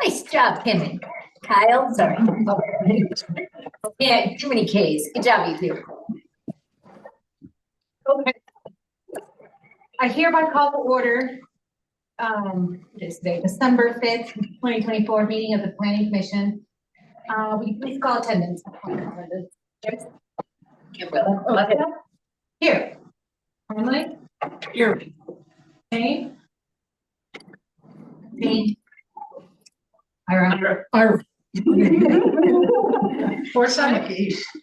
Nice job, Kim. Kyle, sorry. Yeah, too many Ks. Good job, you two. Okay. I hereby call to order this day, December 5th, 2024 meeting of the Planning Commission. Will you please call attendance? Okay. Here. Emily? Here. Jane? Jane? Ira? Forsyth?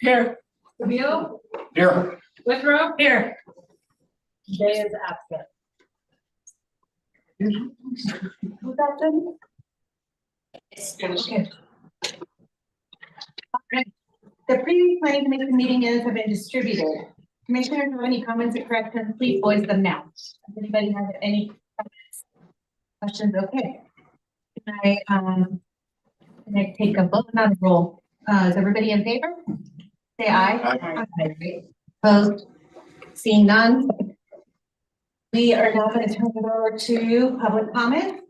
Here. Camille? Here. Withrow? Here. Jay is absent. Who's absent? Okay. Alright. The previous planning commission meeting minutes have been distributed. Commissioners have any comments or corrections, please voice them now. Does anybody have any questions? Okay. Can I take a vote on the roll? Is everybody in favor? Say aye. Aye. Opposed? Seeing none. We are now going to turn it over to public comment.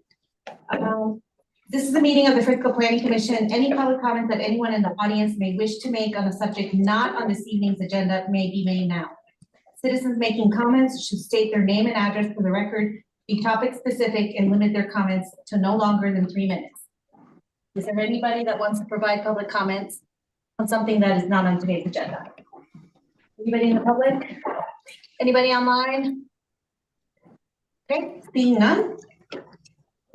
This is a meeting of the Frisco Planning Commission. Any public comments that anyone in the audience may wish to make on a subject not on this evening's agenda may be made now. Citizens making comments should state their name and address for the record, be topic specific, and limit their comments to no longer than 3 minutes. Is there anybody that wants to provide public comments on something that is not on today's agenda? Anybody in the public? Anybody online? Okay, seeing none.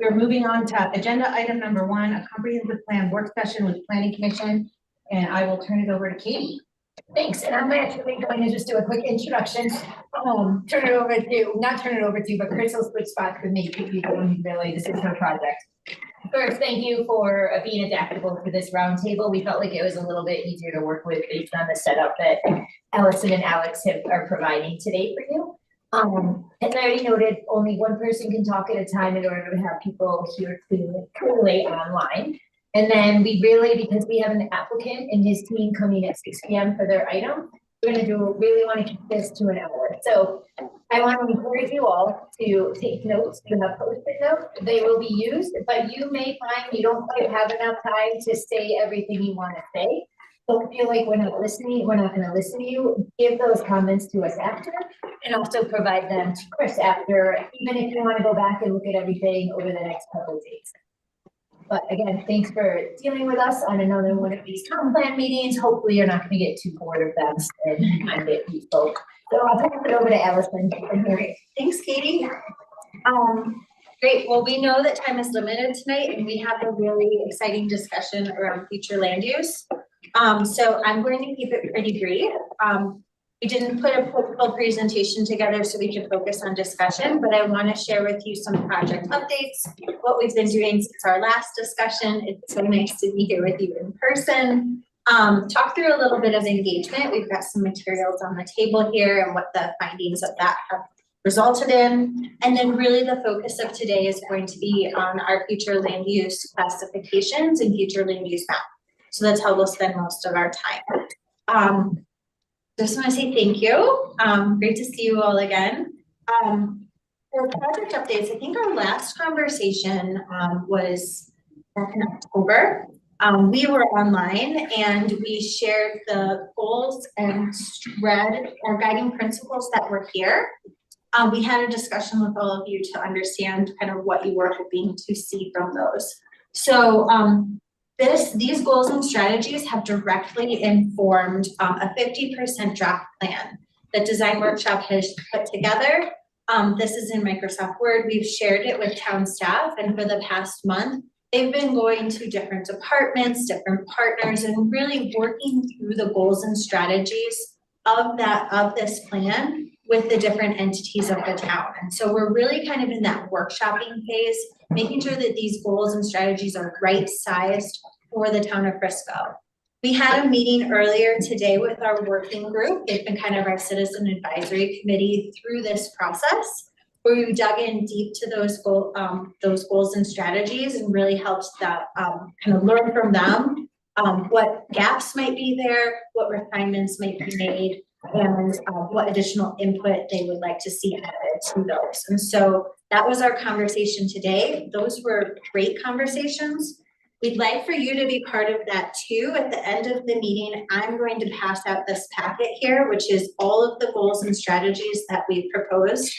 We're moving on to agenda item number 1, a comprehensive plan work session with Planning Commission, and I will turn it over to Katie. Thanks, and I'm actually going to just do a quick introduction. Turn it over to, not turn it over to, but Crystal's good spot for me to be the one who really, this is her project. First, thank you for being adaptable for this roundtable. We felt like it was a little bit easier to work with based on the setup that Allison and Alex are providing today for you. And I already noted only one person can talk at a time in order to have people here clearly online. And then we really, because we have an applicant and his team coming at 6 p.m. for their item, we're going to really want to keep this to an hour. So I want to encourage you all to take notes. You have post-it notes. They will be used, but you may find you don't quite have enough time to say everything you want to say. Don't feel like we're not going to listen to you. Give those comments to us after, and also provide them to Chris after, even if you want to go back and look at everything over the next couple of days. But again, thanks for dealing with us on another one of these town plan meetings. Hopefully you're not going to get too bored of them and find it useful. So I'll turn it over to Allison. Thanks, Katie. Great. Well, we know that time is limited tonight, and we have a really exciting discussion around future land use. So I'm going to keep it pretty brief. We didn't put a full presentation together so we could focus on discussion, but I want to share with you some project updates, what we've been doing since our last discussion. It's so nice to be here with you in person. Talk through a little bit of engagement. We've got some materials on the table here and what the findings of that have resulted in. And then really the focus of today is going to be on our future land use classifications and future land use map. So that's how we'll spend most of our time. Just want to say thank you. Great to see you all again. For project updates, I think our last conversation was back in October. We were online and we shared the goals and read our guiding principles that were here. We had a discussion with all of you to understand kind of what you were hoping to see from those. So these goals and strategies have directly informed a 50% draft plan that Design Workshop has put together. This is in Microsoft Word. We've shared it with town staff, and for the past month, they've been going to different departments, different partners, and really working through the goals and strategies of this plan with the different entities of the town. And so we're really kind of in that workshopping phase, making sure that these goals and strategies are right-sized for the town of Frisco. We had a meeting earlier today with our working group. They've been kind of our citizen advisory committee through this process, where we dug in deep to those goals and strategies and really helped that kind of learn from them what gaps might be there, what refinements might be made, and what additional input they would like to see added to those. And so that was our conversation today. Those were great conversations. We'd like for you to be part of that too. At the end of the meeting, I'm going to pass out this packet here, which is all of the goals and strategies that we've proposed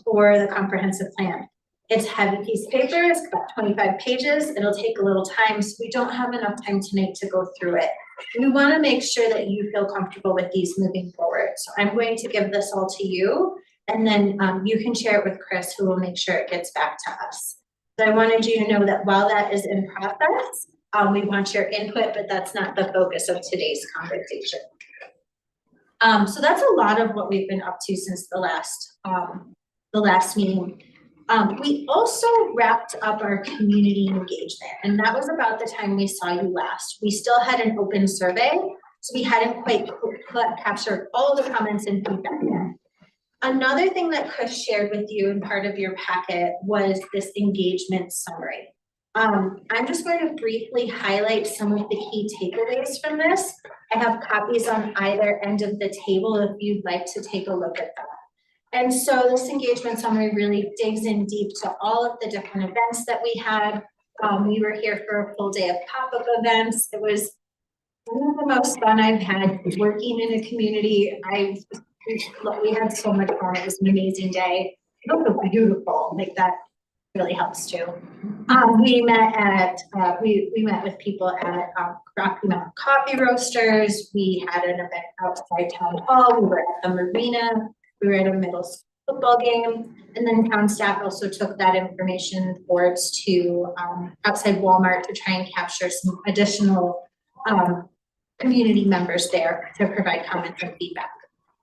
for the comprehensive plan. It's a heavy piece of paper, it's about 25 pages. It'll take a little time, so we don't have enough time tonight to go through it. We want to make sure that you feel comfortable with these moving forward. So I'm going to give this all to you, and then you can share it with Chris, who will make sure it gets back to us. So I wanted you to know that while that is in process, we want your input, but that's not the focus of today's conversation. So that's a lot of what we've been up to since the last meeting. We also wrapped up our community engagement, and that was about the time we saw you last. We still had an open survey, so we hadn't quite captured all the comments and feedback yet. Another thing that Chris shared with you in part of your packet was this engagement summary. I'm just going to briefly highlight some of the key takeaways from this. I have copies on either end of the table if you'd like to take a look at that. And so this engagement summary really digs in deep to all of the different events that we had. We were here for a full day of pop-up events. It was one of the most fun I've had working in a community. We had so much fun. It was an amazing day. It was beautiful. Like that really helps too. We met with people at Rocky Mountain Coffee Roasters. We had an event outside Town Hall. We were at the marina. We were at a middle school football game, and then town staff also took that information boards to outside Walmart to try and capture some additional community members there to provide comments and feedback.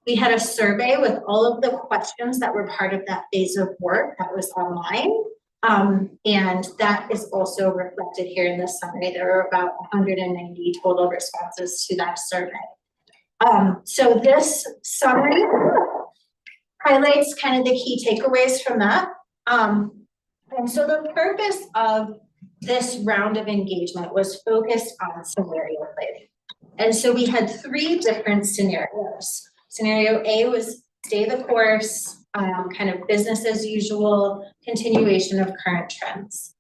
We had a survey with all of the questions that were part of that phase of work that was online. And that is also reflected here in this summary. There were about 190 total responses to that survey. So this summary highlights kind of the key takeaways from that. And so the purpose of this round of engagement was focused on scenario planning. And so we had 3 different scenarios. Scenario A was stay the course, kind of business as usual, continuation of current trends.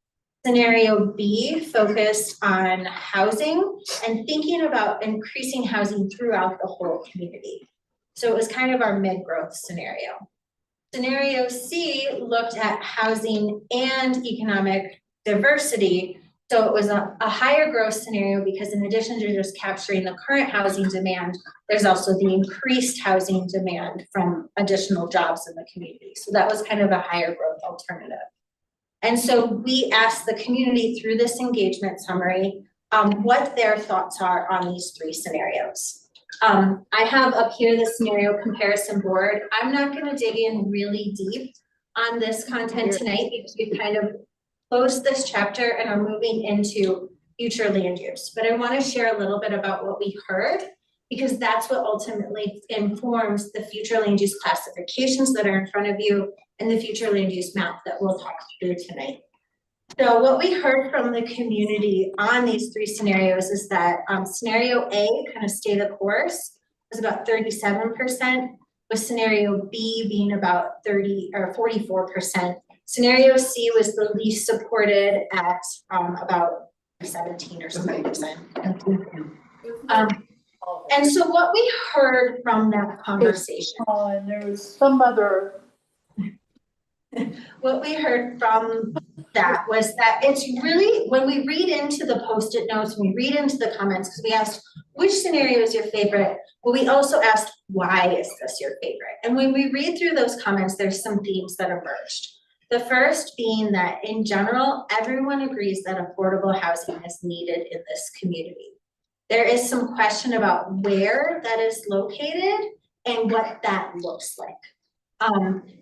Scenario B focused on housing and thinking about increasing housing throughout the whole community. So it was kind of our mid-growth scenario. Scenario C looked at housing and economic diversity. So it was a higher growth scenario because in addition to just capturing the current housing demand, there's also the increased housing demand from additional jobs in the community. So that was kind of a higher growth alternative. And so we asked the community through this engagement summary what their thoughts are on these 3 scenarios. I have up here the scenario comparison board. I'm not going to dig in really deep on this content tonight because we've kind of closed this chapter and are moving into future land use. But I want to share a little bit about what we heard because that's what ultimately informs the future land use classifications that are in front of you and the future land use map that we'll talk through tonight. So what we heard from the community on these 3 scenarios is that scenario A, kind of stay the course, was about 37%, with scenario B being about 30 or 44%. Scenario C was the least supported at about 17 or something percent. And so what we heard from that conversation. And there was some other. What we heard from that was that it's really, when we read into the Post-it notes, when we read into the comments, because we asked, which scenario is your favorite? Well, we also asked, why is this your favorite? And when we read through those comments, there's some themes that emerged. The first being that in general, everyone agrees that affordable housing is needed in this community. There is some question about where that is located and what that looks like.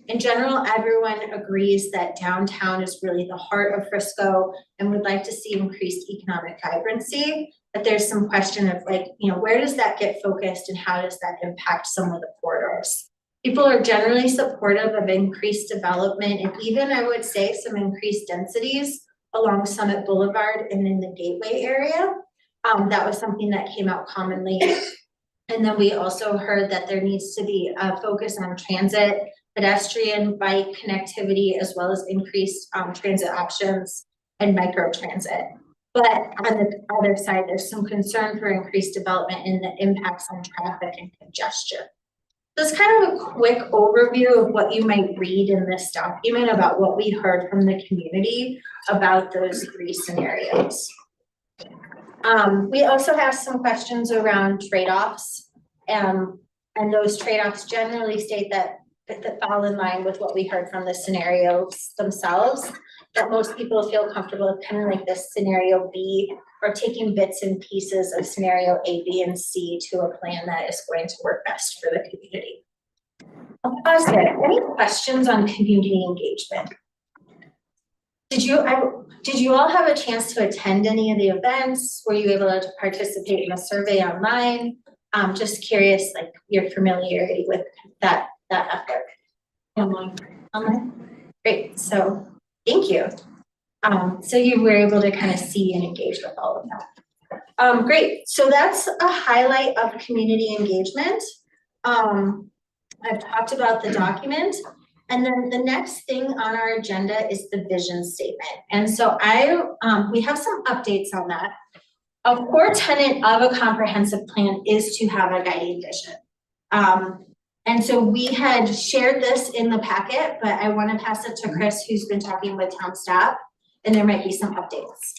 In general, everyone agrees that downtown is really the heart of Frisco and would like to see increased economic vibrancy. But there's some question of like, where does that get focused and how does that impact some of the corridors? People are generally supportive of increased development and even, I would say, some increased densities along Summit Boulevard and in the Gateway area. That was something that came out commonly. And then we also heard that there needs to be a focus on transit, pedestrian, bike connectivity, as well as increased transit options and micro transit. But on the other side, there's some concern for increased development and the impacts on traffic and congestion. So it's kind of a quick overview of what you might read in this document about what we heard from the community about those three scenarios. We also have some questions around trade-offs, and those trade-offs generally state that fall in line with what we heard from the scenarios themselves, that most people feel comfortable with kind of like this scenario B, or taking bits and pieces of scenario A, B, and C to a plan that is going to work best for the community. I'll pause there. Any questions on community engagement? Did you all have a chance to attend any of the events? Were you able to participate in a survey online? Just curious, like your familiarity with that effort. Online. Great. So thank you. So you were able to kind of see and engage with all of that. Great. So that's a highlight of community engagement. I've talked about the document. And then the next thing on our agenda is the vision statement. And so we have some updates on that. A core tenet of a comprehensive plan is to have a guiding vision. And so we had shared this in the packet, but I want to pass it to Chris, who's been talking with town staff, and there might be some updates.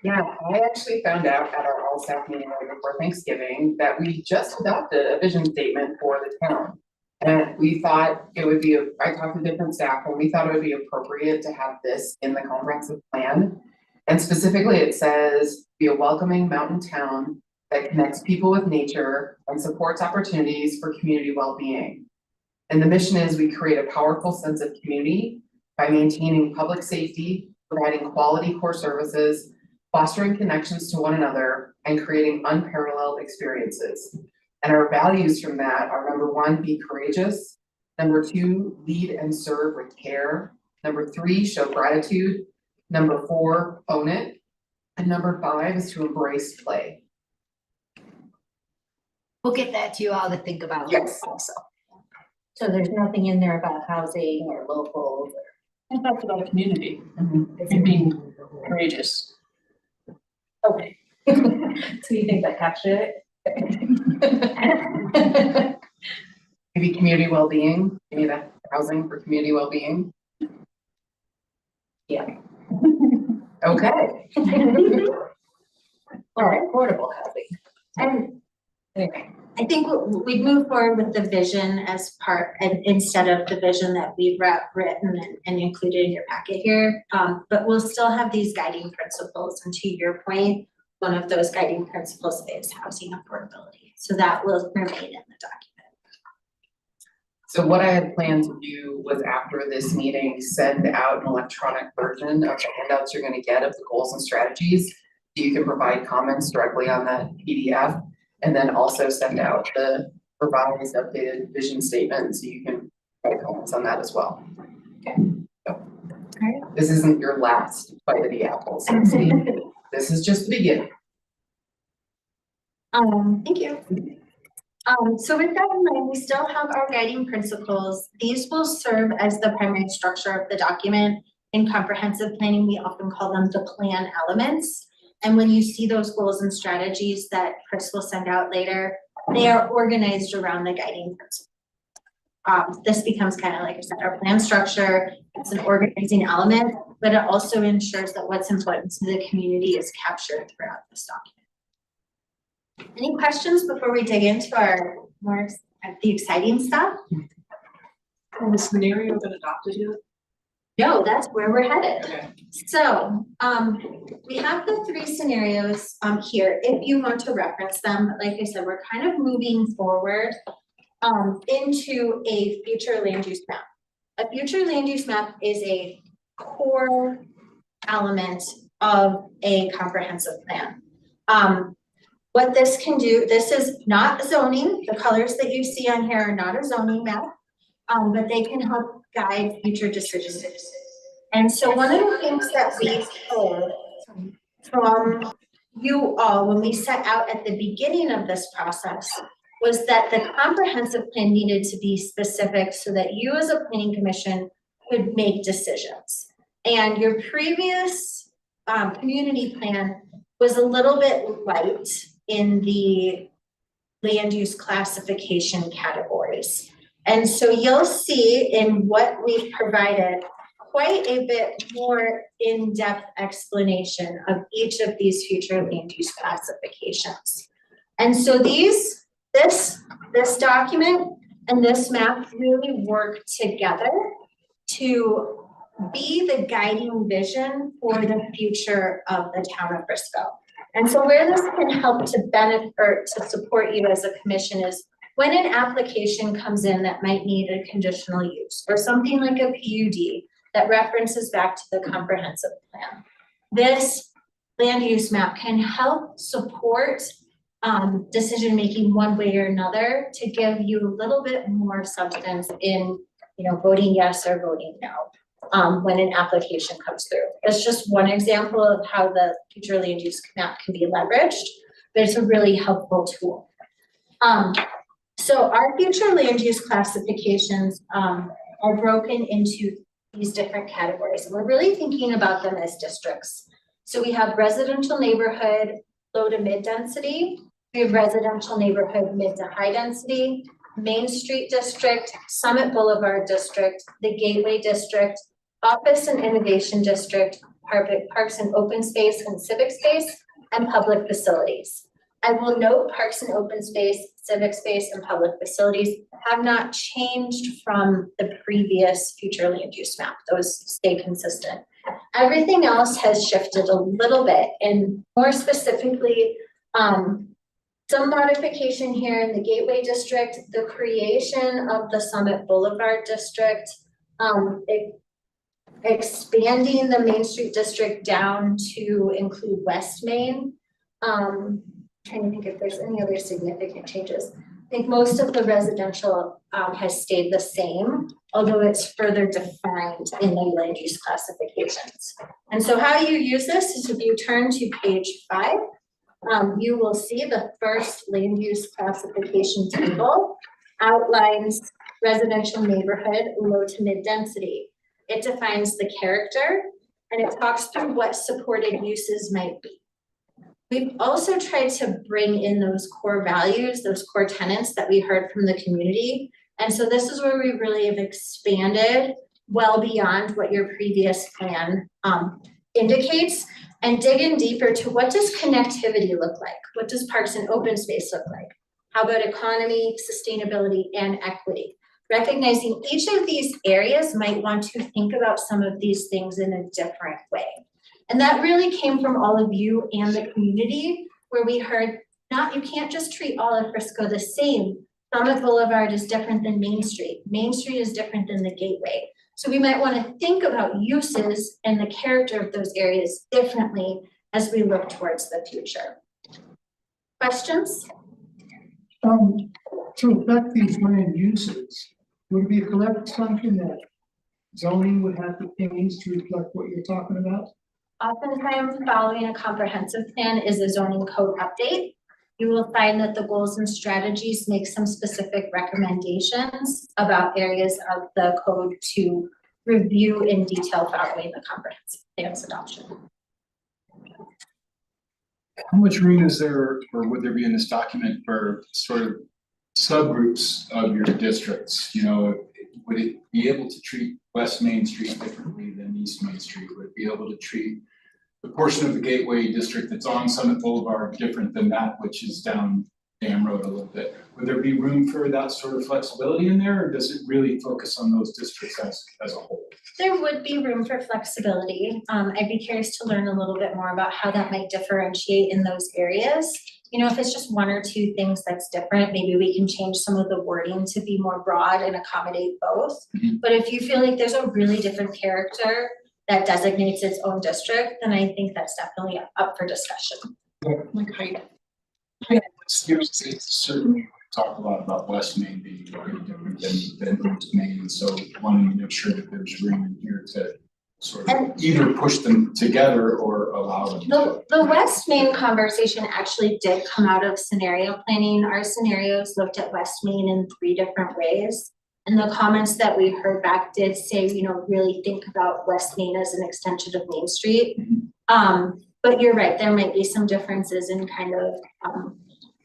Yeah, I actually found out at our all staff meeting right before Thanksgiving that we just adopted a vision statement for the town. And we thought it would be, I talked to different staff and we thought it would be appropriate to have this in the comprehensive plan. And specifically it says, be a welcoming mountain town that connects people with nature and supports opportunities for community well-being. And the mission is we create a powerful sense of community by maintaining public safety, providing quality core services, fostering connections to one another, and creating unparalleled experiences. And our values from that are: number one, be courageous; number two, lead and serve with care; number three, show gratitude; number four, own it; and number five is to embrace play. We'll get that to you all to think about. Yes. Also. So there's nothing in there about housing or locals. I talked about a community Mm-hmm. and being courageous. Okay. So you think that captured it? Maybe community well-being, maybe that housing for community well-being. Yeah. Okay. Or affordable housing. And Anyway. I think we've moved forward with the vision as part, and instead of the vision that we've written and included in your packet here. But we'll still have these guiding principles. And to your point, one of those guiding principles is housing affordability. So that will remain in the document. So what I had planned to do was, after this meeting, send out an electronic version of the handouts you're gonna get of the goals and strategies. So you can provide comments directly on that PDF, and then also send out the revised updated vision statement so you can write comments on that as well. Okay. So, Alright. this isn't your last bite of the apple, so to speak. This is just the beginning. Thank you. So with that in mind, we still have our guiding principles. These will serve as the primary structure of the document. In comprehensive planning, we often call them the plan elements. And when you see those goals and strategies that Chris will send out later, they are organized around the guiding principles. This becomes kind of, like I said, our plan structure. It's an organizing element, but it also ensures that what's important to the community is captured throughout this document. Any questions before we dig into our the exciting stuff? And the scenario that adopted you? No, that's where we're headed. Okay. So, we have the three scenarios, here, if you want to reference them. Like I said, we're kind of moving forward, into a future land use map. A future land use map is a core element of a comprehensive plan. What this can do, this is not zoning. The colors that you see on here are not a zoning map, but they can help guide future decisions. And so one of the things that we heard from you all when we set out at the beginning of this process was that the comprehensive plan needed to be specific so that you as a planning commission could make decisions. And your previous community plan was a little bit light in the land use classification categories. And so you'll see in what we've provided quite a bit more in-depth explanation of each of these future land use classifications. And so this document and this map really work together to be the guiding vision for the future of the town of Frisco. And so where this can help to benefit or to support you as a commission is when an application comes in that might need a conditional use or something like a PUD that references back to the comprehensive plan. This land use map can help support decision-making one way or another to give you a little bit more substance in, voting yes or voting no when an application comes through. It's just one example of how the future land use map can be leveraged, but it's a really helpful tool. So our future land use classifications are broken into these different categories, and we're really thinking about them as districts. So we have residential neighborhood, low to mid density. We have residential neighborhood, mid to high density, Main Street District, Summit Boulevard District, the Gateway District, Office and Innovation District, Parks and Open Space and Civic Space, and Public Facilities. I will note Parks and Open Space, Civic Space, and Public Facilities have not changed from the previous future land use map. Those stay consistent. Everything else has shifted a little bit, and more specifically, some modification here in the Gateway District, the creation of the Summit Boulevard District, expanding the Main Street District down to include West Main. Trying to think if there's any other significant changes. I think most of the residential has stayed the same, although it's further defined in the land use classifications. And so how you use this is if you turn to page 5, you will see the first land use classification table outlines residential neighborhood, low to mid density. It defines the character and it talks through what supported uses might be. We've also tried to bring in those core values, those core tenets that we heard from the community. And so this is where we really have expanded well beyond what your previous plan indicates and dig in deeper to what does connectivity look like? What does parks and open space look like? How about economy, sustainability, and equity? Recognizing each of these areas might want to think about some of these things in a different way. And that really came from all of you and the community where we heard you can't just treat all of Frisco the same. Summit Boulevard is different than Main Street. Main Street is different than the Gateway. So we might want to think about uses and the character of those areas differently as we look towards the future. Questions? To affect these land uses, would it be a correct assumption that zoning would have to change to reflect what you're talking about? Oftentimes, following a comprehensive plan is a zoning code update. You will find that the goals and strategies make some specific recommendations about areas of the code to review in detail following the comprehensive plan's adoption. How much room is there, or would there be in this document for sort of subgroups of your districts? Would it be able to treat West Main Street differently than East Main Street? Would it be able to treat the portion of the Gateway District that's on Summit Boulevard different than that which is down Dam Road a little bit? Would there be room for that sort of flexibility in there, or does it really focus on those districts as a whole? There would be room for flexibility. I'd be curious to learn a little bit more about how that might differentiate in those areas. If it's just one or two things that's different, maybe we can change some of the wording to be more broad and accommodate both. Mm-hmm. But if you feel like there's a really different character that designates its own district, then I think that's definitely up for discussion. Like height. Certainly, we talk a lot about West Main being very different than East Main, so wanting to make sure that there's room in here to sort of either push them together or allow them to. The West Main conversation actually did come out of scenario planning. Our scenarios looked at West Main in 3 different ways. And the comments that we heard back did say, really think about West Main as an extension of Main Street. But you're right, there might be some differences in kind of,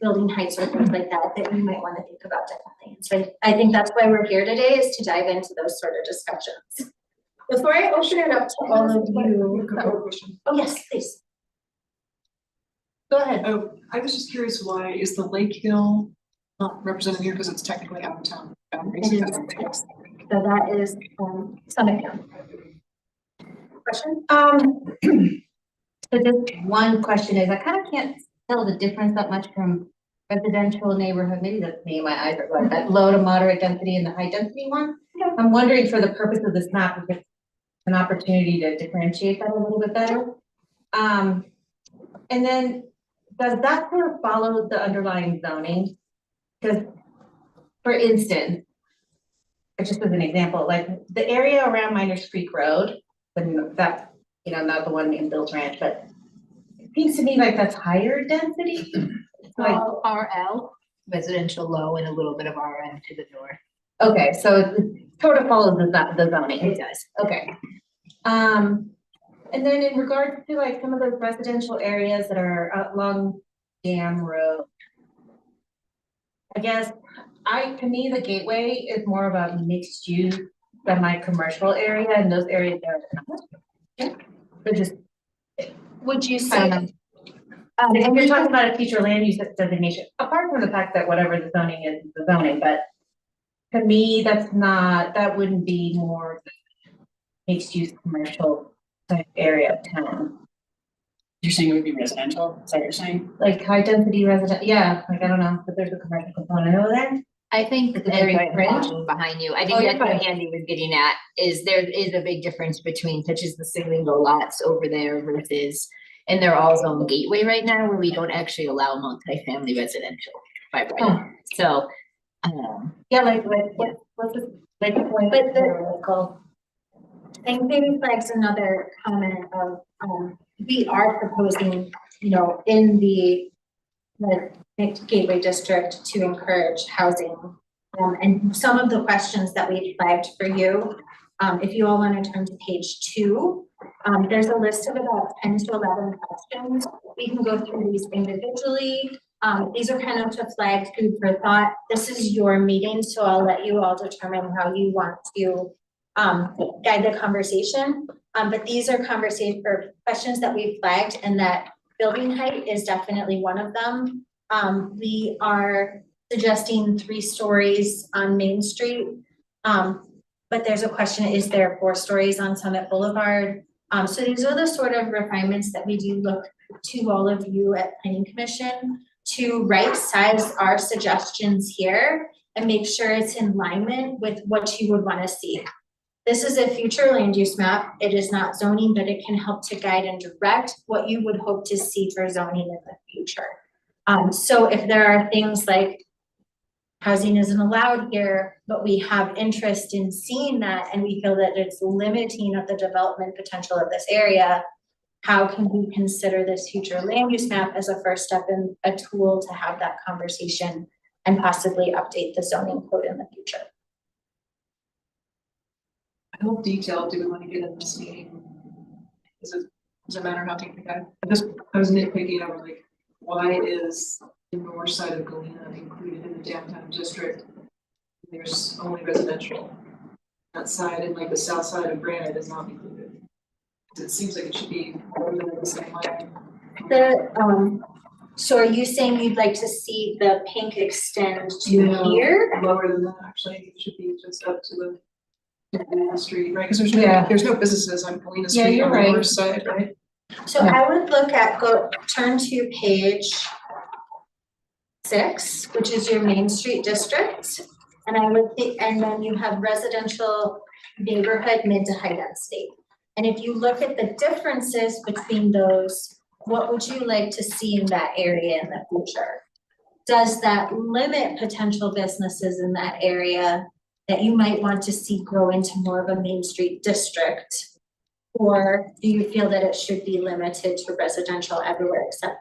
building heights or things like that, that we might want to think about differently. So I think that's why we're here today, is to dive into those sort of discussions. Before I open it up to all of you. Oh, yes, please. Go ahead. Oh, I was just curious, why is the Lake Hill not represented here, because it's technically out of town boundaries? It is, yes. So that is, Summit County. Question? So just one question is, I kind of can't tell the difference that much from residential neighborhood, maybe that's me, my eyes are like that low to moderate density and the high density one. I'm wondering for the purpose of this map, if it's an opportunity to differentiate that a little bit better. And then does that sort of follow the underlying zoning? Because, for instance, just as an example, like the area around Miners Creek Road, when that, you know, not the one in Bill's Ranch, but it seems to me like that's higher density. Like, RL, residential low and a little bit of RM to the north. okay, so it sort of follows the zoning. It does. Okay. And then in regards to like some of those residential areas that are along Dam Road, I guess to me, the Gateway is more of a mixed use semi-commercial area, and those areas are they're just, Would you I say? don't know. And you're talking about a future land use designation, apart from the fact that whatever the zoning is the zoning, but to me, that wouldn't be more mixed use commercial type area of town. You're saying it would be residential, is that what you're saying? Like high density resident, yeah, like I don't know, but there's a commercial component over there. I think It's very fringe. behind you. I Oh, think you're that's what fine. Andy was getting at, is there is a big difference between such as the single lots over there versus, and they're all zone gateway right now, where we don't actually allow multifamily residential by right. Oh. So, Yeah, like what's this, like point? But the- whatever it's called. I think maybe flags another comment of, we are proposing, you know, in the Gateway District to encourage housing. And some of the questions that we flagged for you, if you all want to turn to page 2, there's a list of about 10 to 11 questions. We can go through these individually. These are kind of to flag food for thought. This is your meeting, so I'll let you all determine how you want to guide the conversation. But these are questions that we've flagged, and that building height is definitely one of them. We are suggesting 3 stories on Main Street. But there's a question, is there 4 stories on Summit Boulevard? So these are the sort of refinements that we do look to all of you at Planning Commission to right size our suggestions here and make sure it's in alignment with what you would want to see. This is a future land use map. It is not zoning, but it can help to guide and direct what you would hope to see for zoning in the future. So if there are things like housing isn't allowed here, but we have interest in seeing that and we feel that it's limiting of the development potential of this area, how can we consider this future land use map as a first step in a tool to have that conversation and possibly update the zoning code in the future? How detailed do we want to get in this meeting? Does it matter how deep we dive? I was nitpicking over like, why is the north side of Galena included in the downtown district? There's only residential. That side, and like the south side of Granite is not included. It seems like it should be more than the same way. So are you saying you'd like to see the pink extend to No. here? Lower than that, actually, it should be just up to the Galena Street, right? Because Yeah. there's no businesses on Galena Yeah, Street you're on the right. north side, right? So I would look at, turn to page 6, which is your Main Street district. And I would think, and then you have residential neighborhood mid to high density. And if you look at the differences between those, what would you like to see in that area in the future? Does that limit potential businesses in that area that you might want to see grow into more of a Main Street district? Or do you feel that it should be limited to residential everywhere except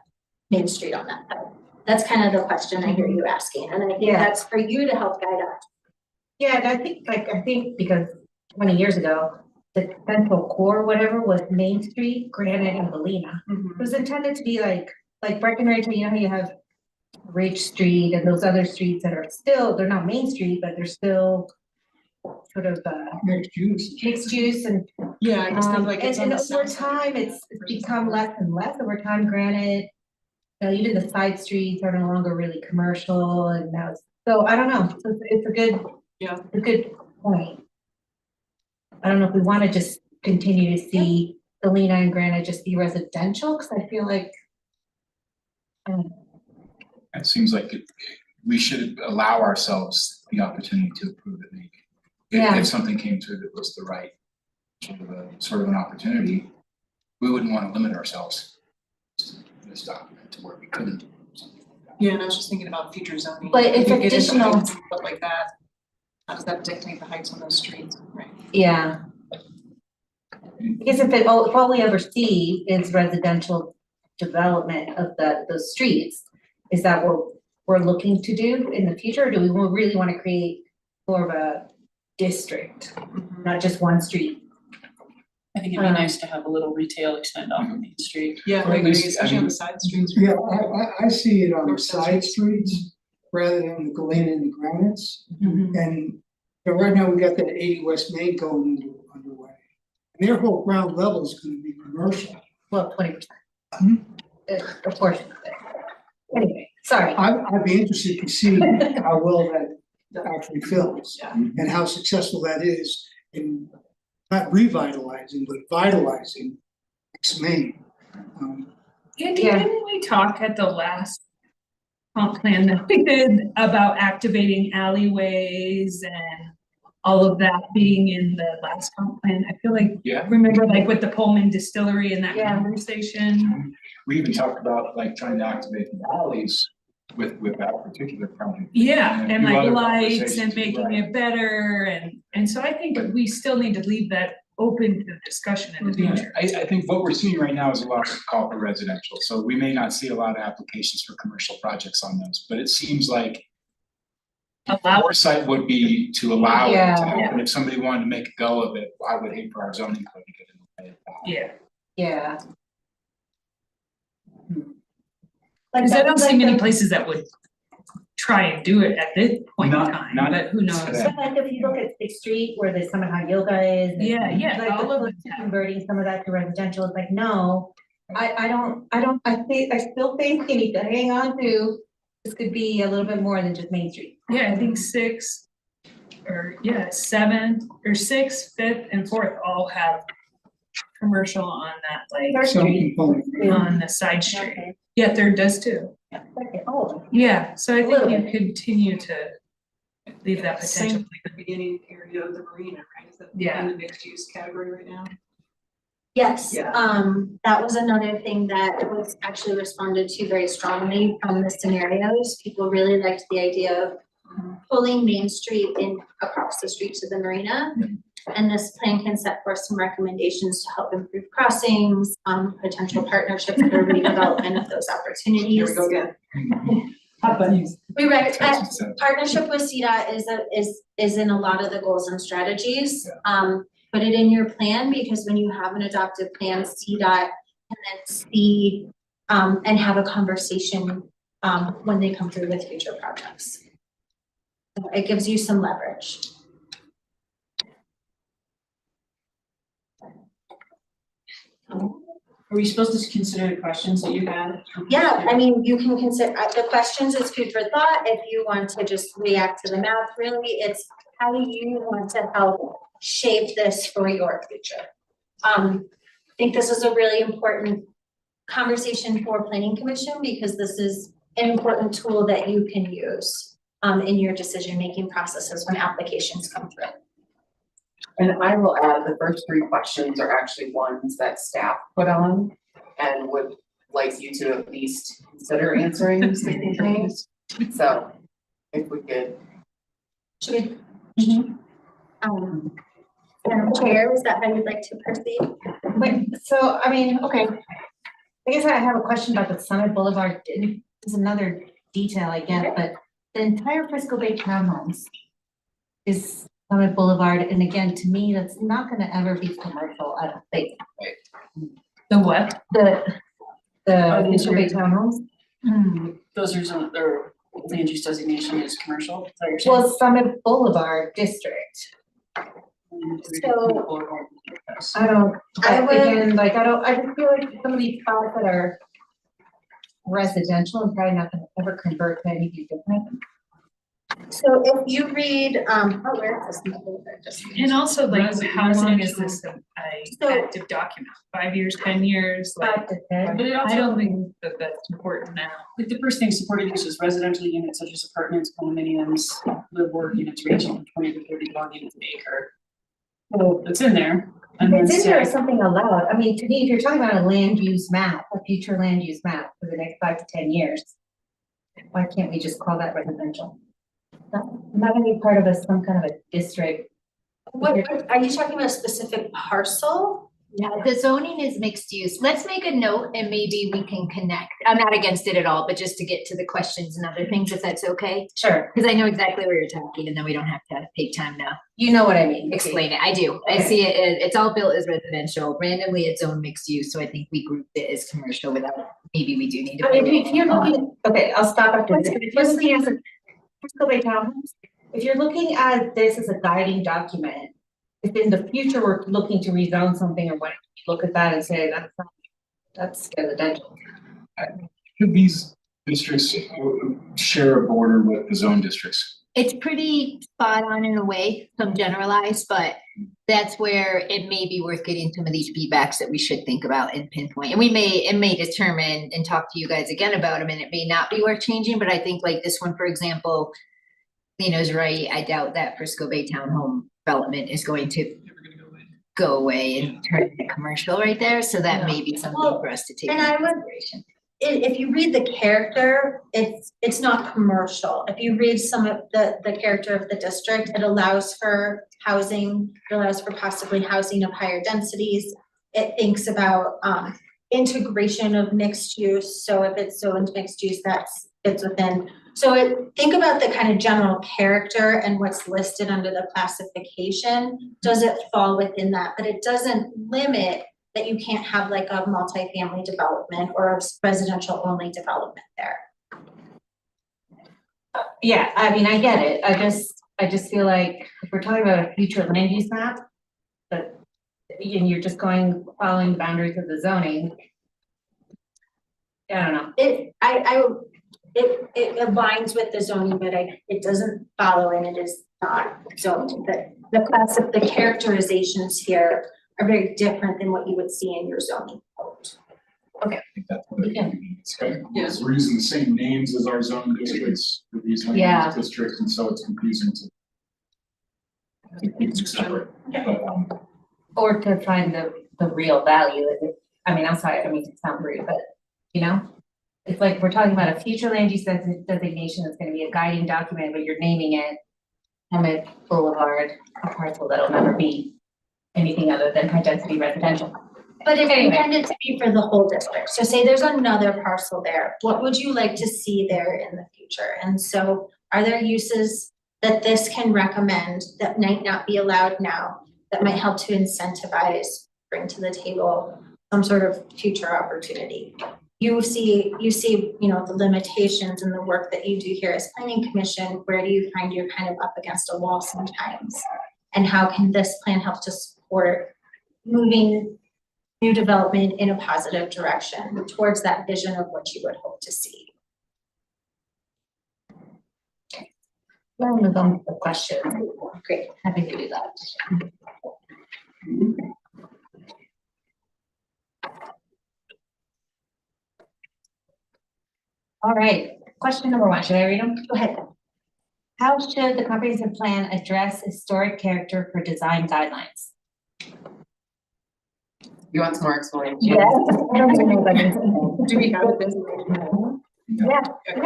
Main Street on that side? That's kind of the question I hear you asking, and I think Yeah. that's for you to help guide us. Yeah, and I think because 20 years ago, the central core, whatever, was Main Street, Granite and Galena. It was intended to be like Breckenridge, you know, how you have Ridge Street and those other streets that are still, they're not Main Street, but they're still sort of Mixed use. mixed use and Yeah, I just think like it's on and the over south side. time, it's become less and less over time, Granite. You know, even the side streets are no longer really commercial and now it's, so I don't know, so it's a good. Yeah. A good point. I don't know if we wanna just continue to see Galena and Granite just be residential, cause I feel like. It seems like we should allow ourselves the opportunity to approve it maybe. Yeah. If something came through that was the right sort of an opportunity, we wouldn't want to limit ourselves to this document to where we couldn't do something like that. Yeah, and I was just thinking about future zoning. But it's If you get into additional- heights and stuff like that, how does that dictate the heights on those streets, right? Yeah. Because if all we ever see is residential development of those streets, is that what we're looking to do in the future? Or do we really wanna create more of a district, not just one street? I think it'd be nice to have a little retail extend off of Main Street. Yeah, Or I at agree, least, especially I on mean- the side streets. Yeah, I see it on the North South side streets rather than the Galena and the Granites. Mhm. And, but right now we got that 80 West Main going underway. And their whole ground level is gonna be commercial. Well, 20%. Hmm? A portion of it. Anyway, sorry. I'd be interested to see how well that actually fills. Yeah. And how successful that is in not revitalizing, but vitalizing West Main. Andy, Yeah. didn't we talk at the last comp plan that we did about activating alleyways and all of that being in the last comp plan? I feel like, Yeah, remember like with the Pullman Distillery and that Yeah. conversation? we even talked about like trying to activate the alleys with that particular project. Yeah, And a and few like other lights conversations, and making right. it better and so I think we still need to leave that open to discussion in the future. I think what we're seeing right now is a lot of call for residential, so we may not see a lot of applications for commercial projects on those, but it seems like Allow foresight would be to allow it to Yeah. happen. If somebody wanted to make a go of it, I would hate for our zoning code to get in the way of that. Yeah, Yeah. because I don't see many places that would try and do it at this point in Not- time, not but who knows? today. But like if you look at Sixth Street where the Summit Yoga is. and Yeah, yeah, like all of it. converting some of that to residential, it's like, no, I still think you need to hang on to, this could be a little bit more than just Main Street. Yeah, I think 6 or 7 or 6, 5th and 4th all have commercial on that like Some component. on the side street. Yeah, 3rd does too. Oh, Yeah, so I A little think you continue to leave that potential. Same the beginning area of the marina, right? Is that Yeah. in the mixed use category right now? Yes, Yeah. that was another thing that was actually responded to very strongly from the scenarios. People really liked the idea of pulling Main Street in across the street to the marina. And this plan can set forth some recommendations to help improve crossings, potential partnerships for redevelopment of those Here opportunities. we go again. We read, That's what's up. partnership with CDOT is in a lot of the goals and strategies. Put it in your plan, because when you have an adopted plan, CDOT can then see and have a conversation when they come through with future projects. So it gives you some leverage. Are we supposed to consider the questions that you had? Yeah, I mean, you can consider, the questions is food for thought. If you want to just react to the math, really, it's how do you want to help shape this for your future? I think this is a really important conversation for planning commission, because this is an important tool that you can use in your decision-making processes when applications come through. And I will add, the first 3 questions are actually ones that staff put on and would like you to at least consider answering certain things. So if we could, Should we? Madam Chair, is that how you'd like to proceed? wait, so, I mean, okay. I guess I have a question about the Summit Boulevard, this is another detail I get, but the entire Frisco Bay townhomes is Summit Boulevard, and again, to me, that's not gonna ever be commercial, I don't think. The what? The Fisher Bay Townhomes. Those are some, their land use designation is commercial, is that what you're saying? Well, Summit Boulevard District, So- I don't, I but would- again, like, I just feel like some of these spots that are residential and probably not gonna ever convert to anything different. So if you read, where is this? Just- And also like, how long is Residential. this a So- active document? 5 years, 10 years, like, 5 to 10. But it I also, don't think that that's important now. like the first thing supported use is residential units such as apartments, condominiums, live work units ranging from 20 to 30 dwelling units an acre. Well, it's in there. And then It's in there as stack- something allowed, I mean, to me, if you're talking about a land use map, a future land use map for the next 5 to 10 years. Why can't we just call that residential? Not gonna be part of some kind of a district. What, are you talking about a specific parcel? Yeah, the zoning is mixed use. Let's make a note and maybe we can connect. I'm not against it at all, but just to get to the questions and other things, if that's okay. Sure, Because I know exactly where you're talking and then we don't have to take time now. you know what I mean. Explain it. I do. I Okay. see it, it's all built as residential. Randomly, it's own mixed use, so I think we grouped it as commercial without, maybe we do need to. I mean, if you're looking, okay, I'll stop after this. If you're looking at the Frisco Bay Townhomes, if you're looking at this as a guiding document, if in the future we're looking to rezone something or whatever, you look at that and say, that's residential. Should these districts share a border with the zone districts? It's pretty spot on in a way, some generalized, but that's where it may be worth getting some of these feedbacks that we should think about and pinpoint. And it may determine and talk to you guys again about them, and it may not be worth changing, but I think like this one, for example, Lino's right, I doubt that Frisco Bay Townhome development is going to go away and turn into commercial right there, so that may be something Well, for us to take and into I would- consideration. If you read the character, it's not commercial. If you read some of the character of the district, it allows for housing, it allows for possibly housing of higher densities. It thinks about, integration of mixed use, so if it's zoned mixed use, that's, it's within. So think about the kind of general character and what's listed under the classification. Does it fall within that? But it doesn't limit that you can't have like a multifamily development or a residential only development there. Yeah, I mean, I get it. I just feel like if we're talking about a future land use map, but, and you're just following the boundaries of the zoning. I don't know. It aligns with the zoning, but it doesn't follow and it is not zoned. The characterizations here are very different than what you would see in your zoning code. I think that's what it means. It's kind of, Yes. we're using the same names as our zone districts for these land Yeah. use districts, and so it's confusing to keep them separate. But, Or to find the real value of it. I mean, I'm sorry, I mean, to sound rude, but, you know? It's like we're talking about a future land use designation that's gonna be a guiding document, but you're naming it Emmett Boulevard, a parcel that'll never be anything other than high density residential. But it's Anyway. intended to be for the whole district. So say there's another parcel there, what would you like to see there in the future? And so are there uses that this can recommend that might not be allowed now, that might help to incentivize, bring to the table some sort of future opportunity? You see, you know, the limitations and the work that you do here as planning commission, where do you find you're kind of up against a wall sometimes? And how can this plan help to support moving new development in a positive direction towards that vision of what you would hope to see? We'll move on to the questions. Great. Happy to do that. All right, question number 1, should I read them? Go ahead. How should the comprehensive plan address historic character for design guidelines? You want some more explanation? I don't even know what that means. Do we have this? Yeah.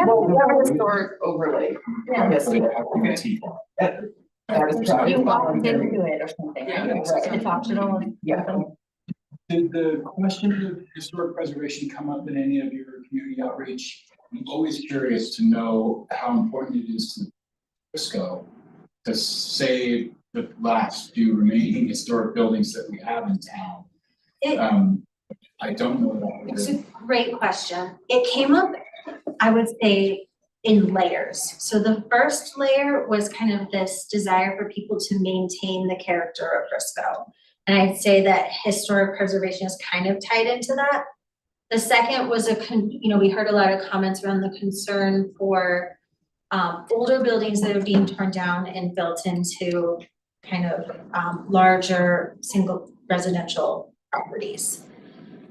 Well, we have a historic overlay. Yeah. Yes, we have. Okay. T. That is. You opt into it or something, Yeah, right? exactly. It's optional. Yeah. Did the question of historic preservation come up in any of your community outreach? I'm always curious to know how important it is to Frisco to save the last few remaining historic buildings that we have in town. It- I don't know that. It's a great question. It came up, I would say, in layers. So the first layer was kind of this desire for people to maintain the character of Frisco. And I'd say that historic preservation is kind of tied into that. The second was we heard a lot of comments around the concern for older buildings that are being torn down and built into kind of larger single residential properties.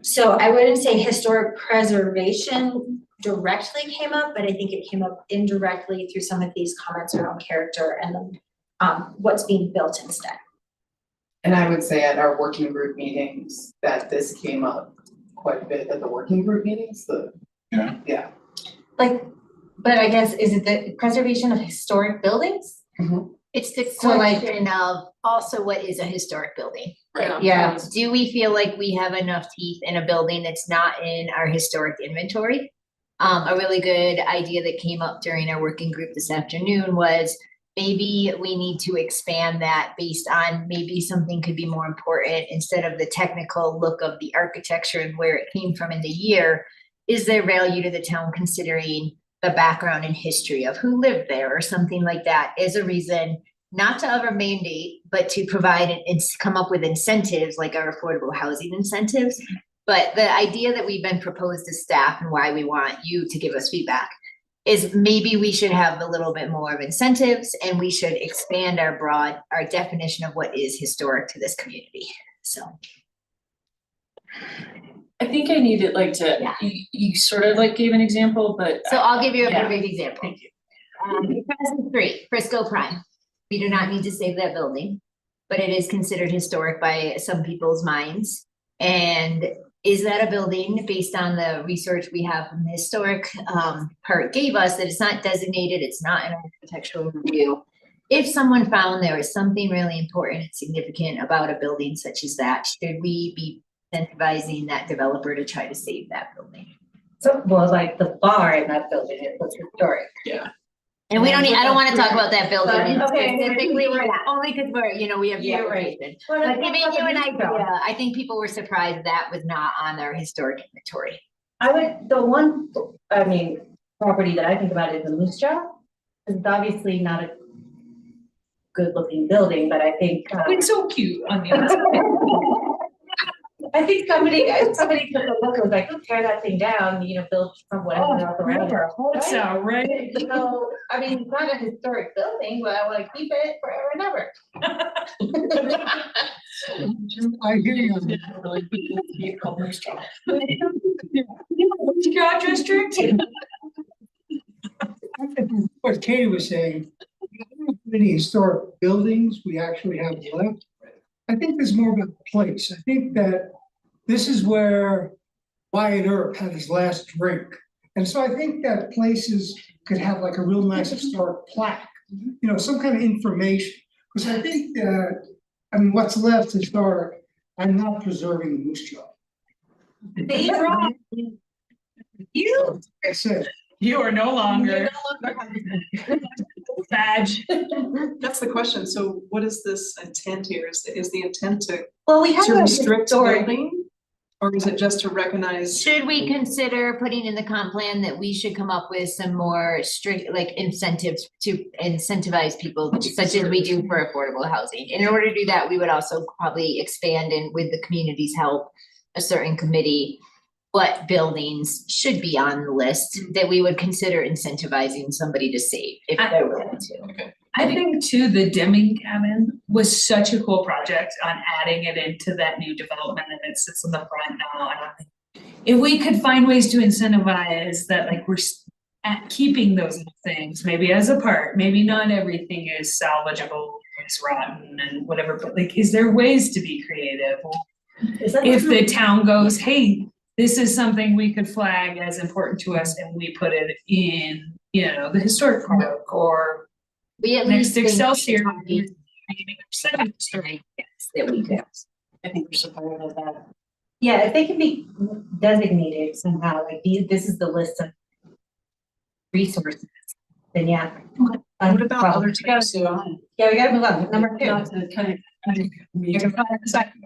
So I wouldn't say historic preservation directly came up, but I think it came up indirectly through some of these comments around character and what's being built instead. And I would say at our working group meetings that this came up quite a bit at the working group meetings, yeah. But I guess, is it the preservation of historic buildings? It's the So, like- question of also what is a historic building? Right. Yeah. Do we feel like we have enough teeth in a building that's not in our historic inventory? A really good idea that came up during our working group this afternoon was maybe we need to expand that based on maybe something could be more important instead of the technical look of the architecture and where it came from in the year. Is there value to the town considering the background and history of who lived there or something like that as a reason not to ever mandate, but to provide and come up with incentives like our affordable housing incentives. But the idea that we've been proposed to staff and why we want you to give us feedback is maybe we should have a little bit more of incentives and we should expand our definition of what is historic to this community, so. I think I needed like to, Yeah. you sort of like gave an example, but. So I'll give you a Yeah. perfect example. Thank you. Present 3, Frisco Prime. We do not need to save that building, but it is considered historic by some people's minds. And is that a building based on the research we have from the historic part gave us that it's not designated, it's not in our architectural review. If someone found there is something really important and significant about a building such as that, should we be incentivizing that developer to try to save that building? So, well, like the bar in that building, it was historic. And we don't need, I don't wanna talk about that building Okay. specifically, only because we have the You're right. information. But giving you an idea, I think people were surprised that was not on their historic inventory. Property that I think about is the Moose Jaw. It's obviously not a good looking building, but I think, It's so cute on the inside. I think somebody took a look and was like, tear that thing down, build some whatever else around it. It's right. So, it's not a historic building, but I wanna keep it forever and ever. I hear you. on that. Jaw district. What Katie was saying, how many historic buildings we actually have left? I think there's more about place. I think that this is where Wyatt Earp had his last drink. And so I think that places could have like a real nice historic plaque, some kind of information. Because I think that, what's left historic, I'm not preserving the Moose Jaw. You, I said, you are no longer badge. That's the question. So what is this intent here? Is the intent to Well, we have a restrict historic, building? Or is it just to recognize? Should we consider putting in the comp plan that we should come up with some more strict, like incentives to incentivize people, such as we do for affordable housing? In order to do that, we would also probably expand and with the community's help, a certain committee, what buildings should be on the list that we would consider incentivizing somebody to save if they're willing to. I think too, the Deming cabin was such a cool project on adding it into that new development and it sits in the front now. And I think if we could find ways to incentivize that, like we're at keeping those things, maybe as a part, maybe not everything is salvageable, it's rotten and whatever, but like, is there ways to be creative? If the town goes, hey, this is something we could flag as important to us and we put it in, the historic park or We at next least think Excelsior. that we could. I think we're supportive of that. Yeah, if they can be designated somehow, like this is the list of resources then yeah. What about Well, other types of? Yeah, we gotta move on, number 2. Not to kind of. You can find a second.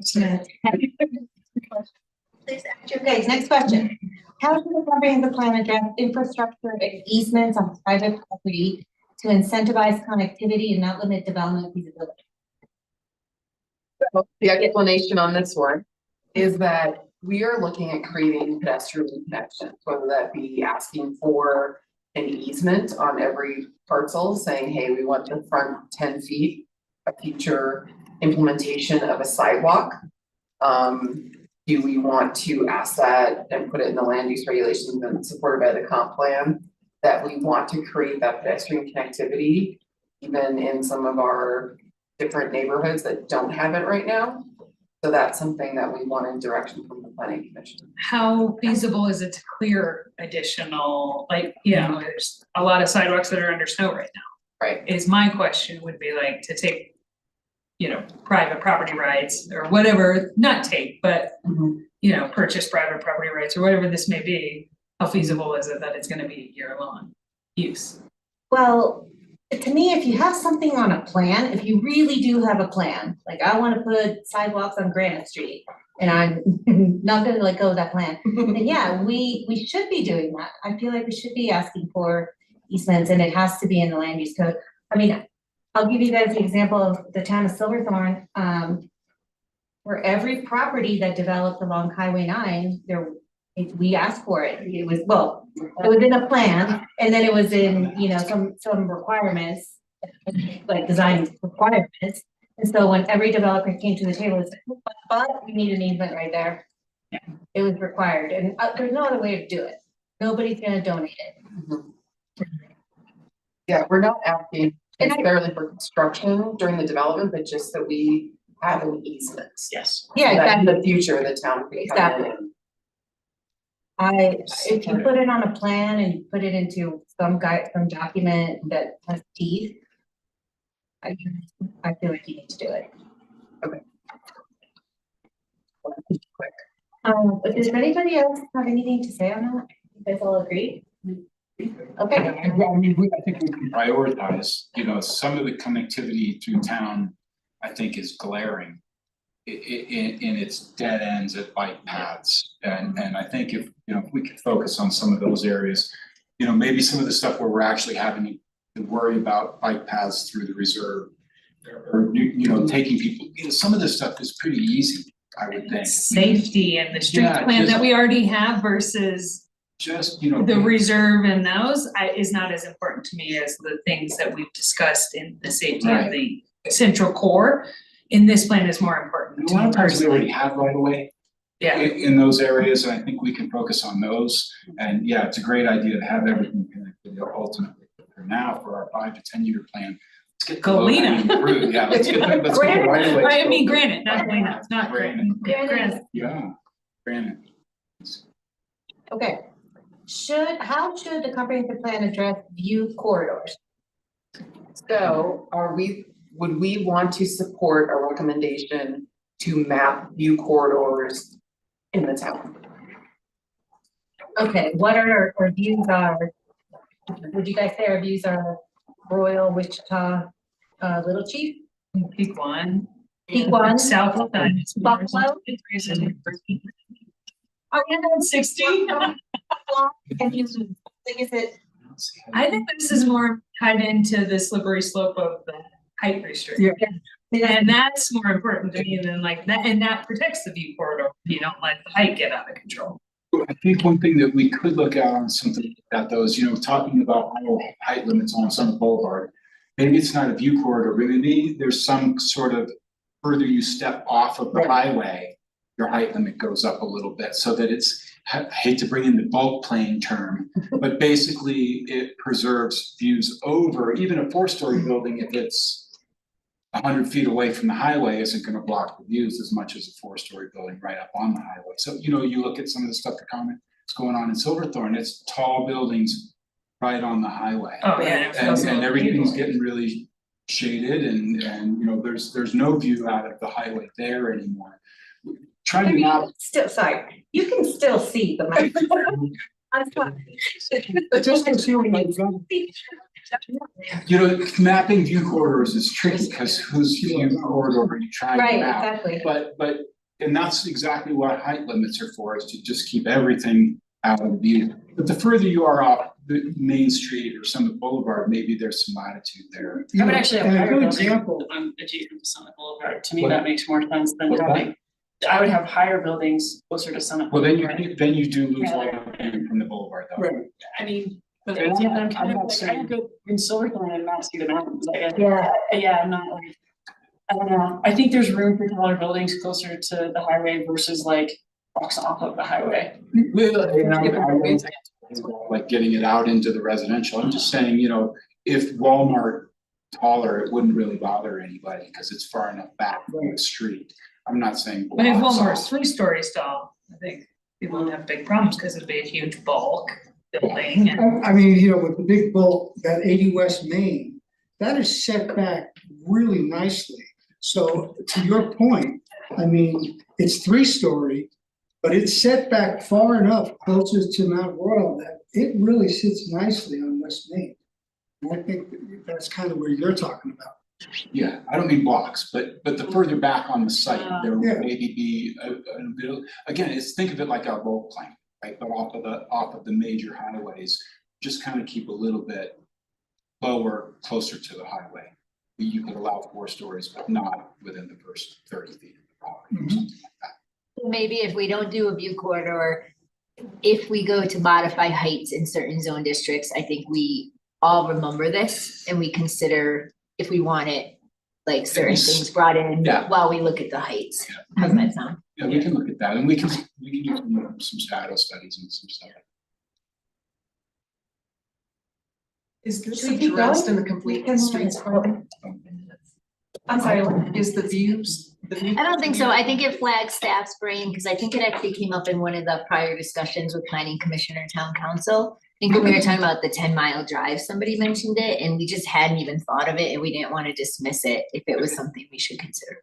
Please ask your Okay, next question. How should the comprehensive plan address infrastructure and easements on private property to incentivize connectivity and not limit development feasibility? So the explanation on this one is that we are looking at creating pedestrian connections, whether that be asking for an easement on every parcel, saying, hey, we want the front 10 feet, a future implementation of a sidewalk. Do we want to ask that and put it in the land use regulations and supported by the comp plan? That we want to create that pedestrian connectivity, even in some of our different neighborhoods that don't have it right now. So that's something that we want in direction from the planning commission. How feasible is it to clear additional, like, you know, there's a lot of sidewalks that are under snow right now. Right. Is my question would be like to take, you know, private property rights or whatever, not take, but, you know, purchase private property rights or whatever this may be. How feasible is it that it's gonna be year-long use? Well, to me, if you have something on a plan, if you really do have a plan, like I wanna put sidewalks on Granite Street, and I'm not gonna let go of that plan, then yeah, we should be doing that. I feel like we should be asking for easements, and it has to be in the land use code. I mean, I'll give you guys the example of the town of Silverthorne, where every property that developed along Highway 9, we asked for it. It was, well, it was in a plan, and then it was in, you know, some requirements, like design requirements. And so when every developer came to the table, it's like, but we need an easement right there. Yeah. It was required, and there's no other way to do it. Nobody's gonna donate it. Yeah, we're not asking And I- necessarily for construction during the development, but just that we have an easement. Yes. Yeah, That in exactly. the future, the town can come in Exactly. and If you put it on a plan and you put it into some document that has teeth, I feel like you need to do it. quick. But does anybody else have anything to say on that? You guys all agree? Okay. I mean, I think we can prioritize, you know, some of the connectivity through town, I think is glaring. In its dead ends at bike paths, and I think if, you know, if we could focus on some of those areas. You know, maybe some of the stuff where we're actually having to worry about bike paths through the reserve. Or, you know, taking people, you know, some of this stuff is pretty easy, I would think. Safety and the street Yeah, plan that just- we already have versus Just, you know. the reserve and those is not as important to me as the things that we've discussed in the safety of the central core. In this plan is more important A to lot me of times we personally. already have right away Yeah, in those areas, and I think we can focus on those. And yeah, it's a great idea to have everything connected ultimately. For now, for our 5 to 10 year plan, let's get the Galena. low-hanging fruit. Yeah, let's get the right away. I mean, granted, not Galena, it's not Granite. granted. Yeah, granted. Okay. How should the comprehensive plan address view corridors? So would we want to support a recommendation to map view corridors in the town? Okay, what are our views would you guys say our views are Royal, Wichita, Little Chief? Peak one. Pequot? South of that. Buffalo? Are you on 60? And you, is it, I think this is more tied into the slippery slope of the height restriction. And that's more important to me than like that, and that protects the view corridor. You don't let the height get out of control. I think one thing that we could look at on something like that though is, you know, talking about height limits on Summit Boulevard. Maybe it's not a view corridor, but maybe there's some sort of further you step off of the highway, your height limit goes up a little bit so that it's, I hate to bring in the bulk plane term, but basically it preserves views over even a 4-story building. If it's 100 feet away from the highway, isn't gonna block the views as much as a 4-story building right up on the highway. So, you know, you look at some of the stuff that's going on in Silverthorne, it's tall buildings right on the highway. Oh, yeah. And everything's getting really shaded and, you know, there's no view out of the highway there anymore. Trying to not, still, sorry, you can still see the mountain. Just to see what you've done. You know, mapping view corridors is tricky because whose view corridor are you trying Right, to map? exactly. But, and that's exactly what height limits are for, is to just keep everything out of view. But the further you are off the main street or Summit Boulevard, maybe there's some latitude there. I would actually have And a higher good buildings example, on adjacent to Summit Boulevard, to me, What? that makes more sense than What's that? having. I would have higher buildings closer to Summit. Well, then Boulevard. you do lose Yeah. all the view from the boulevard though. right, I mean, but And yeah, I'm I'm kind of not like, I saying- could go in Silverthorne and not see the mountains, I guess. Yeah. Yeah, I'm not like, I don't know, I think there's room for taller buildings closer to the highway versus like blocks off of the highway. Well, and I don't like getting it out into the residential. I'm just saying, you know, if Walmart taller, it wouldn't really bother anybody because it's far enough back from the street. I'm not saying. But if blocks Walmart's off. 3 stories tall, I think people would have big problems because it'd be a huge bulk building and. I mean, you know, with the big bulk, that 80 West Main, that is set back really nicely. So to your point, I mean, it's 3-story, but it's set back far enough closer to Mount Royal that it really sits nicely on West Main. And I think that's kind of where you're talking about. Yeah, I don't mean blocks, but the further back on the site, there Yeah. would maybe be a bit of, again, it's, think of it like our bulk plan, right? But off of the major highways, just kind of keep a little bit lower, closer to the highway. You could allow 4 stories, but not within the first 30 feet of the property or something like that. Maybe if we don't do a view corridor, if we go to modify heights in certain zone districts, I think we all remember this and we consider if we want it, like certain Yes. things brought in Yeah. while we look at the heights. Yeah. How's that sound? Yeah, we can look at that and we can do some shadow studies and some stuff. Is this Should we keep addressed going? in the complete Can we- streets plan? I'm sorry, Is the views? I don't think so. I think it flags staff's brain, because I think it actually came up in one of the prior discussions with planning commission or town council. I think when we were talking about the 10-mile drive, somebody mentioned it and we just hadn't even thought of it and we didn't want to dismiss it if it was something we should consider.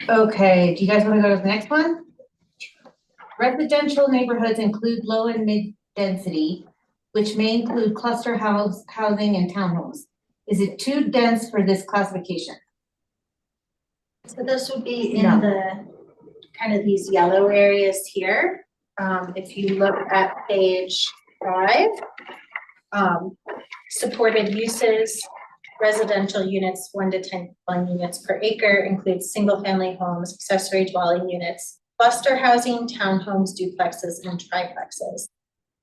okay, do you guys wanna go to the next one? Residential neighborhoods include low and mid density, which may include cluster housing and townhomes. Is it too dense for this classification? So this would be No. in the, kind of these yellow areas here. If you look at page 5, supported uses, residential units, 1 to 10 dwelling units per acre includes single-family homes, accessory dwelling units, cluster housing, townhomes, duplexes, and triplexes.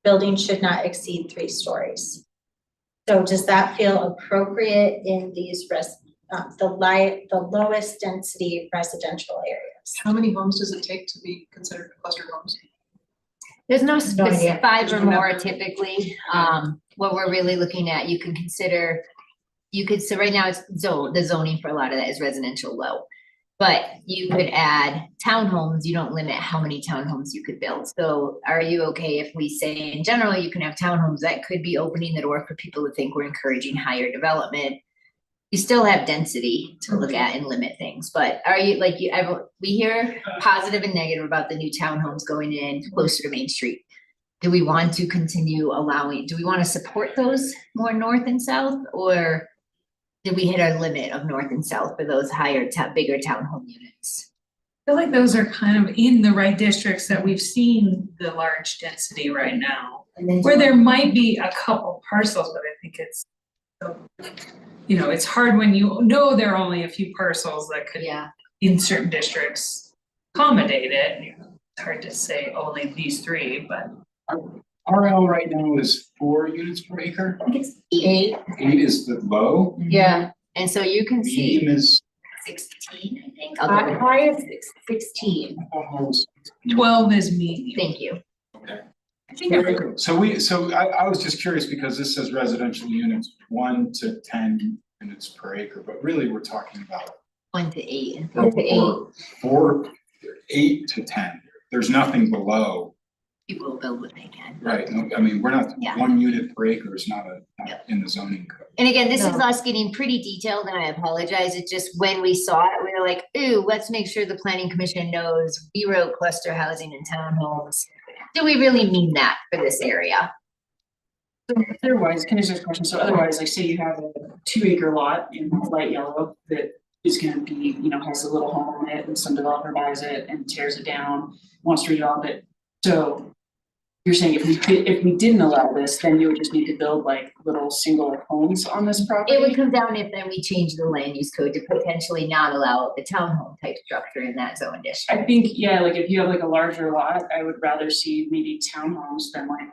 Buildings should not exceed 3 stories. So does that feel appropriate in these the lowest density residential areas? How many homes does it take to be considered clustered homes? There's no No specific, idea. 5 or There's no more number. typically. What we're really looking at, you can consider, so right now it's the zoning for a lot of that is residential low. But you could add townhomes, you don't limit how many townhomes you could build. So are you okay if we say in general, you can have townhomes, that could be opening the door for people to think we're encouraging higher development. You still have density to look at and limit things, but are you, like, we hear positive and negative about the new townhomes going in closer to Main Street. Do we want to continue do we want to support those more north and south, or did we hit our limit of north and south for those bigger townhome units? I feel like those are kind of in the right districts that we've seen the large density right now. And then Where there might be a couple parcels, but I think it's, you know, it's hard when you know there are only a few parcels that could, Yeah, in certain districts, accommodate it. It's hard to say only these 3, but RL right now is 4 units per acre. I think it's 8. 8 is the low. Yeah, and so you can see Medium is 16, I think. I'll double check. Highest 16, 12 is medium. thank you. Okay. I think every- So I was just curious because this says residential units 1 to 10 units per acre, but really we're talking about 1 to 8. four, 8 to 10. There's nothing below, People will build what they can. right? No, I mean, we're not, Yeah. 1 unit per acre is not in the zoning code. And again, this is No. us getting pretty detailed, and I apologize, it's just when we saw it, we were like, ooh, let's make sure the planning commission knows we wrote cluster housing and townhomes. do we really mean that for this area? Otherwise, can I just ask a question? So otherwise, like say you have a 2 acre lot in light yellow that is gonna be, you know, has a little home on it and some developer buys it and tears it down, wants to redevelop it. So you're saying if we didn't allow this, then you would just need to build like little single homes on this property? It would come down if then we change the land use code to potentially not allow the townhome type structure in that zone district. I think, yeah, like if you have like a larger lot, I would rather see maybe townhomes than like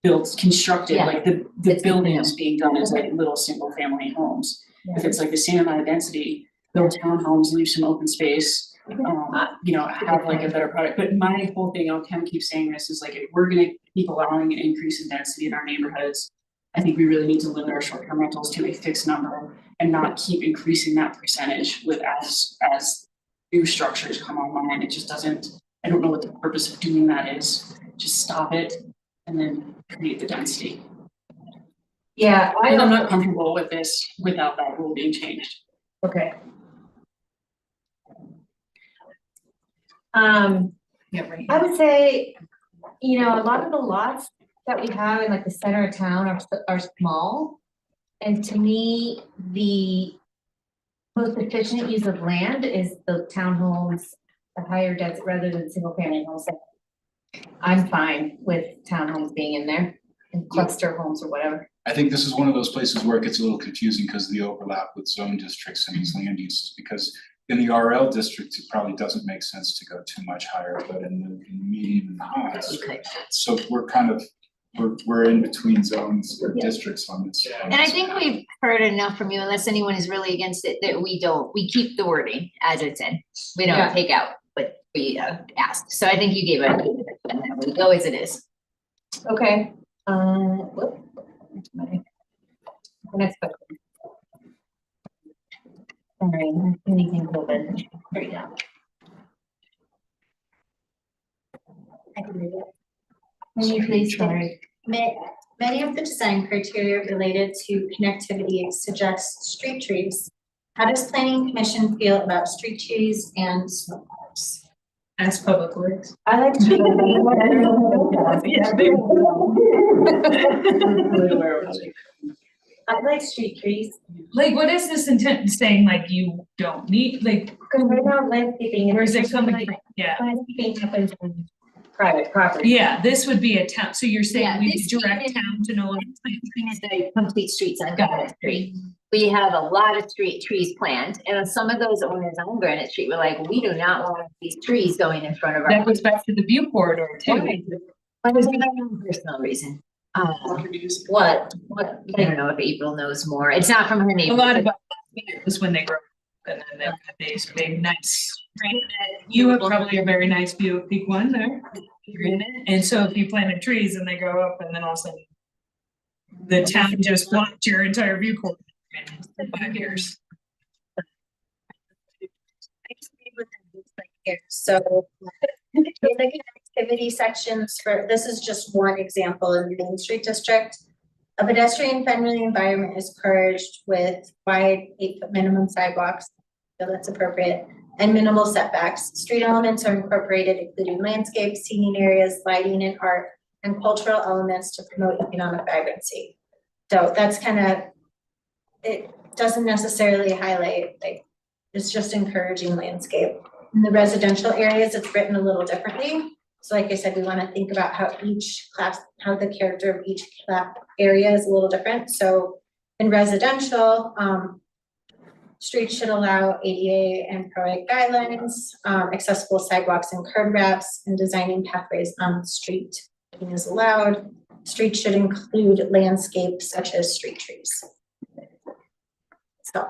built, constructed, Yeah. like the It's good to buildings know. being done as like little single family homes. Yeah. If it's like the same amount of density, build townhomes, leave some open space, you know, have like a better product. But my whole thing, I'll kind of keep saying this, is like if we're gonna keep allowing an increase in density in our neighborhoods, I think we really need to limit our short-term rentals to a fixed number and not keep increasing that percentage with as new structures come online. It just doesn't, I don't know what the purpose of doing that is. Just stop it and then create the density. Yeah, And I'm not comfortable with this without that rule being changed. Okay. Yeah, right. I would say, you know, a lot of the lots that we have in like the center of town are small. And to me, the most efficient use of land is the townhomes, the higher density rather than single family homes. I'm fine with townhomes being in there and cluster homes or whatever. I think this is one of those places where it gets a little confusing because of the overlap with zone districts and these land uses, because in the RL district, it probably doesn't make sense to go too much higher, but in the medium and the highs. So we're kind of, we're in between zones or districts on this. And I think we've heard enough from you, unless anyone is really against it, that we keep the wording as it's in. We Yeah. don't take out what we asked. So I think you gave it, and then we go as it is. Okay, whoop. My next question. Sorry, anything open. There you go. I can read it. Can you please, sorry. Many of the design criteria related to connectivity suggest street trees. How does planning commission feel about street trees and snow parks? As Public Works. I like to. I like street trees, Like, what is this intent in saying, like, you don't need, like, because right now landscaping. where is it coming like from? Yeah, landscaping happens on private property. yeah, this would be a town, so you're Yeah, saying we this would direct even- town to no longer plant trees? The complete streets on Got Granite Street. We have a lot of street trees planted, and some of those owners on Granite Street were like, we do not want these trees going in front of our. That goes back to the view corridor too. But it's my own personal reason. What, I don't know if April knows more. It's not from her A neighbor. lot of is when they grow up and then they have these big nice. You have probably a very nice view of Peak One there. And so if you planted trees and they grow up and then all of a sudden the town just blocked your entire view corridor in 5 years. I just read what it looks like here. So the connectivity sections for, this is just one example in the Main Street District. A pedestrian friendly environment is encouraged with wide 8-foot minimum sidewalks, so that's appropriate, and minimal setbacks. Street elements are incorporated, including landscapes, seating areas, lighting and art, and cultural elements to promote economic vibrancy. So that's kind of, it doesn't necessarily highlight, like, it's just encouraging landscape. In the residential areas, it's written a little differently. So like I said, we want to think about how each class, how the character of each area is a little different. So in residential, streets should allow ADA and ProAg guidelines, accessible sidewalks and curb wraps, and designing pathways on the street is allowed. Streets should include landscapes such as street trees. So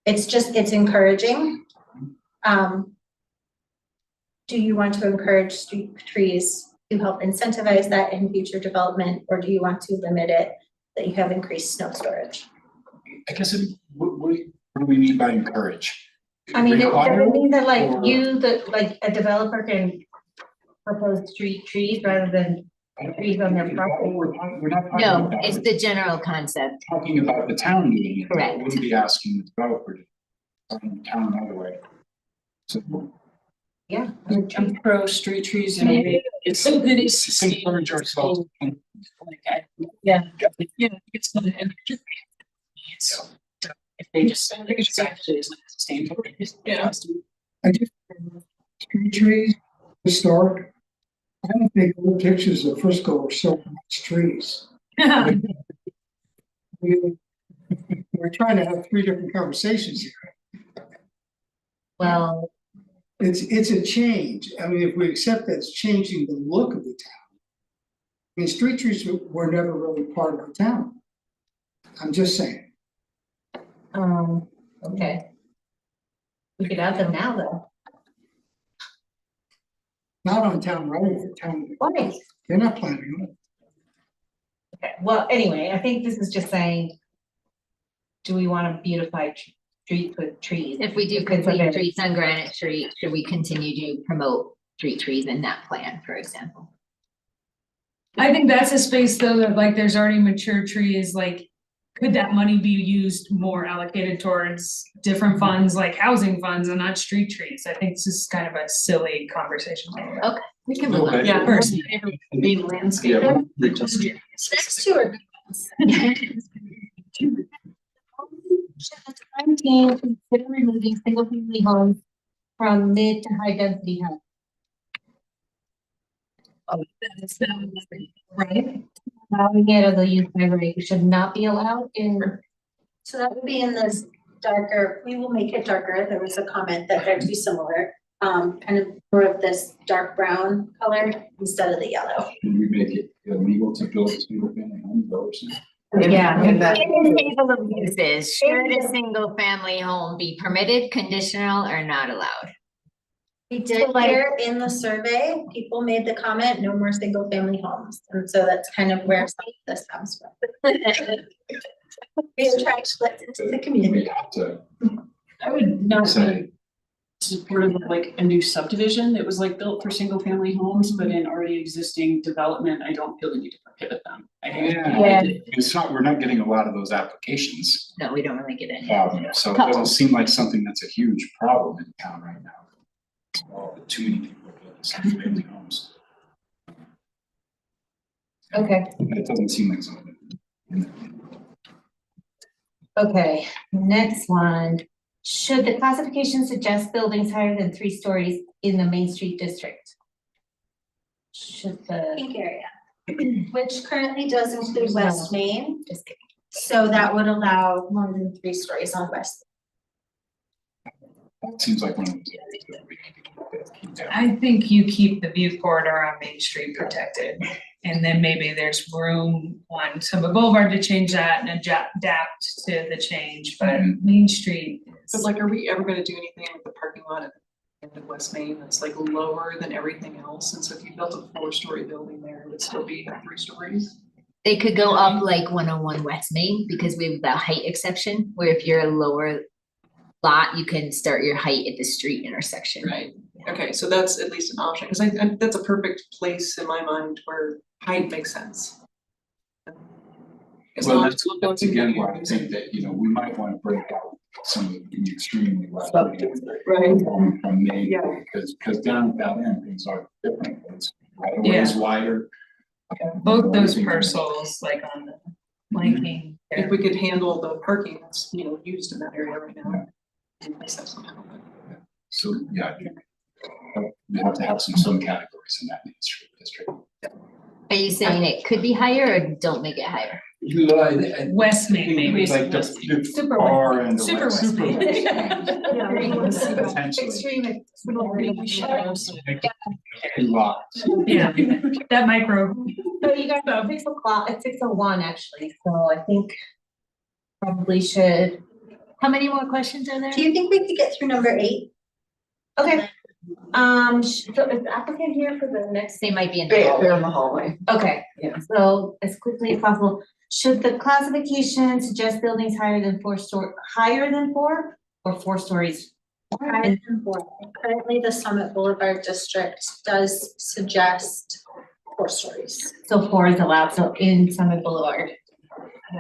it's encouraging. Do you want to encourage street trees to help incentivize that in future development, or do you want to limit it that you have increased snow storage? I guess what do we mean by encourage? I mean, it Require doesn't mean that or- like like a developer can propose street trees rather than trees on their property. We're not talking No, about it's the general concept. talking about the town doing it. Correct. We wouldn't be asking the developer to, the town either way. So Yeah. I'm pro street trees and it's so good it's Encourage ourselves. like yeah, it's gonna it's if they just say it's actually is sustainable. Yeah. I just, street trees, historic. I don't think old pictures of Frisco are so much trees. We're trying to have 3 different conversations here. Well, It's a change. I mean, if we accept that it's changing the look of the town. I mean, street trees were never really part of the town. I'm just saying. okay. We could add them now though. Not on town road, for town, Why? they're not planning on it. Okay, well, anyway, I think this is just saying, do we want to beautify streets with trees? If we do Because of complete it. streets on Granite Street, should we continue to promote street trees in that plan, for example? I think that's a space though, that like there's already mature trees, like. Could that money be used more allocated towards different funds, like housing funds and not street trees? I think this is kind of a silly conversation. We can move on. Okay. Yeah, Personally. being landscape. Yeah. Next two are good ones. Should the design team consider removing single family homes from mid to high density homes? Right? Allowing it as a use by right should not be allowed in. So that would be in this darker, we will make it darker. There was a comment that they're too similar. Kind of more of this dark brown color instead of the yellow. Can we make it illegal to build a single family home, or something? Yeah. And that, In the table of uses, should a single family home be permitted, conditional, or not allowed? We did hear in the survey, people made the comment, no more single family homes. And so that's kind of where some of this comes from. We attract into the community. We have to I would not say, supportive of like a new subdivision that was like built for single family homes, but in already existing development, I don't feel the need to prohibit them. I think, Yeah. it's not, we're not getting a lot of those applications. No, we don't really get any. So it doesn't seem like something that's a huge problem in town right now. Too many people are building single family homes. Okay, It doesn't seem like something. okay, next one. Should the classification suggest buildings higher than 3 stories in the Main Street district? Should the, Pink area, which currently does include West Main. Just kidding. So that would allow more than 3 stories on West. It seems like one of those areas that we need to keep down. I think you keep the view corridor on Main Street protected. And then maybe there's room on Summit Boulevard to change that and adapt to the change, but Main Street But is. like, are we ever gonna do anything with the parking lot at the end of West Main that's like lower than everything else? And so if you built a 4-story building there, it would still be 3 stories? They could go up like 101 West Main because we have that height exception, where if you're a lower lot, you can start your height at the street intersection. Right, okay, so that's at least an option, because I that's a perfect place in my mind where height makes sense. As Well, long as that's, we're building that's again the why I areas. think that, you know, we might want to break out some of the extremely left. Right. From Maine, Yeah. because down at that end, things are different, it's right away is wider. Both those parcels, like on the flanking. If we could handle the parking that's, you know, used in that area right now. replace that somehow, but- So, yeah, I think we have to have some categories in that Main Street district. Are you saying it could be higher or don't make it higher? West Main, maybe. Like the Super far end. of Super West- West Main. Potentially. Extreme. Lots. Yeah, that micro. So you guys, it's 6:00, it's 6:01 actually, so I think probably should, How many more questions are there? Do you think we could get through number 8? okay. So is the applicant here for the next? They might be in the They're hallway. in the hallway. Okay, Yeah. so as quickly as possible, should the classification suggest buildings higher than 4 or 4 stories? Higher than 4. Currently, the Summit Boulevard District does suggest 4 stories. So 4 is allowed, so in Summit Boulevard.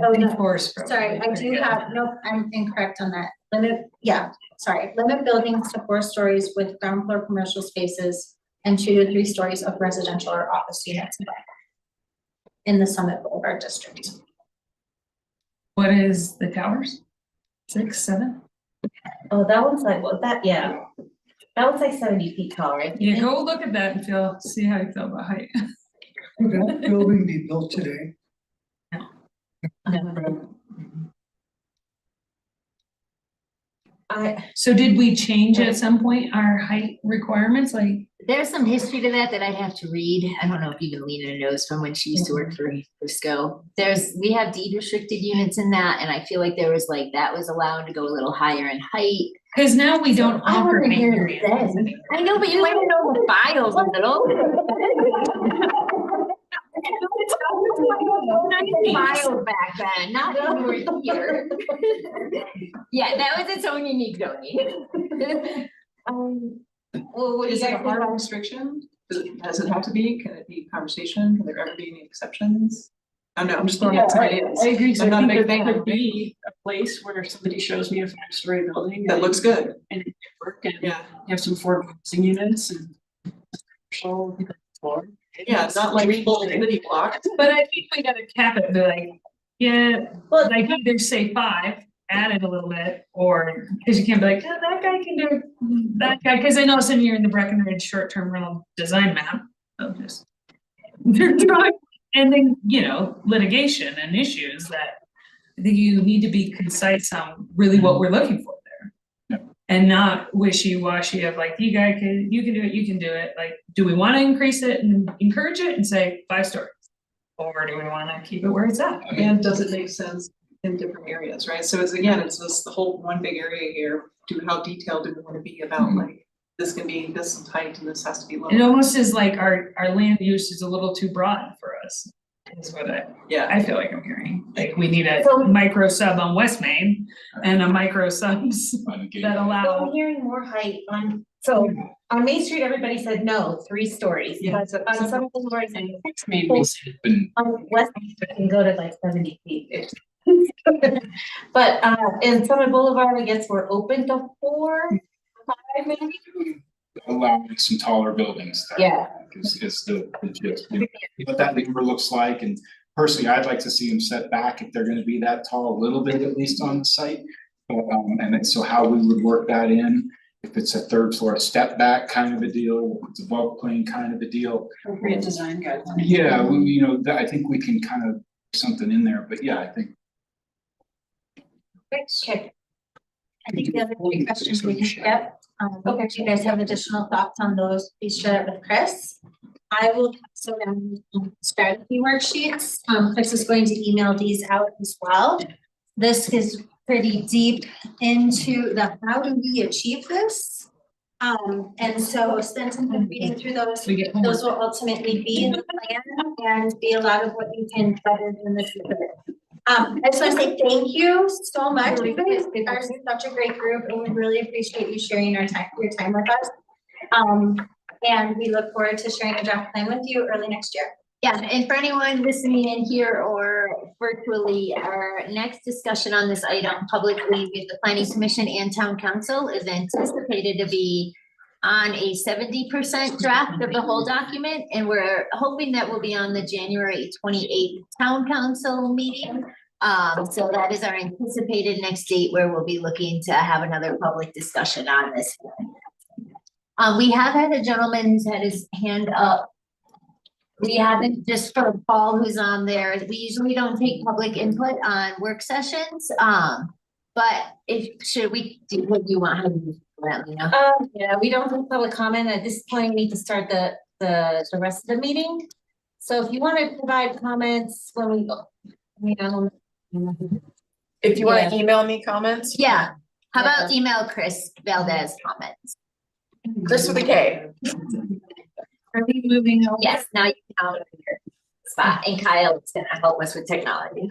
Oh, no. Forest. Sorry, I do have, nope, I'm incorrect on that. Limit buildings to 4 stories with ground floor commercial spaces and 2 to 3 stories of residential or office units in the Summit Boulevard district. What is the towers? 6, 7? Oh, that one's like, well, yeah. That one's like 70 feet tall, right? Yeah, go look at that and see how you feel about height. Would that building be built today? So did we change at some point our height requirements, like? There's some history to that I have to read. I don't know if even Lena knows from when she used to work for Frisco. We have deed restricted units in that, and I feel like there was like, that was allowed to go a little higher in height. Cause now we don't I offer wasn't height here variances then. anymore. I know, but you might have known the files a little. Files back then, not when you were here. Yeah, that was its own unique zoning. Well, what do you Is it a guys think hard about? restriction? Does it have to be? Can it be conversation? Can there ever be any exceptions? I don't know, I'm just throwing out some ideas. I agree, so I'm I not a think big there fan. could be a place where somebody shows me a 5-story building. That looks good. And it could work, and you Yeah, have some affordable housing units and. Commercial floor. yeah, it's not like full city block. But I think we gotta cap it, be like, yeah, Well, like either say 5, add it a little bit, or, cause you can't be like, oh, that guy can do it, that guy, cause I know some of you are in the Breckenridge short-term rental design map, of just. They're trying, and then, litigation and issues that I think you need to be concise on really what we're looking for there. And not wishy-washy of like, you can do it, like, do we wanna increase it and encourage it and say 5 stories? Or do we wanna keep it where it's at? And does it make sense in different areas, right? So it's just the whole one big area here. How detailed do we wanna be about like, this can be this height and this has to be low? It almost is like our land use is a little too broad for us, is what Yeah, I feel like I'm hearing. Like, we need a So- micro sub on West Main and a micro subs On the gate. that So I'm allow. hearing more height on Main Street, everybody said no, 3 stories. Yeah. But on some boulevards and Maybe we said, Been on West, it can go to like 70 feet. But in Summit Boulevard, I guess we're open to 4, 5 maybe? allowing some taller buildings. that Yeah. Is the gist. What that number looks like, and personally, I'd like to see them set back if they're gonna be that tall, a little bit at least on the site. And then, so how we would work that in, if it's a 3rd floor step back kind of a deal, if it's a bulk plane kind of a deal. appropriate design guidelines. Yeah, I think we can kind of something in there, but yeah, I think. Okay. I think the other 3 questions we can get, if you guys have additional thoughts on those, please share it with Chris. I will so down strategy worksheets. Chris is going to email these out as well. This is pretty deep into the how do we achieve this? And so spend some time reading through those. We get Those will ultimately be in the plan and be a lot of what you can better in the future. I just want to say thank you so much. You guys are such a great group and we really appreciate you sharing your time with us. And we look forward to sharing a draft plan with you early next year. Yeah, and for anyone listening in here or virtually, our next discussion on this item publicly with the planning commission and town council is anticipated to be on a 70% draft of the whole document, and we're hoping that will be on the January 28th town council meeting. So that is our anticipated next date where we'll be looking to have another public discussion on this. We have had a gentleman who's had his hand up. We haven't, just for Paul who's on there, we usually don't take public input on work sessions. But should we do what you want, how do you let me know? Yeah, we don't do public comment. At this point, we need to start the rest of the meeting. So if you want to provide comments when we go, If you wanna email me comments, Yeah, how about email Chris Valdez comments? Chris with a K. Are we moving on? Yes, now you can out of your spot, and Kyle is gonna help us with technology.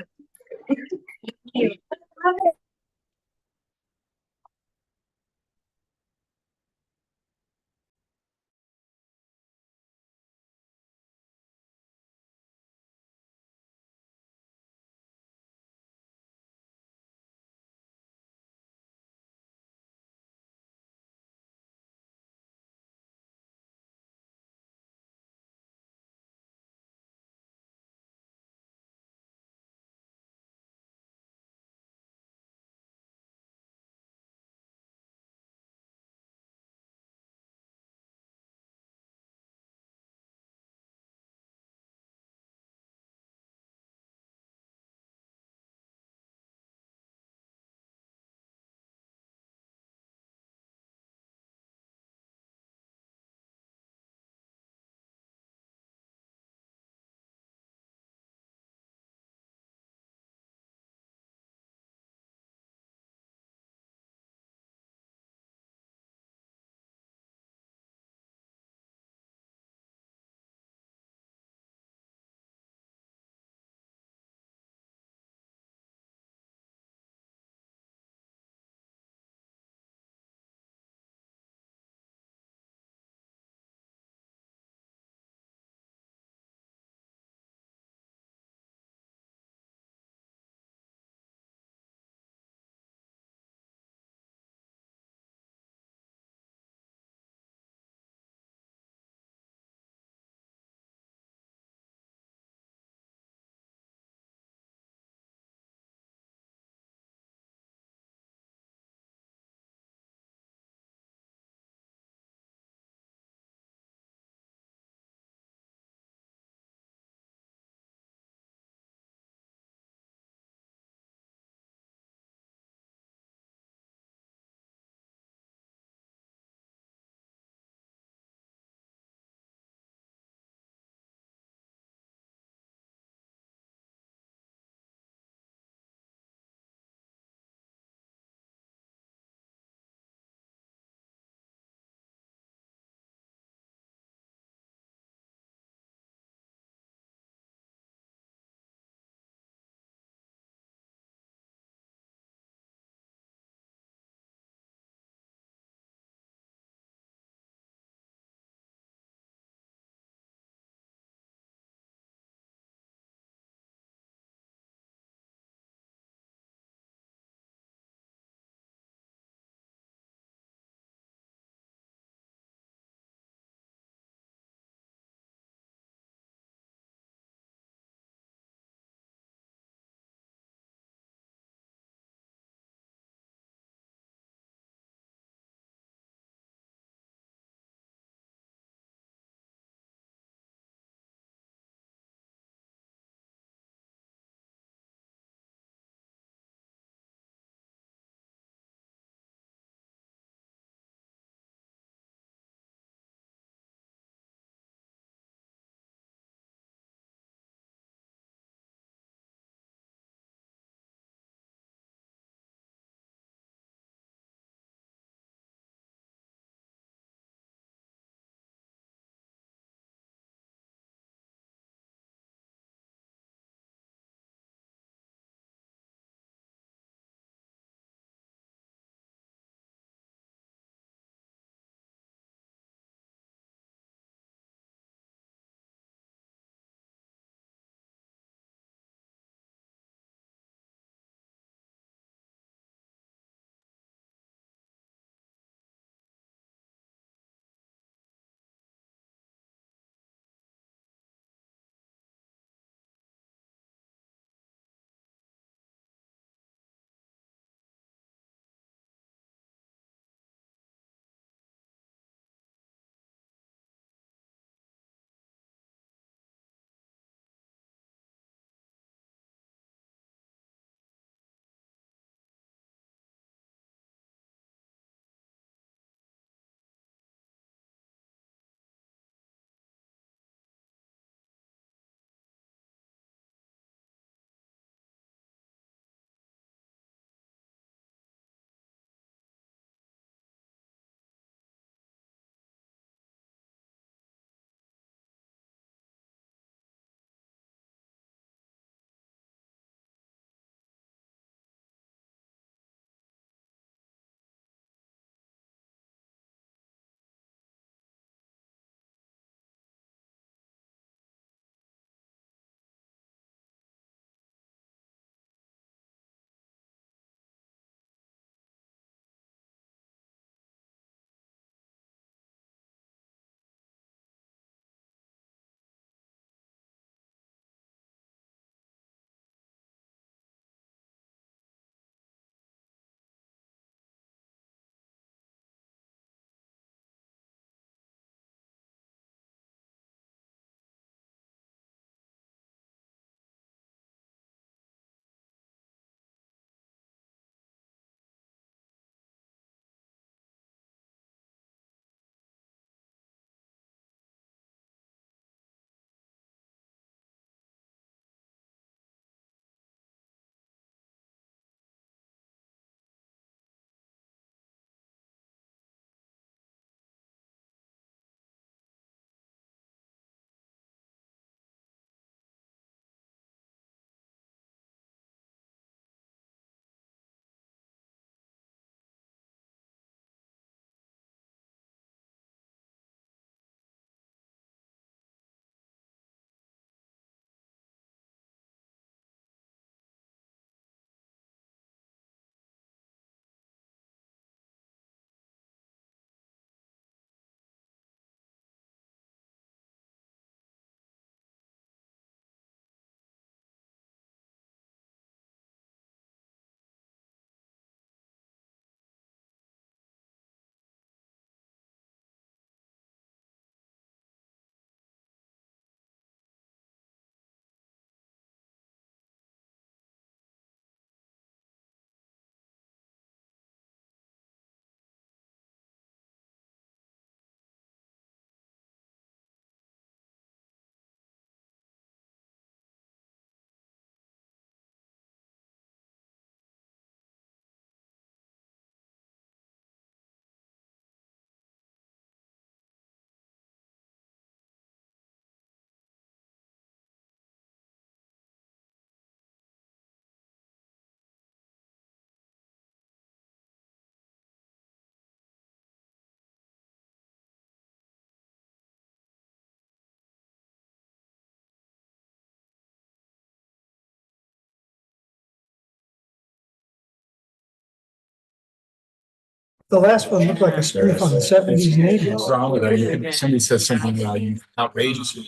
The last one looked like a spoof on the seventies and eighties. What's wrong with that? Somebody says something outrageous.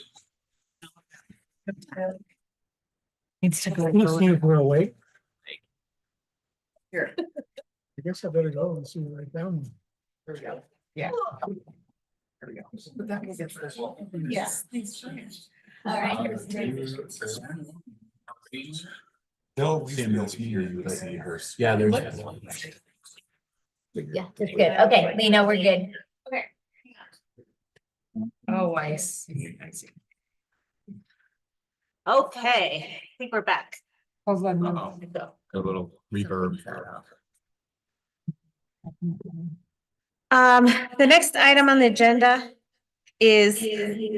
Needs to go. Let's see if we're awake. Here. I guess I better go and see what I found. There we go. Yeah. There we go. But that will get this one. Yeah. All right. No. Yeah, there's. Yeah, that's good. Okay, we know we're good. Oh, I see, I see. Okay, I think we're back. A little reverb. The next item on the agenda is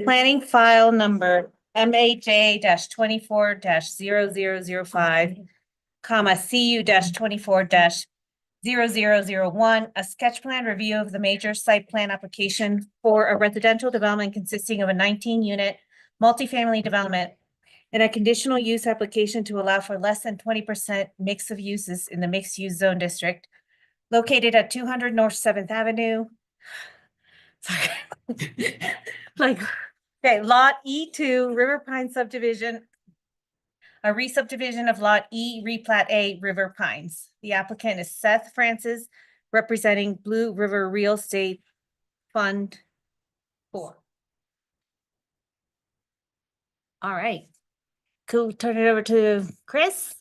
planning file number MAJ 24 0005, CU 24 0001, a sketch plan review of the major site plan application for a residential development consisting of a 19-unit multifamily development and a conditional use application to allow for less than 20% mix of uses in the mixed-use zone district located at 200 North 7th Avenue. Sorry. Okay, Lot E2, River Pine subdivision, a re-subdivision of Lot E, replat A, River Pines. The applicant is Seth Francis, representing Blue River Real Estate Fund 4. All right. Cool, turn it over to Chris.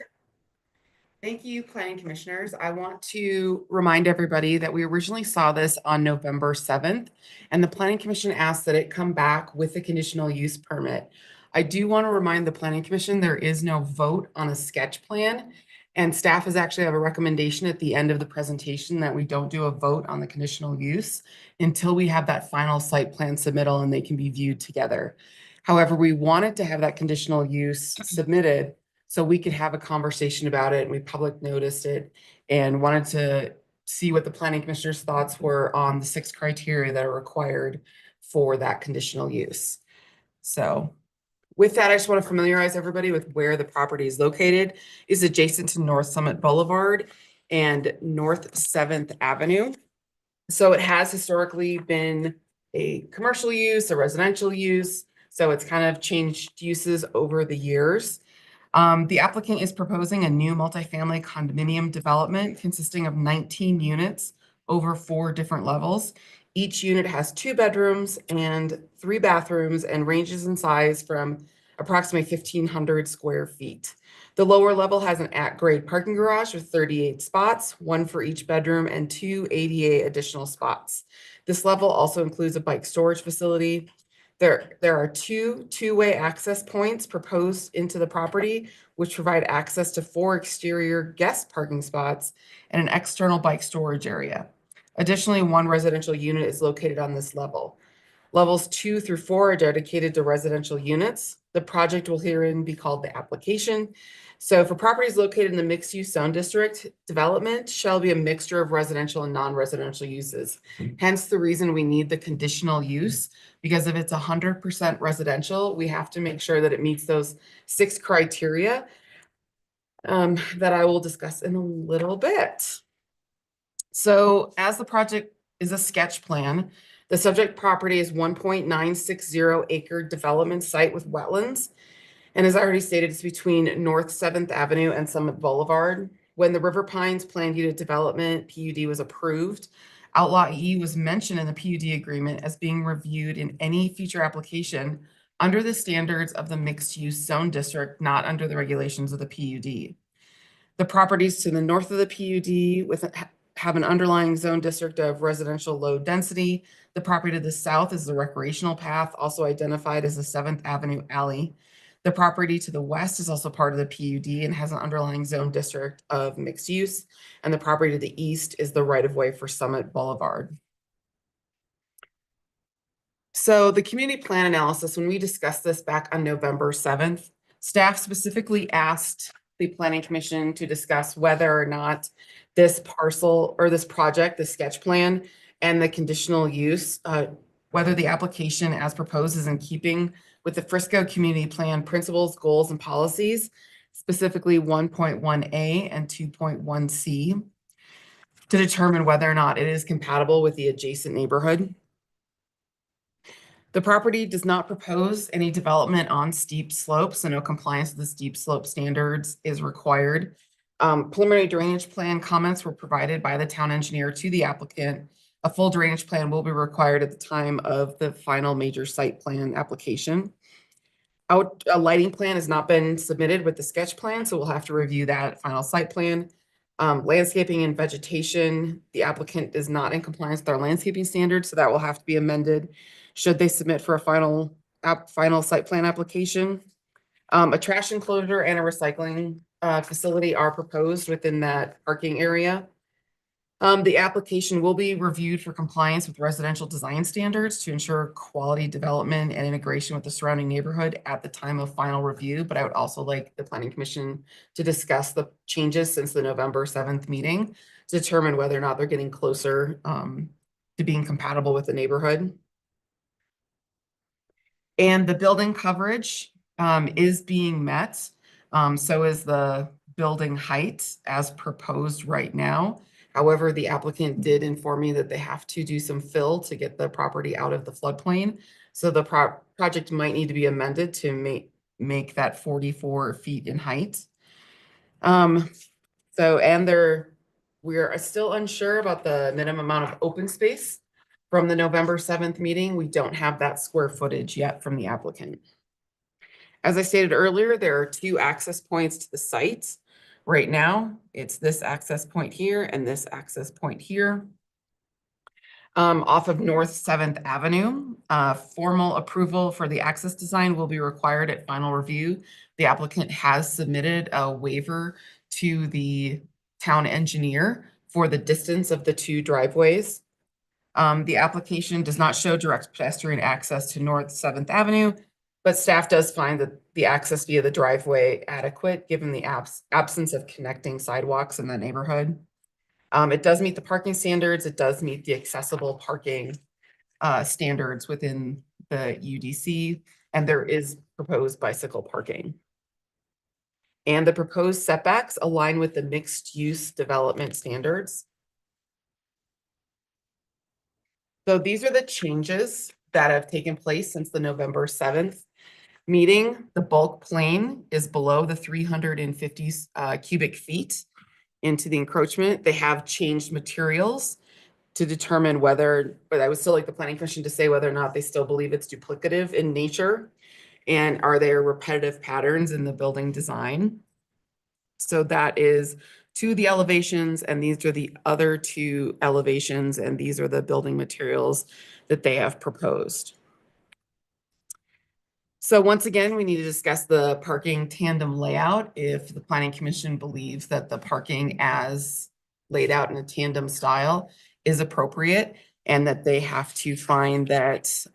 Thank you, planning commissioners. I want to remind everybody that we originally saw this on November 7th, and the planning commission asked that it come back with a conditional use permit. I do want to remind the planning commission there is no vote on a sketch plan, and staff has actually have a recommendation at the end of the presentation that we don't do a vote on the conditional use until we have that final site plan submittal and they can be viewed together. However, we wanted to have that conditional use submitted so we could have a conversation about it, and we public noticed it and wanted to see what the planning commissioner's thoughts were on the 6 criteria that are required for that conditional use. So with that, I just want to familiarize everybody with where the property is located. It's adjacent to North Summit Boulevard and North 7th Avenue. So it has historically been a commercial use, a residential use. So it's kind of changed uses over the years. The applicant is proposing a new multifamily condominium development consisting of 19 units over 4 different levels. Each unit has 2 bedrooms and 3 bathrooms and ranges in size from approximately 1,500 square feet. The lower level has an at-grade parking garage with 38 spots, 1 for each bedroom and 2 ADA additional spots. This level also includes a bike storage facility. There are 2 two-way access points proposed into the property, which provide access to 4 exterior guest parking spots and an external bike storage area. Additionally, 1 residential unit is located on this level. Levels 2 through 4 are dedicated to residential units. The project will herein be called the application. So for properties located in the mixed-use zone district, development shall be a mixture of residential and non-residential uses. Hence the reason we need the conditional use, because if it's 100% residential, we have to make sure that it meets those 6 criteria that I will discuss in a little bit. So as the project is a sketch plan, the subject property is 1.960 acre development site with wetlands. And as I already stated, it's between North 7th Avenue and Summit Boulevard. When the River Pines Planned Unit Development PUD was approved, Outlaw E was mentioned in the PUD agreement as being reviewed in any future application under the standards of the mixed-use zone district, not under the regulations of the PUD. The properties to the north of the PUD have an underlying zone district of residential low density. The property to the south is the recreational path, also identified as the 7th Avenue alley. The property to the west is also part of the PUD and has an underlying zone district of mixed use. And the property to the east is the right-of-way for Summit Boulevard. So the community plan analysis, when we discussed this back on November 7th, staff specifically asked the Planning Commission to discuss whether or not this parcel or this project, the sketch plan and the conditional use, whether the application as proposed is in keeping with the Frisco Community Plan principles, goals, and policies, specifically 1.1A and 2.1C. to determine whether or not it is compatible with the adjacent neighborhood. The property does not propose any development on steep slopes, so no compliance with the steep slope standards is required. Preliminary drainage plan comments were provided by the town engineer to the applicant. A full drainage plan will be required at the time of the final major site plan application. A lighting plan has not been submitted with the sketch plan, so we'll have to review that at final site plan. Landscaping and vegetation, the applicant is not in compliance with our landscaping standards, so that will have to be amended should they submit for a final site plan application. A trash enclosure and a recycling facility are proposed within that parking area. The application will be reviewed for compliance with residential design standards to ensure quality development and integration with the surrounding neighborhood at the time of final review. But I would also like the planning commission to discuss the changes since the November 7th meeting to determine whether or not they're getting closer to being compatible with the neighborhood. And the building coverage is being met. So is the building height as proposed right now. However, the applicant did inform me that they have to do some fill to get the property out of the floodplain. So the project might need to be amended to make that 44 feet in height. We're still unsure about the minimum amount of open space from the November 7th meeting. We don't have that square footage yet from the applicant. As I stated earlier, there are 2 access points to the site. Right now, it's this access point here and this access point here. Off of North 7th Avenue, formal approval for the access design will be required at final review. The applicant has submitted a waiver to the town engineer for the distance of the 2 driveways. The application does not show direct pedestrian access to North 7th Avenue, but staff does find that the access via the driveway adequate given the absence of connecting sidewalks in the neighborhood. It does meet the parking standards. It does meet the accessible parking standards within the UDC, and there is proposed bicycle parking. And the proposed setbacks align with the mixed use development standards. So these are the changes that have taken place since the November 7th meeting. The bulk plane is below the 350 cubic feet into the encroachment. They have changed materials to determine whether, but I would still like the planning commission to say whether or not they still believe it's duplicative in nature, and are there repetitive patterns in the building design. So that is to the elevations, and these are the other 2 elevations, and these are the building materials that they have proposed. So once again, we need to discuss the parking tandem layout. If the planning commission believes that the parking as laid out in a tandem style is appropriate, and that they have to find that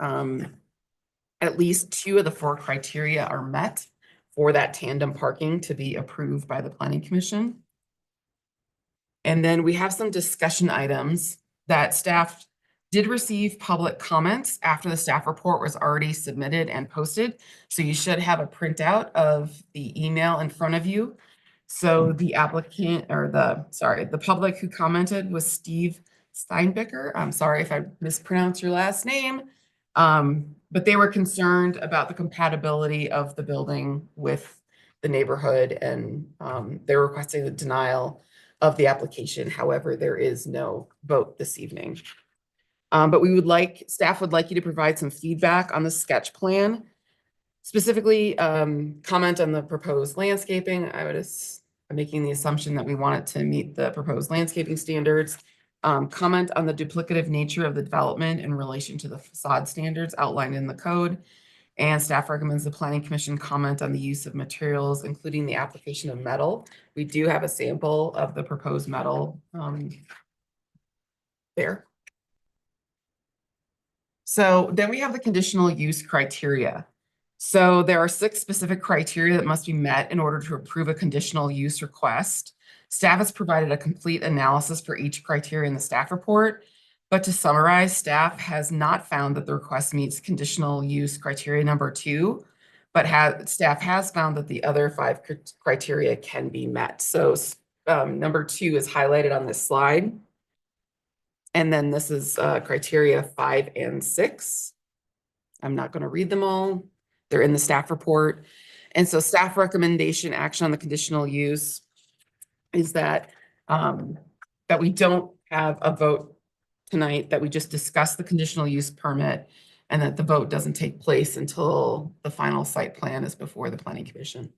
at least 2 of the 4 criteria are met for that tandem parking to be approved by the planning commission. And then we have some discussion items that staff did receive public comments after the staff report was already submitted and posted. So you should have a printout of the email in front of you. So the applicant, or the public who commented was Steve Steinbecker. I'm sorry if I mispronounced your last name. But they were concerned about the compatibility of the building with the neighborhood, and they're requesting the denial of the application. However, there is no vote this evening. But staff would like you to provide some feedback on the sketch plan. Specifically, comment on the proposed landscaping. I'm making the assumption that we want it to meet the proposed landscaping standards. Comment on the duplicative nature of the development in relation to the facade standards outlined in the code. And staff recommends the planning commission comment on the use of materials, including the application of metal. We do have a sample of the proposed metal there. So then we have the conditional use criteria. So there are 6 specific criteria that must be met in order to approve a conditional use request. Staff has provided a complete analysis for each criteria in the staff report, but to summarize, staff has not found that the request meets conditional use criteria number 2, but staff has found that the other 5 criteria can be met. So number 2 is highlighted on this slide. And then this is criteria 5 and 6. I'm not gonna read them all. They're in the staff report. And so staff recommendation action on the conditional use is that that we don't have a vote tonight, that we just discuss the conditional use permit and that the vote doesn't take place until the final site plan is before the planning commission.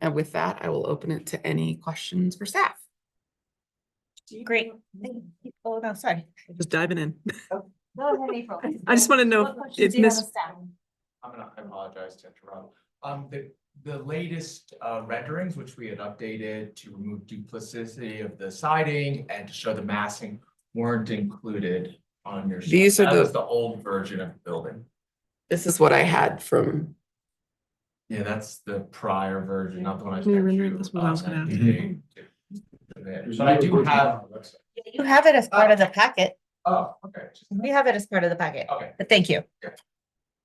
And with that, I will open it to any questions for staff. Great. Oh, no, sorry. Just diving in. Go ahead, April. I just want to know What questions if do you have Miss, of staff? I apologize to interrupt. The latest renderings, which we had updated to remove duplicity of the siding and to show the massing, weren't included on your. These are That the- was the old version of the building. This is what I had from, Yeah, that's the prior version, not the one I Can you sent render you. this? What I was gonna ask. But I do have. You have it as part of the packet. Oh, okay. We have it as part of the packet, Okay. but thank you.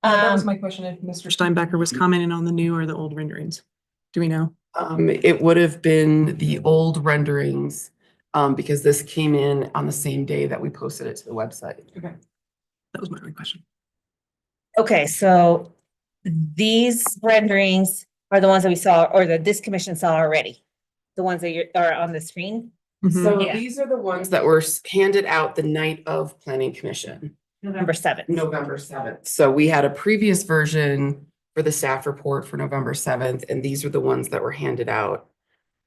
that was my question, if Mr. Steinbecker was commenting on the new or the old renderings. Do we know? it would have been the old renderings, because this came in on the same day that we posted it to the website. That was my only question. Okay, so these renderings are the ones that we saw, or that this commission saw already? The ones that are on the screen? So Yeah. these are the ones that were handed out the night of planning commission, November 7th. November 7th. So we had a previous version for the staff report for November 7th, and these are the ones that were handed out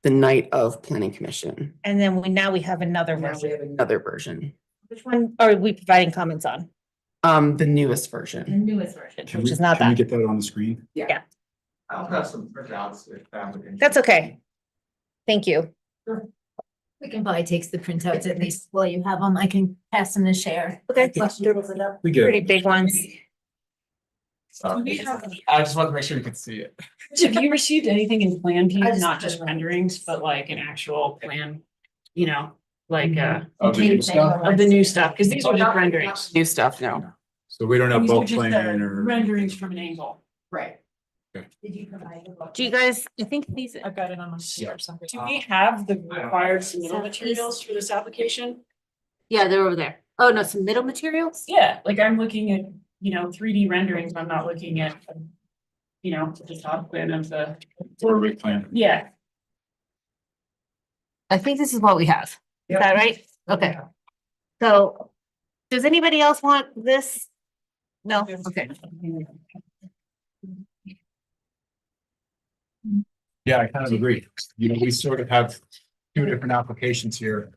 the night of planning commission. And then now we have another Now we version. have another version, Which one are we providing comments on? the newest version. newest version, Can which we, is not can we that. get that on the screen? I'll have some printouts if that would. That's okay. Thank you. We can probably take the printouts at least while you have them. I can pass them to share. Okay. We Pretty big ones. Sorry. I just wanted to make sure you could see it. Have you received anything in plan view, I just- not just renderings, but like an actual plan, you know, like Of the new stuff? of the new stuff, because these are just renderings. New stuff, no. So we don't have These are bulk just the plan or? renderings from an angle. Right. Did you provide the book? Do you guys, I think these, I've got it on my computer. Sorry. Do we have the required submittal materials for this application? yeah, they're over there. Oh, no, some middle materials? Yeah, like I'm looking at, 3D renderings, I'm not looking at, the top plan of the, Or rig plan. yeah. I think this is what we have. Is that right? Okay. So, does anybody else want this? No, okay. Yeah, I kind of agree. We sort of have two different applications here.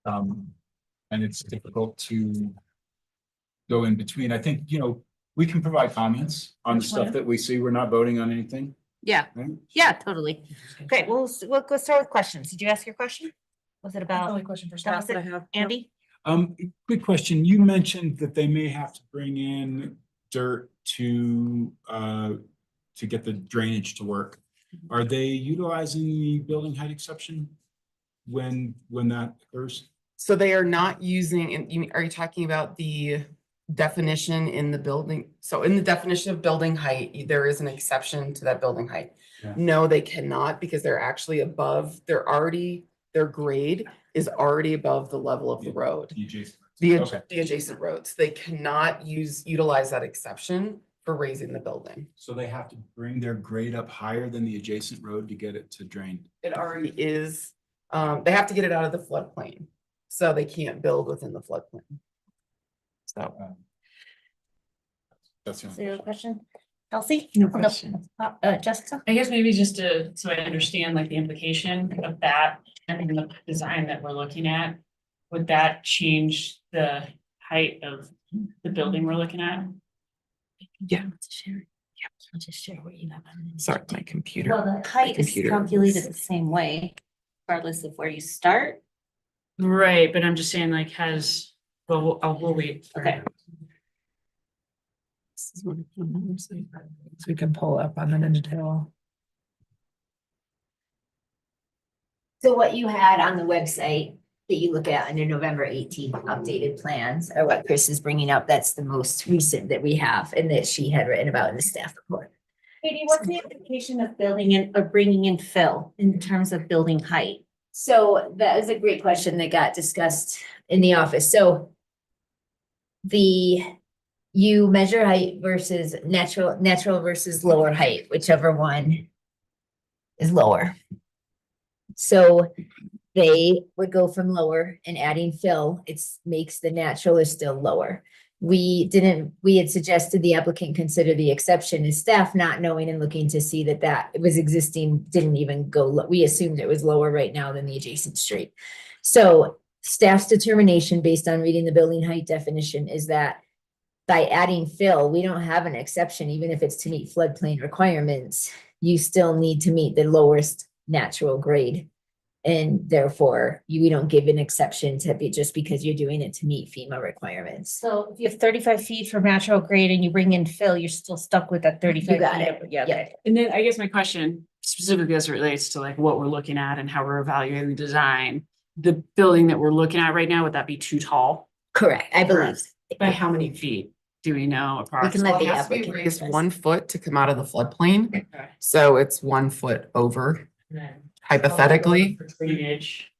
And it's difficult to go in between. I think, we can provide comments on the stuff that we see. We're not voting on anything. Yeah, Right? yeah, totally. Okay, we'll go start with questions. Did you ask your question? Was it That's the about only question for that staff was that I it? have. Andy? Quick question. You mentioned that they may have to bring in dirt to get the drainage to work. Are they utilizing the building height exception when that occurs? So they are not using, and are you talking about the definition in the building? So in the definition of building height, there is an exception to that building height. Yeah. No, they cannot, because they're actually above, their grade is already above the level of the road. The adjacent. The, Okay. the adjacent roads. They cannot utilize that exception for raising the building. So they have to bring their grade up higher than the adjacent road to get it to drain? It already is, they have to get it out of the floodplain. So they can't build within the floodplain. So. That's the Is only there a question? Kelsey? No question. Jessica? I guess maybe just so I understand like the implication of that and the design that we're looking at, would that change the height of the building we're looking at? Yeah. I'll just share what you have. Sorry, my computer. Well, the height is Computer. calculated the same way, regardless of where you start. Right, but I'm just saying like we'll wait. Okay. So we can pull up on the detail. So what you had on the website that you look at under November 18th updated plans are what Chris is bringing up. That's the most recent that we have and that she had written about in the staff report. Katie, what's the implication of building in or bringing in fill in terms of building height? So that is a great question that got discussed in the office. So you measure height versus natural versus lower height, whichever one is lower. So they would go from lower and adding fill, makes the natural is still lower. We had suggested the applicant consider the exception as staff not knowing and looking to see that it was existing, didn't even go, we assumed it was lower right now than the adjacent street. So staff's determination based on reading the building height definition is that by adding fill, we don't have an exception, even if it's to meet floodplain requirements, you still need to meet the lowest natural grade. And therefore, we don't give an exception to be just because you're doing it to meet FEMA requirements. So if you have 35 feet for natural grade and you bring in fill, you're still stuck with that 35 You got feet. it. Yeah. Yeah. And then I guess my question specifically as it relates to like what we're looking at and how we're evaluating the design, the building that we're looking at right now, would that be too tall? Correct, I believe. By how many feet do we know We can approximately? let the It has to be applicant. raised address. 1 foot to come out of the floodplain, Okay. so it's 1 foot over And then hypothetically. for drainage,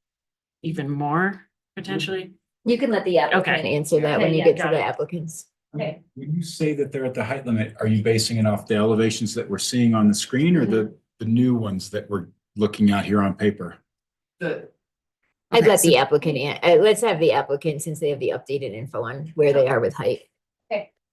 even more potentially? You can let the applicant answer that when Okay, you yeah, get to got the it. applicants. Okay. When you say that they're at the height limit, are you basing it off the elevations that we're seeing on the screen or the new ones that we're looking at here on paper? The. I'd Okay, let so- the applicant, let's have the applicant, since they have the updated info on where they are with height.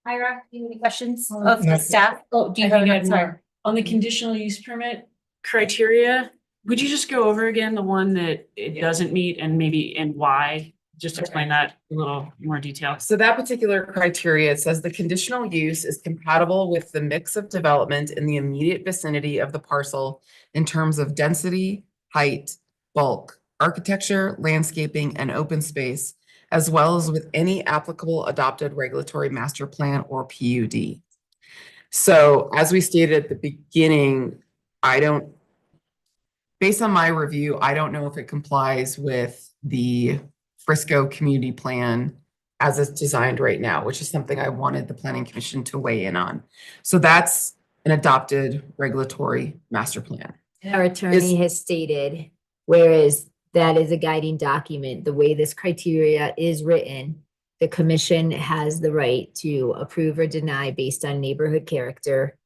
Ira, do you have any questions No. of the staff? Oh, do you I think heard I'd that, sorry. more, on the conditional use permit criteria, would you just go over again the one that it doesn't meet and maybe and why? Just explain that a little more detail. So that particular criteria, it says the conditional use is compatible with the mix of development in the immediate vicinity of the parcel in terms of density, height, bulk, architecture, landscaping, and open space, as well as with any applicable adopted regulatory master plan or PUD. So as we stated at the beginning, based on my review, I don't know if it complies with the Frisco community plan as it's designed right now, which is something I wanted the planning commission to weigh in on. So that's an adopted regulatory master plan. Our attorney has stated, whereas that is a guiding document, the way this criteria is written, the commission has the right to approve or deny based on neighborhood character,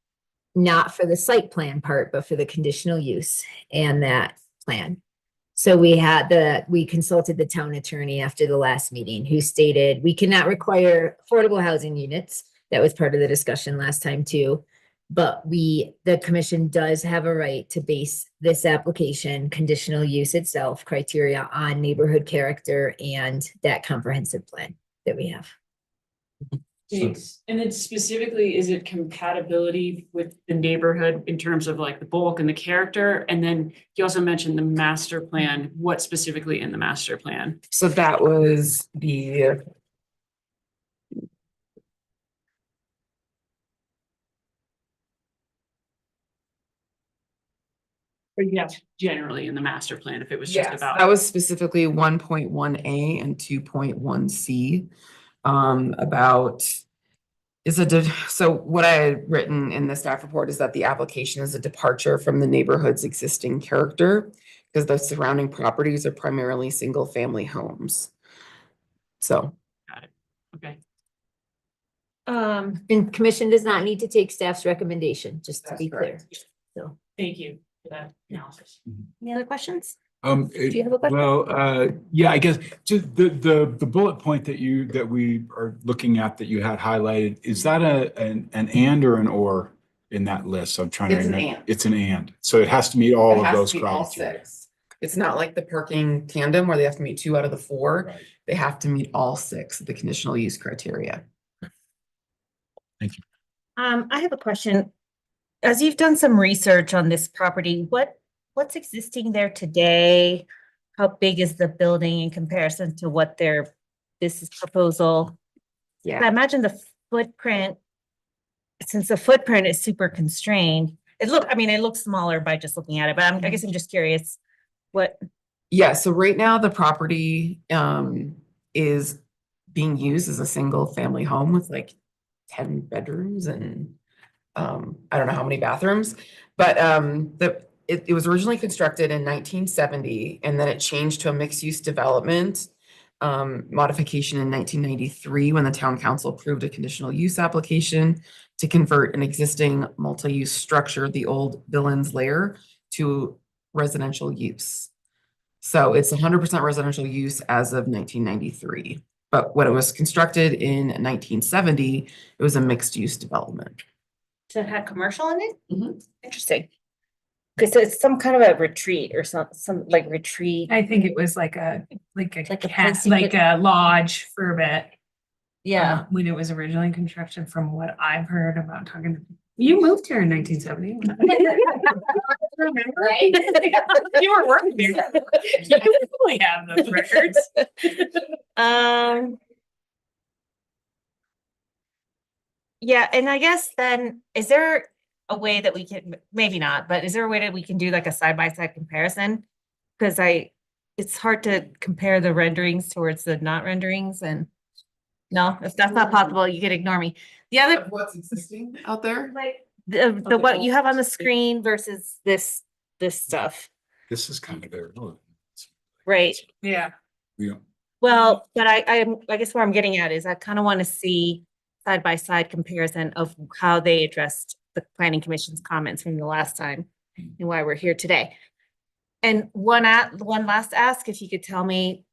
not for the site plan part, but for the conditional use and that plan. So we consulted the town attorney after the last meeting, who stated we cannot require affordable housing units. That was part of the discussion last time too. But the commission does have a right to base this application, conditional use itself, criteria on neighborhood character and that comprehensive plan that we have. Thanks. And then specifically, is it compatibility with the neighborhood in terms of like the bulk and the character? And then you also mentioned the master plan. What specifically in the master plan? So that was the Or yes, generally in the master plan, if it was just Yes, about. that was specifically 1.1A and 2.1C. About so what I had written in the staff report is that the application is a departure from the neighborhood's existing character because the surrounding properties are primarily single-family homes. So. Okay. And commission does not need to take staff's recommendation, just to be clear. So. Thank you for that analysis. Any other questions? Do you have a question? Well, yeah, I guess just the bullet point that we are looking at that you had highlighted, is that an and or an or in that list? I'm trying to It's an remember. and. It's an and. So it has to meet all It of has to those meet all criteria. 6. It's not like the parking tandem where they have to meet 2 out of the 4. Right. They have to meet all 6 of the conditional use criteria. I have a question. As you've done some research on this property, what's existing there today? How big is the building in comparison to what this is proposal? Yeah. I imagine the footprint, since the footprint is super constrained, it looks smaller by just looking at it, but I guess I'm just curious what. Yeah, so right now the property is being used as a single family home with like 10 bedrooms and I don't know how many bathrooms, but it was originally constructed in 1970, and then it changed to a mixed-use development modification in 1993, when the town council approved a conditional use application to convert an existing multi-use structure, the old Billings Lair, to residential use. So it's 100% residential use as of 1993. But when it was constructed in 1970, it was a mixed-use development. So it had commercial in it? Mhm. Interesting. Okay, so it's some kind of a retreat or some like retreat. I think it was like a Like a cat, place you like could- a lodge for a bit. Yeah. When it was originally constructed, from what I've heard about talking to, you moved here in 1970. Right? You were working there. You probably have those records. Yeah, and I guess then, is there a way that we can, maybe not, but is there a way that we can do like a side-by-side comparison? Cause it's hard to compare the renderings towards the not renderings and. No, if that's not possible, you can ignore me. The other, What's existing out there? like, the what you have on the screen versus this stuff, This is kind of irrelevant. right? Yeah. We don't, Well, but I guess where I'm getting at is I kind of want to see side-by-side comparison of how they addressed the planning commission's comments from the last time and why we're here today. And one last ask, if you could tell me,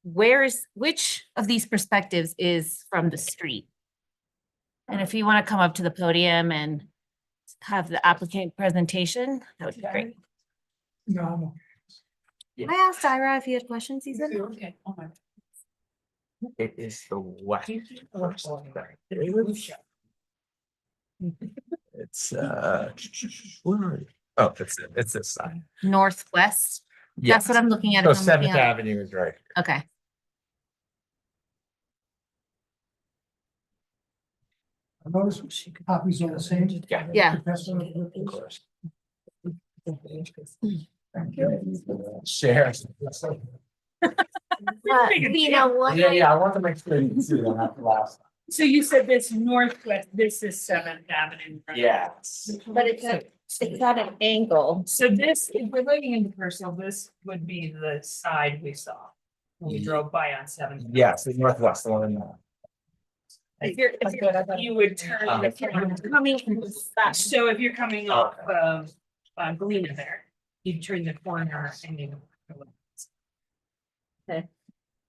which of these perspectives is from the street? And if you want to come up to the podium and have the applicant presentation, that would be great. No, I asked Ira if he had questions, he said. It is the west. It's where are you? Oh, it's this side. Northwest, Yes. that's what I'm looking at. So if I'm looking Seventh at- Avenue is right. Okay. are those copies all the same? Yeah. Yeah. Professor? Of course. Share. Yeah, I want to make sure you can see that after last. So you said this northwest, this is Seventh Avenue. right? Yes. But it's at an angle. So this, if we're looking into Purcell, this would be the side we saw when we drove by on Seventh. Yes, the northwest, the one in the. You would turn, if you're coming from the side, so if you're coming off of Galena there, you turn the corner and you.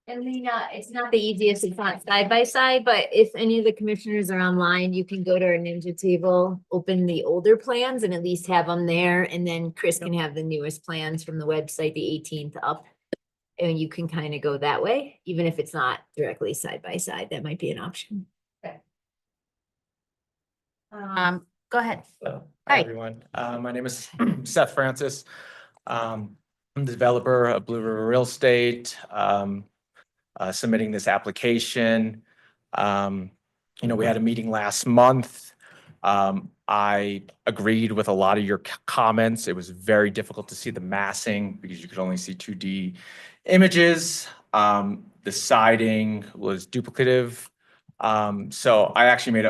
And Lena, it's not the easiest, it's not side by side, but if any of the commissioners are online, you can go to our Ninja table, open the older plans and at least have them there. And then Chris can have the newest plans from the website, the 18th up. And you can kind of go that way, even if it's not directly side by side, that might be an option. Go ahead. Hello, Hi. everyone. My name is Seth Francis. I'm the developer of Blue River Real Estate, submitting this application. We had a meeting last month. I agreed with a lot of your comments. It was very difficult to see the massing because you could only see 2D images. The siding was duplicative. So I actually made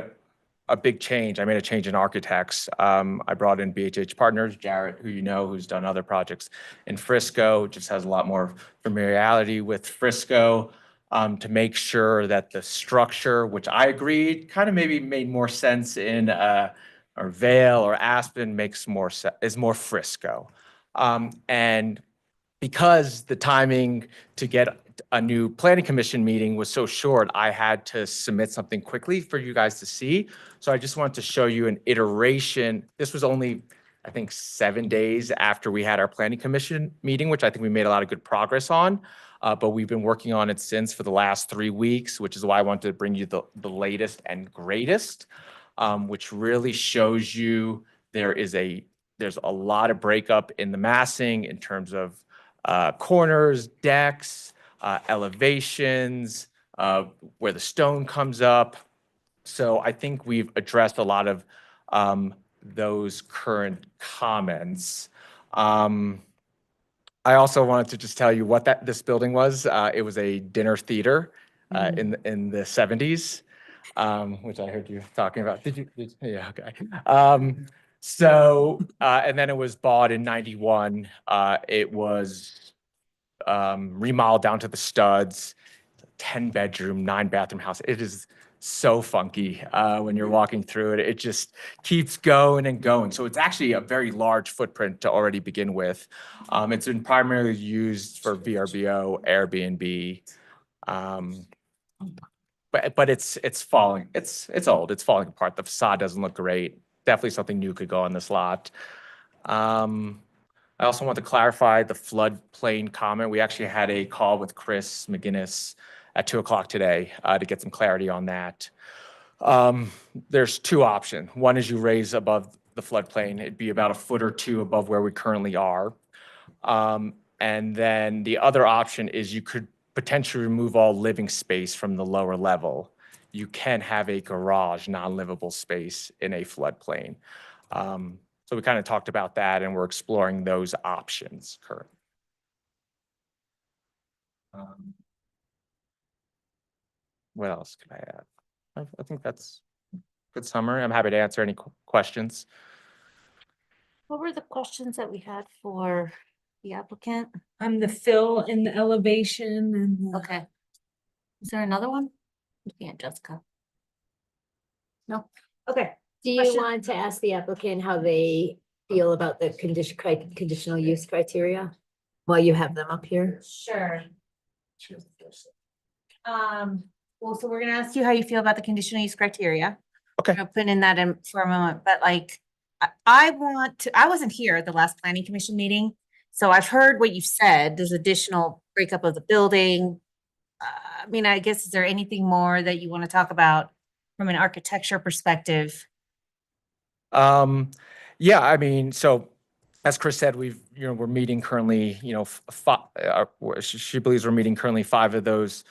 a big change. I made a change in architects. I brought in BHH Partners, Jarrett, who you know, who's done other projects in Frisco, just has a lot more familiarity with Frisco, to make sure that the structure, which I agreed, kind of maybe made more sense in or Vale or Aspen is more Frisco. And because the timing to get a new planning commission meeting was so short, I had to submit something quickly for you guys to see. So I just wanted to show you an iteration. This was only, I think, 7 days after we had our planning commission meeting, which I think we made a lot of good progress on. But we've been working on it since for the last 3 weeks, which is why I wanted to bring you the latest and greatest, which really shows you there's a lot of breakup in the massing in terms of corners, decks, elevations, where the stone comes up. So I think we've addressed a lot of those current comments. I also wanted to just tell you what this building was. It was a dinner theater in the 70s, which I heard you talking about. Yeah, okay. So, and then it was bought in 91. It was remodeled down to the studs, 10-bedroom, 9-bathroom house. It is so funky when you're walking through it. It just keeps going and going. So it's actually a very large footprint to already begin with. It's been primarily used for VRBO, Airbnb. But it's falling. It's old. It's falling apart. The facade doesn't look great. Definitely something new could go on this lot. I also want to clarify the floodplain comment. We actually had a call with Chris McGinnis at 2:00 today to get some clarity on that. There's two options. One is you raise above the floodplain. It'd be about a foot or two above where we currently are. And then the other option is you could potentially remove all living space from the lower level. You can have a garage, non-livable space in a floodplain. So we kind of talked about that and we're exploring those options currently. What else could I add? I think that's a good summary. I'm happy to answer any questions. What were the questions that we had for the applicant? The fill in the elevation and. Okay. Is there another one? Yeah, Jessica. No, okay. Do you Question? want to ask the applicant how they feel about the conditional use criteria while you have them up here? Sure. Well, so we're gonna ask you how you feel about the conditional use criteria. Okay. I'm gonna put in that in for a moment, but like, I wasn't here at the last planning commission meeting. So I've heard what you've said. There's additional breakup of the building. I mean, I guess, is there anything more that you want to talk about from an architecture perspective? Yeah, I mean, so as Chris said, we're meeting currently, she believes we're meeting currently 5 of those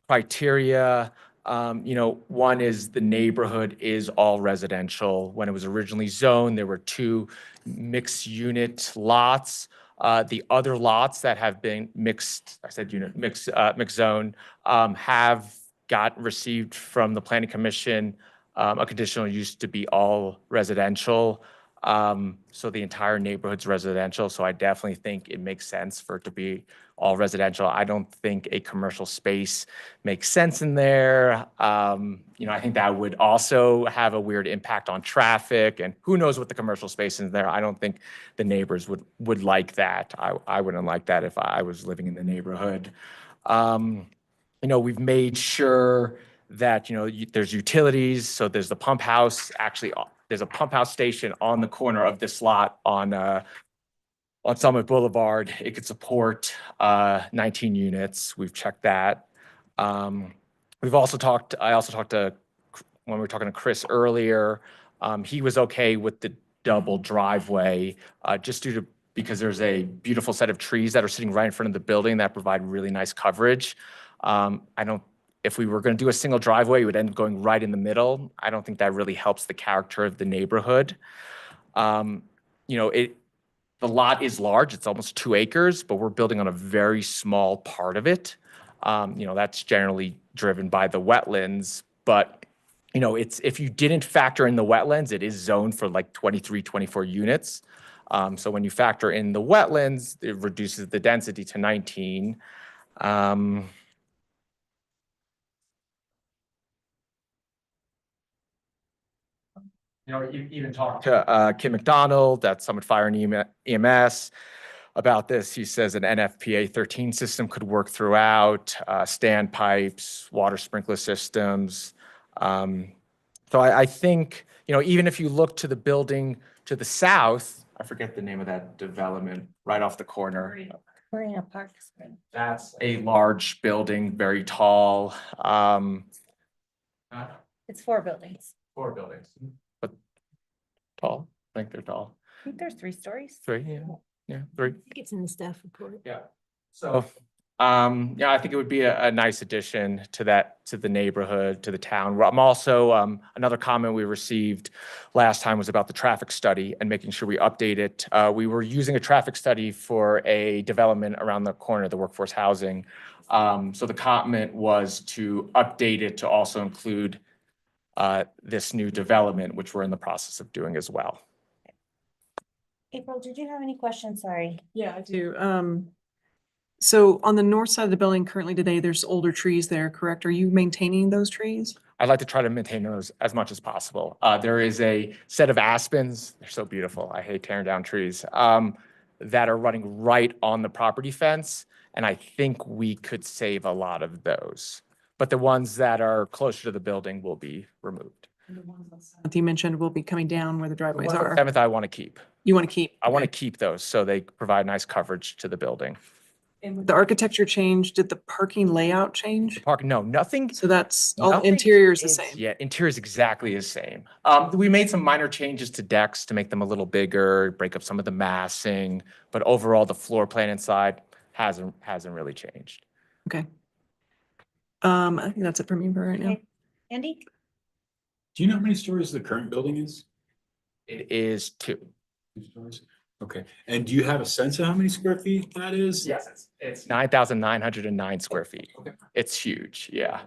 criteria. One is the neighborhood is all residential. When it was originally zoned, there were 2 mixed unit lots. The other lots that have been mixed zone, have received from the planning commission a conditional use to be all residential. So the entire neighborhood's residential. So I definitely think it makes sense for it to be all residential. I don't think a commercial space makes sense in there. I think that would also have a weird impact on traffic, and who knows what the commercial space is there. I don't think the neighbors would like that. I wouldn't like that if I was living in the neighborhood. We've made sure that, there's utilities. So there's the pump house, actually, there's a pump house station on the corner of this lot on Summit Boulevard. It could support 19 units. We've checked that. I also talked to, when we were talking to Chris earlier, he was okay with the double driveway, just because there's a beautiful set of trees that are sitting right in front of the building that provide really nice coverage. If we were going to do a single driveway, it would end up going right in the middle. I don't think that really helps the character of the neighborhood. The lot is large, it's almost 2 acres, but we're building on a very small part of it. That's generally driven by the wetlands, but if you didn't factor in the wetlands, it is zoned for like 23, 24 units. So when you factor in the wetlands, it reduces the density to 19. You even talked to Kim McDonald at Summit Fire and EMS about this. He says an NFPA 13 system could work throughout, standpipes, water sprinkler systems. So I think, even if you look to the building to the south, I forget the name of that development right off the corner. Marina Park. That's a large building, very tall. It's 4 buildings. 4 buildings. But tall, I think they're tall. I think there's 3 stories. 3, yeah, 3. I think it's in the staff report. Yeah. So, I think it would be a nice addition to the neighborhood, to the town. I'm also, another comment we received last time was about the traffic study and making sure we update it. We were using a traffic study for a development around the corner, the workforce housing. So the comment was to update it to also include this new development, which we're in the process of doing as well. April, did you have any questions? Sorry. Yeah, I do. So on the north side of the building currently today, there's older trees there, correct? Are you maintaining those trees? I'd like to try to maintain those as much as possible. There is a set of aspens, they're so beautiful, I hate tearing down trees, that are running right on the property fence, and I think we could save a lot of those. But the ones that are closer to the building will be removed. That you mentioned will be coming down where the driveways are. Seventh, I want to keep. You want to keep? I want to keep those so they provide nice coverage to the building. And with the architecture change, did the parking layout change? Park, no, nothing. So that's, all Nothing interior is the is- same? Yeah, interior is exactly the same. We made some minor changes to decks to make them a little bigger, break up some of the massing, but overall, the floor plan inside hasn't really changed. Okay. I think that's it for me for right now. Okay. Andy? Do you know how many stories the current building is? It is 2. 2 stories? Okay, and do you have a sense of how many square feet that is? Yes, it's 9,909 square feet. Okay. It's huge, yeah.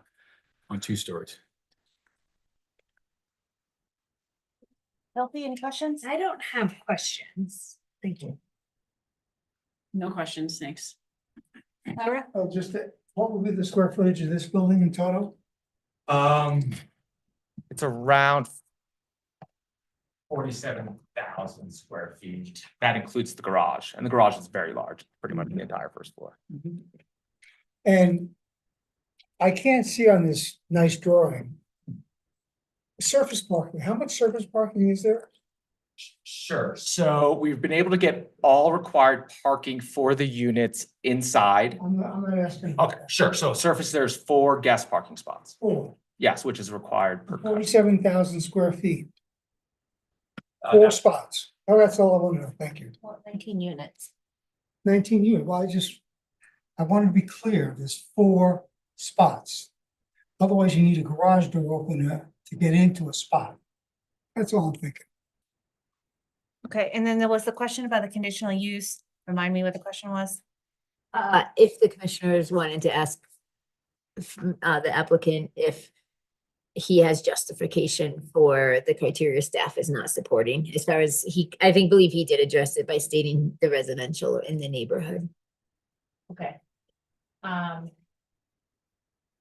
On 2 stories. Healthy, any questions? I don't have questions. Thank you. No questions, thanks. Tyra? Oh, what will be the square footage of this building in total? It's around 47,000 square feet. That includes the garage, and the garage is very large, pretty much the entire first floor. And I can't see on this nice drawing. Surface parking, how much surface parking is there? Sure. So we've been able to get all required parking for the units inside. I'm not asking. Okay, sure. So surface, there's 4 guest parking spots. Oh, Yes, which is required per. 47,000 square feet, Uh, 4 spots. Oh, that's all I want to know. Thank you. 19 units. 19 units. Well, I want to be clear, there's 4 spots. Otherwise, you need a garage door opener to get into a spot. That's all I'm thinking. Okay, and then there was the question about the conditional use. Remind me what the question was? If the commissioners wanted to ask the applicant if he has justification for the criteria staff is not supporting, as far as believe he did address it by stating the residential in the neighborhood. Okay.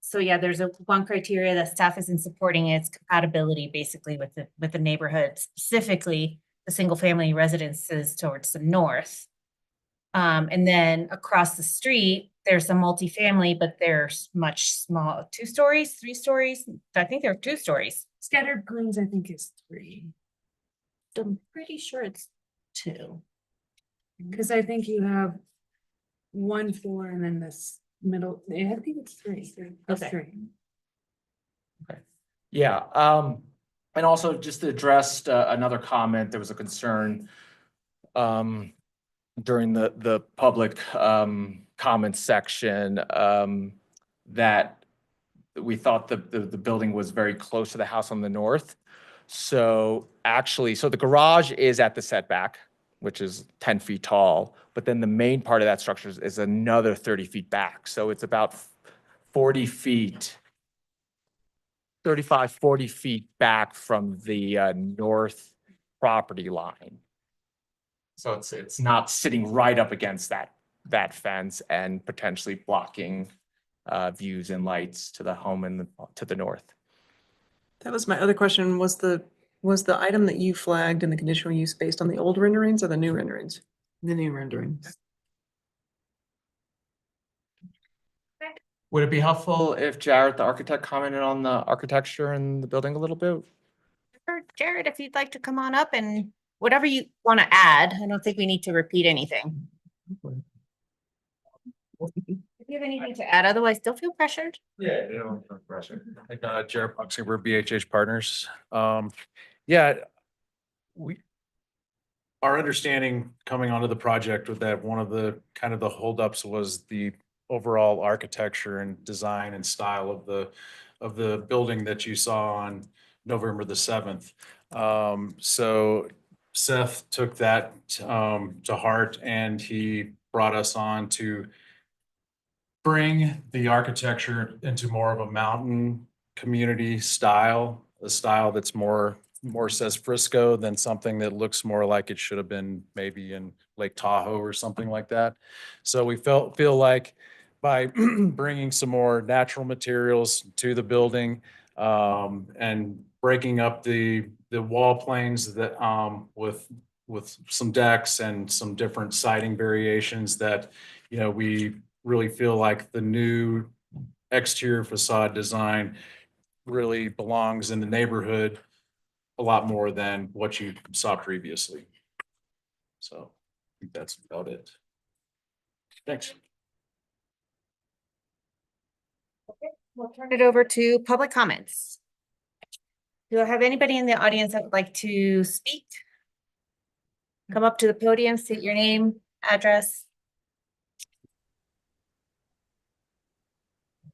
So yeah, there's one criteria that staff isn't supporting, it's compatibility basically with the neighborhood, specifically the single family residences towards the north. And then across the street, there's a multifamily, but there's much small, 2 stories, 3 stories. I think they're 2 stories. Scattered Greens, I think is 3, I'm pretty sure it's 2. because I think you have 1 floor and then this middle, I think it's 3. It's Okay. 3. Yeah, and also just addressed another comment, there was a concern during the public comment section that we thought the building was very close to the house on the north. So actually, the garage is at the setback, which is 10 feet tall, but then the main part of that structure is another 30 feet back. So it's about 40 feet, 35, 40 feet back from the north property line. So it's not sitting right up against that fence and potentially blocking views and lights to the home to the north. That was my other question. Was the item that you flagged in the conditional use based on the old renderings or the new renderings? The new renderings. Would it be helpful if Jared, the architect, commented on the architecture and the building a little bit? Or Jared, if you'd like to come on up and whatever you want to add, I don't think we need to repeat anything. If you have anything to add, otherwise don't feel pressured. Yeah, no pressure. Jared Puxy, we're BHH Partners. Yeah, our understanding coming onto the project was that one of the kind of the holdups was the overall architecture and design and style of the building that you saw on November the 7th. So Seth took that to heart, and he brought us on to bring the architecture into more of a mountain community style a style that's more says Frisco than something that looks more like it should have been maybe in Lake Tahoe or something like that. So we feel like by bringing some more natural materials to the building, and breaking up the wall planes that, with some decks and some different siding variations that, you know, we really feel like the new exterior facade design really belongs in the neighborhood a lot more than what you saw previously. So I think that's about it. Thanks. We'll turn it over to public comments. Do I have anybody in the audience that would like to speak? Come up to the podium, state your name, address.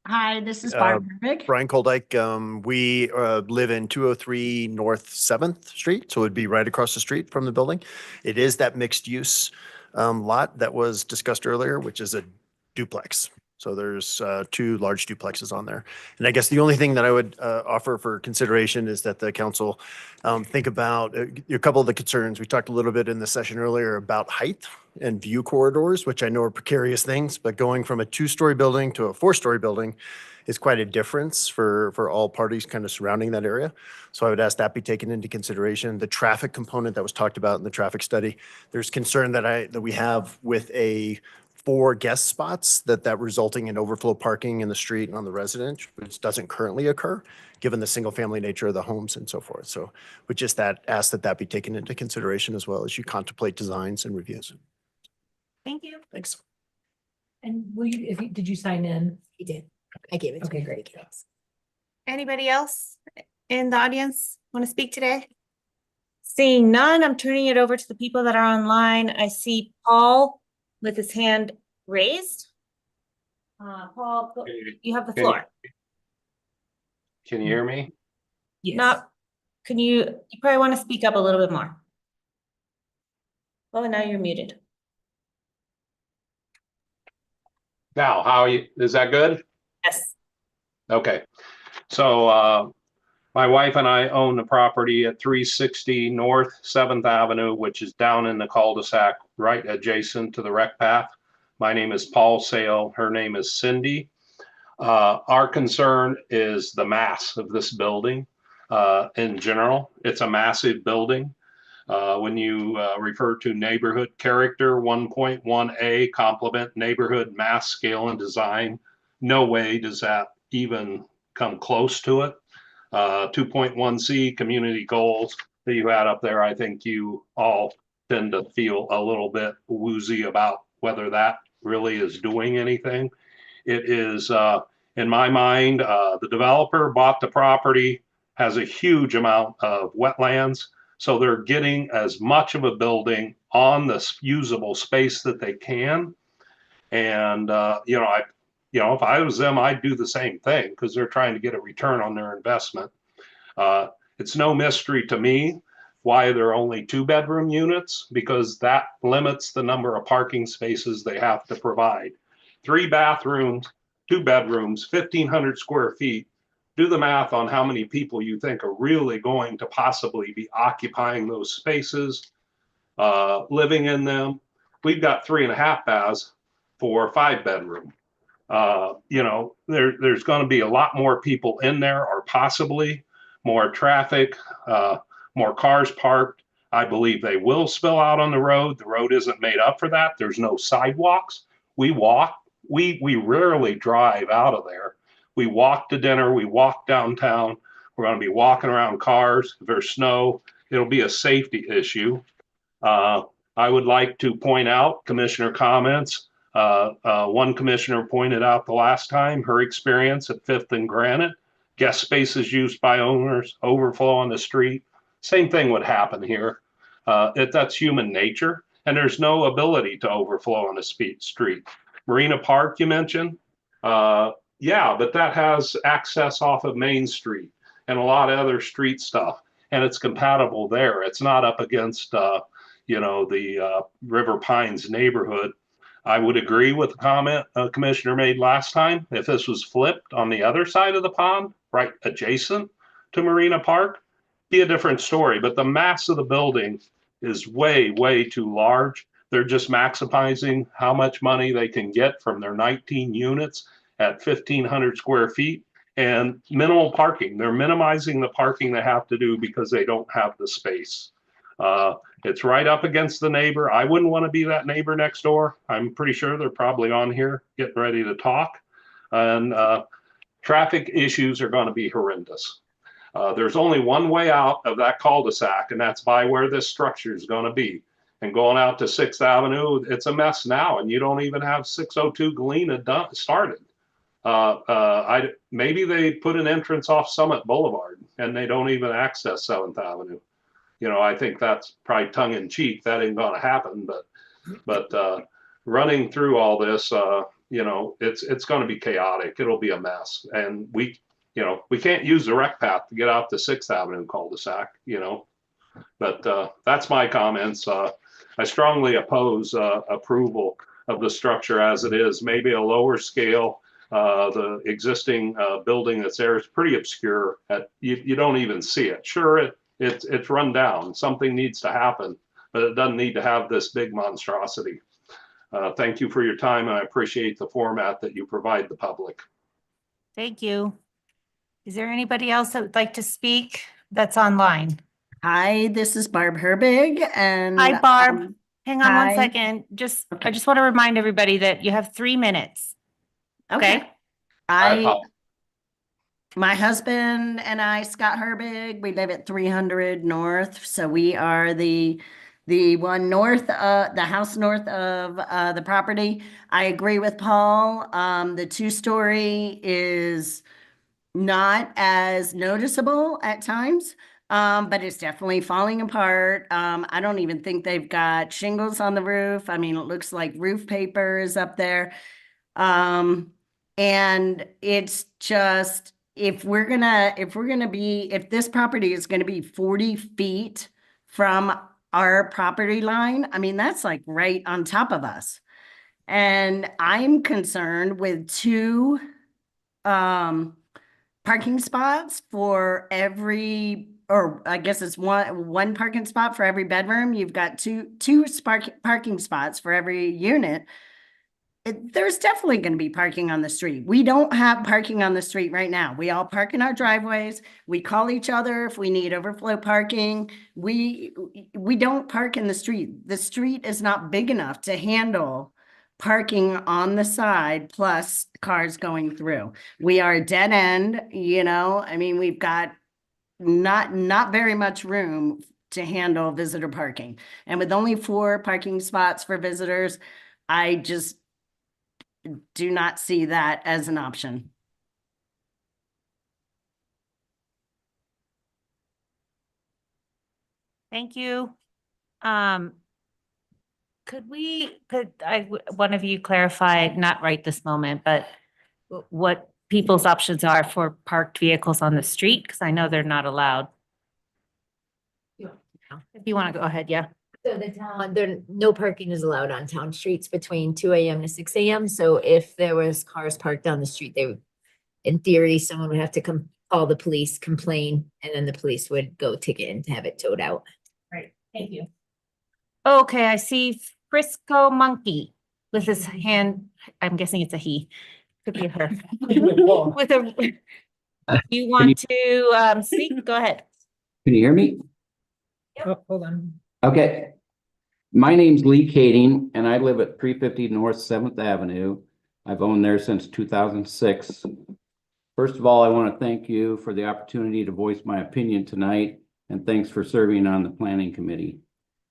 Hi, this is Barb Hervig. Brian Koldyke. We live in 203 North 7th Street, so it'd be right across the street from the building. It is that mixed use lot that was discussed earlier, which is a duplex. So there's 2 large duplexes on there. And I guess the only thing that I would offer for consideration is that the council think about a couple of the concerns. We talked a little bit in the session earlier about height and view corridors, which I know are precarious things, but going from a 2-story building to a 4-story building is quite a difference for all parties kind of surrounding that area. So I would ask that be taken into consideration. The traffic component that was talked about in the traffic study, there's concern that we have with 4 guest spots that resulting in overflow parking in the street and on the residence, which doesn't currently occur, given the single family nature of the homes and so forth. So with just that, ask that be taken into consideration as well as you contemplate designs and reviews. Thank you. Thanks. And did you sign in? He did. I gave it to him. Okay, great. Anybody else in the audience want to speak today? Seeing none, I'm turning it over to the people that are online. I see Paul with his hand raised. Paul, you have the floor. Can you hear me? Yes. You probably want to speak up a little bit more. Oh, now you're muted. Now, is that good? Yes. Okay. So my wife and I own the property at 360 North 7th Avenue, which is down in the cul-de-sac right adjacent to the rec path. My name is Paul Sale. Her name is Cindy. Our concern is the mass of this building in general. It's a massive building. When you refer to neighborhood character, 1.1A complement neighborhood mass scale and design, no way does that even come close to it. 2.1C community goals that you had up there, I think you all tend to feel a little bit woozy about whether that really is doing anything. It is, in my mind, the developer bought the property, has a huge amount of wetlands, so they're getting as much of a building on the usable space that they can. And if I was them, I'd do the same thing because they're trying to get a return on their investment. It's no mystery to me why there are only 2-bedroom units, because that limits the number of parking spaces they have to provide. 3 bathrooms, 2 bedrooms, 1,500 square feet. Do the math on how many people you think are really going to possibly be occupying those spaces, living in them. We've got 3.5 baths for a 5-bedroom. There's going to be a lot more people in there, or possibly more traffic, more cars parked. I believe they will spill out on the road. The road isn't made up for that. There's no sidewalks. We walk. We rarely drive out of there. We walk to dinner. We walk downtown. We're going to be walking around cars. If there's snow, it'll be a safety issue. I would like to point out commissioner comments. One commissioner pointed out the last time her experience at 5th and Granite, guest spaces used by owners, overflow on the street. Same thing would happen here. That's human nature, and there's no ability to overflow on the street. Marina Park, you mentioned. Yeah, but that has access off of Main Street and a lot of other street stuff, and it's compatible there. It's not up against, the River Pines neighborhood. I would agree with the comment a commissioner made last time. If this was flipped on the other side of the pond, right adjacent to Marina Park, be a different story. But the mass of the building is way, way too large. They're just maximizing how much money they can get from their 19 units at 1,500 square feet and minimal parking. They're minimizing the parking they have to do because they don't have the space. It's right up against the neighbor. I wouldn't want to be that neighbor next door. I'm pretty sure they're probably on here getting ready to talk. And traffic issues are going to be horrendous. There's only one way out of that cul-de-sac, and that's by where this structure is going to be. And going out to 6th Avenue, it's a mess now, and you don't even have 602 Galena started. Maybe they put an entrance off Summit Boulevard, and they don't even access 7th Avenue. You know, I think that's probably tongue in cheek. That ain't going to happen, but running through all this, you know, it's going to be chaotic. It'll be a mess, and we can't use the rec path to get out to 6th Avenue cul-de-sac, you know. But that's my comments. I strongly oppose approval of the structure as it is. Maybe a lower scale. The existing building that's there is pretty obscure. You don't even see it. Sure, it's run down. Something needs to happen, but it doesn't need to have this big monstrosity. Thank you for your time, and I appreciate the format that you provide the public. Thank you. Is there anybody else that would like to speak that's online? Hi, this is Barb Herbig and. Hi, Barb. Hang on one hi. second. I just want to remind everybody that you have 3 minutes. Okay? My husband and I, Scott Herbig, we live at 300 North, so we are the one north, the house north of the property. I agree with Paul. The 2-story is not as noticeable at times, but it's definitely falling apart. I don't even think they've got shingles on the roof. I mean, it looks like roof paper is up there. And it's just, if this property is gonna be 40 feet from our property line, I mean, that's like right on top of us. And I'm concerned with 2 parking spots for every, or I guess it's one parking spot for every bedroom. You've got two parking spots for every unit. There's definitely going to be parking on the street. We don't have parking on the street right now. We all park in our driveways. We call each other if we need overflow parking. We don't park in the street. The street is not big enough to handle parking on the side plus cars going through. We are a dead end, you know. I mean, we've got not very much room to handle visitor parking. And with only 4 parking spots for visitors, I just do not see that as an option. Thank you. Could one of you clarify, not right this moment, but what people's options are for parked vehicles on the street? Because I know they're not allowed. If you want to go ahead, yeah. So the town, no parking is allowed on town streets between 2 AM to 6 AM. So if there was cars parked down the street, they would, in theory, someone would have to call the police, complain, and then the police would go ticket and have it towed out. Right, thank you. Okay, I see Frisco Monkey with his hand, I'm guessing it's a he, could be a her. With a, you want to speak? Go ahead. Can you hear me? Oh, hold on. Okay. My name's Lee Kading, and I live at 350 North 7th Avenue. I've owned there since 2006. First of all, I want to thank you for the opportunity to voice my opinion tonight, and thanks for serving on the planning committee.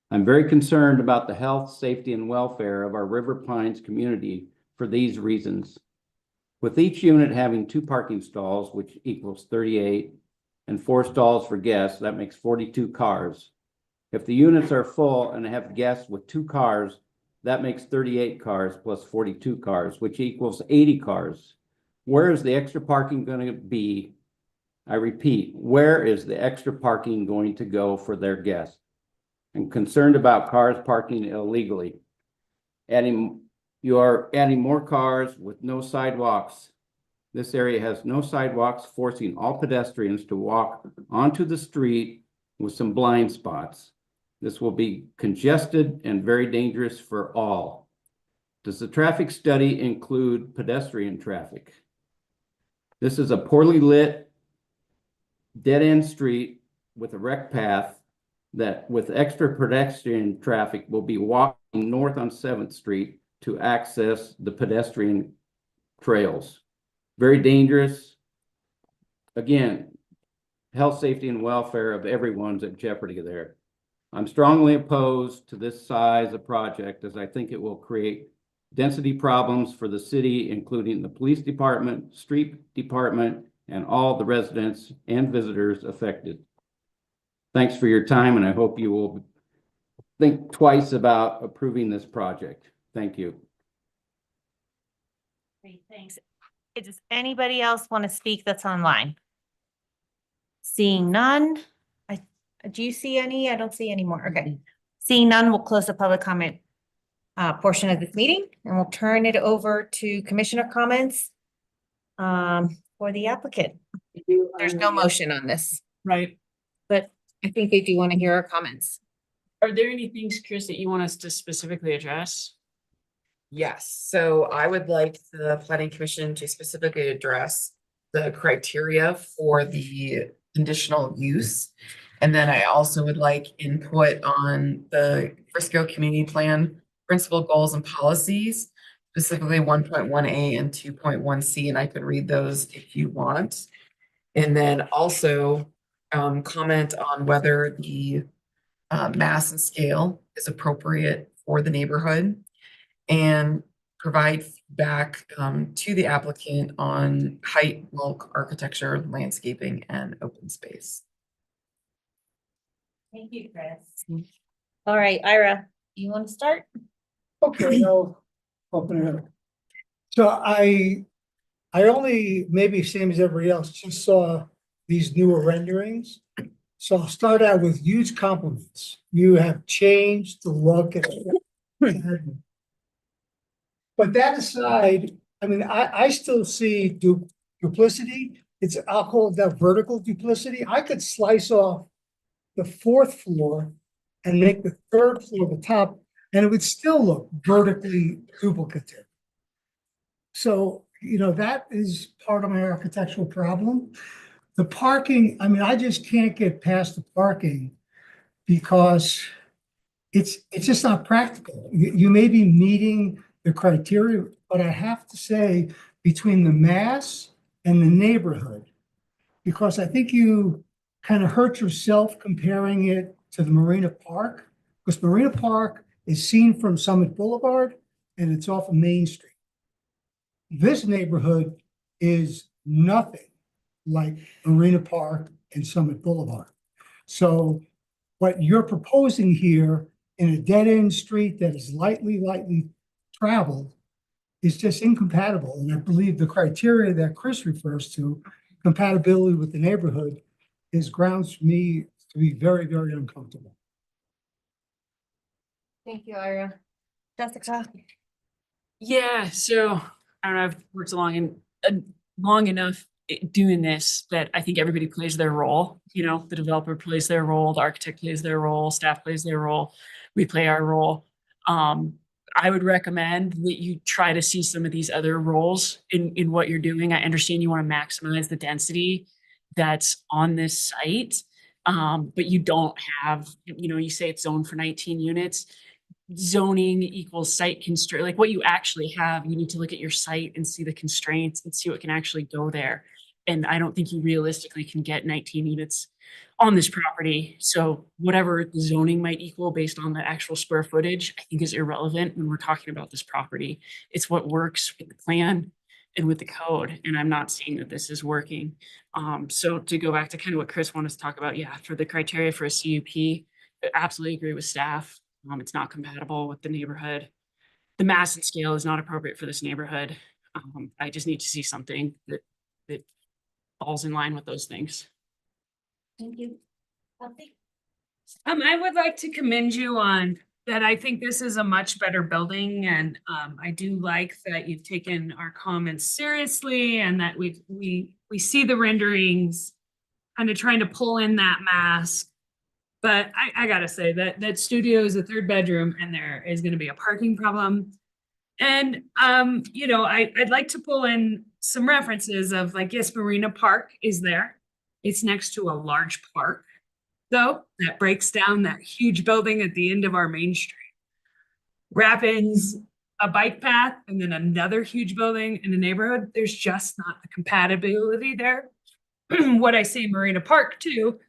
I'm very concerned about the health, safety, and welfare of our River Pines community for these reasons. With each unit having 2 parking stalls, which equals 38, and 4 stalls for guests, that makes 42 cars. If the units are full and have guests with 2 cars, that makes 38 cars plus 42 cars, which equals 80 cars. Where is the extra parking going to be? I repeat, where is the extra parking going to go for their guests? I'm concerned about cars parking illegally. You are adding more cars with no sidewalks This area has no sidewalks, forcing all pedestrians to walk onto the street with some blind spots. This will be congested and very dangerous for all. Does the traffic study include pedestrian traffic? This is a poorly lit dead-end street with a rec path that with extra pedestrian traffic will be walking north on 7th Street to access the pedestrian trails. Very dangerous. Again, health, safety, and welfare of everyone's at jeopardy there. I'm strongly opposed to this size of project as I think it will create density problems for the city, including the police department, street department, and all the residents and visitors affected. Thanks for your time, and I hope you will think twice about approving this project. Thank you. Great, thanks. Does anybody else want to speak that's online? Seeing none, do you see any? I don't see any more. Okay. Seeing none, we'll close the public comment portion of this meeting, and we'll turn it over to commissioner comments for the applicant. There's no motion on this, Right. but I think they do want to hear our comments. Are there any things, Chris, that you want us to specifically address? Yes, so I would like the planning commission to specifically address the criteria for the conditional use. And then I also would like input on the Frisco Community Plan principal goals and policies, specifically 1.1A and 2.1C, and I could read those if you want. And then also comment on whether the mass and scale is appropriate for the neighborhood, and provide feedback to the applicant on height, bulk, architecture, landscaping, and open space. Thank you, Chris. All right, Ira, you want to start? Okay, I'll open it up. So I only, maybe same as everybody else, just saw these newer renderings. So I'll start out with huge compliments. You have changed the look and but that aside, I mean, I still see duplicity. I'll call it that vertical duplicity. I could slice off the 4th floor and make the 3rd floor the top, and it would still look vertically duplicative. So, you know, that is part of my architectural problem. The parking, I mean, I just can't get past the parking because it's just not practical. You may be meeting the criteria, but I have to say between the mass and the neighborhood, because I think you kind of hurt yourself comparing it to the Marina Park, because Marina Park is seen from Summit Boulevard and it's off of Main Street. This neighborhood is nothing like Marina Park and Summit Boulevard. So what you're proposing here in a dead-end street that is lightly traveled is just incompatible. And I believe the criteria that Chris refers to, compatibility with the neighborhood, is grounds for me to be very, very uncomfortable. Thank you, Ira. Jessica? Yeah, so I don't know, I've worked long enough doing this that I think everybody plays their role. You know, the developer plays their role, the architect plays their role, staff plays their role, we play our role. I would recommend that you try to see some of these other roles in what you're doing. I understand you want to maximize the density that's on this site, but you don't have, you know, you say it's zoned for 19 units. Zoning equals site constraint, like what you actually have, you need to look at your site and see the constraints and see what can actually go there. And I don't think you realistically can get 19 units on this property. So whatever the zoning might equal based on the actual square footage, I think is irrelevant when we're talking about this property. It's what works with the plan and with the code. And I'm not seeing that this is working. So to go back to kind of what Chris wanted to talk about, yeah, for the criteria for a CUP, I absolutely agree with staff. It's not compatible with the neighborhood. The mass and scale is not appropriate for this neighborhood. I just need to see something that falls in line with those things. Thank you. I would like to commend you on that I think this is a much better building and I do like that you've taken our comments seriously and that we see the renderings kind of trying to pull in that mask. But I gotta say that studio is a 3rd bedroom and there is gonna be a parking problem. And you know, I'd like to pull in some references of like, yes, Marina Park is there. It's next to a large park, though, that breaks down that huge building at the end of our main street. Wrap-ins, a bike path, and then another huge building in the neighborhood. There's just not the compatibility there. What I see in Marina Park too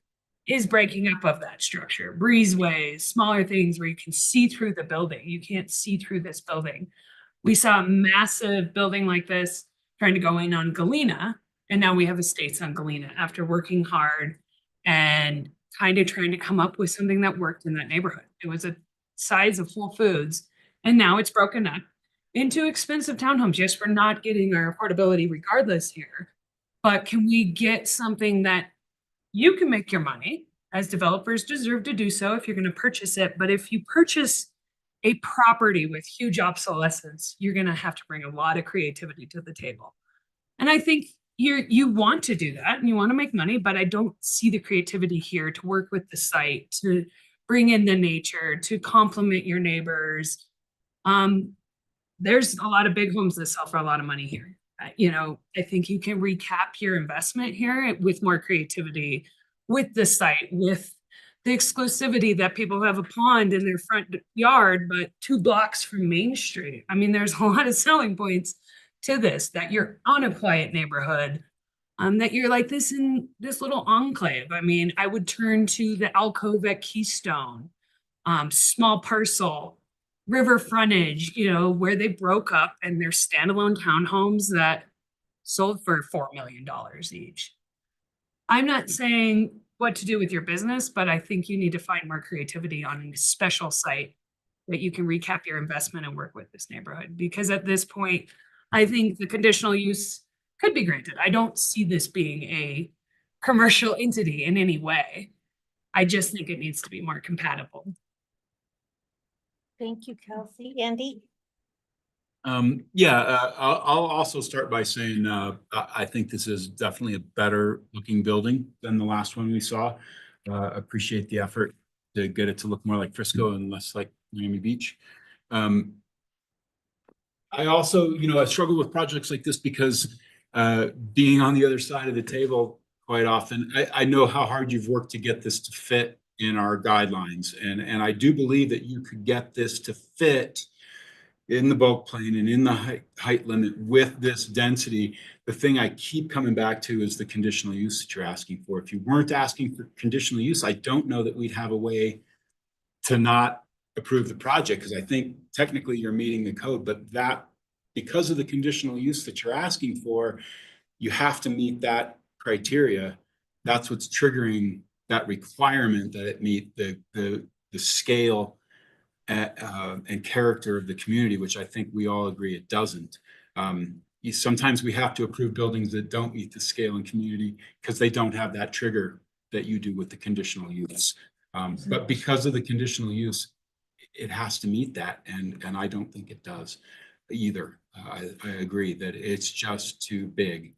is breaking up of that structure, breezeways, smaller things where you can see through the building. You can't see through this building. We saw a massive building like this trying to go in on Galena, and now we have estates on Galena after working hard and kind of trying to come up with something that worked in that neighborhood. It was a size of Whole Foods, and now it's broken up into expensive townhomes. Yes, we're not getting our affordability regardless here, but can we get something that you can make your money, as developers deserve to do so if you're going to purchase it, but if you purchase a property with huge obsolescence, you're going to have to bring a lot of creativity to the table. And I think you want to do that and you want to make money, but I don't see the creativity here to work with the site, to bring in the nature, to complement your neighbors. There's a lot of big homes that sell for a lot of money here. You know, I think you can recap your investment here with more creativity, with the site, with the exclusivity that people have a pond in their front yard, but 2 blocks from Main Street. I mean, there's a lot of selling points to this, that you're on a quiet neighborhood, that you're like this in this little enclave. I mean, I would turn to the alcove at Keystone, small parcel, river frontage, you know, where they broke up and they're standalone townhomes that sold for $4 million each. I'm not saying what to do with your business, but I think you need to find more creativity on a special site that you can recap your investment and work with this neighborhood. Because at this point, I think the conditional use could be granted. I don't see this being a commercial entity in any way. I just think it needs to be more compatible. Thank you, Kelsey. Andy? I'll also start by saying, I think this is definitely a better looking building than the last one we saw. Appreciate the effort to get it to look more like Frisco and less like Miami Beach. I also, I struggle with projects like this because being on the other side of the table quite often, I know how hard you've worked to get this to fit in our guidelines. And I do believe that you could get this to fit in the bulk plane and in the height limit with this density. The thing I keep coming back to is the conditional use that you're asking for. If you weren't asking for conditional use, I don't know that we'd have a way to not approve the project, because I think technically you're meeting the code, but that because of the conditional use that you're asking for, you have to meet that criteria. That's what's triggering that requirement that it meet the scale and character of the community, which I think we all agree it doesn't. Sometimes we have to approve buildings that don't meet the scale and community because they don't have that trigger that you do with the conditional use. But because of the conditional use, it has to meet that, and I don't think it does either. I agree that it's just too big.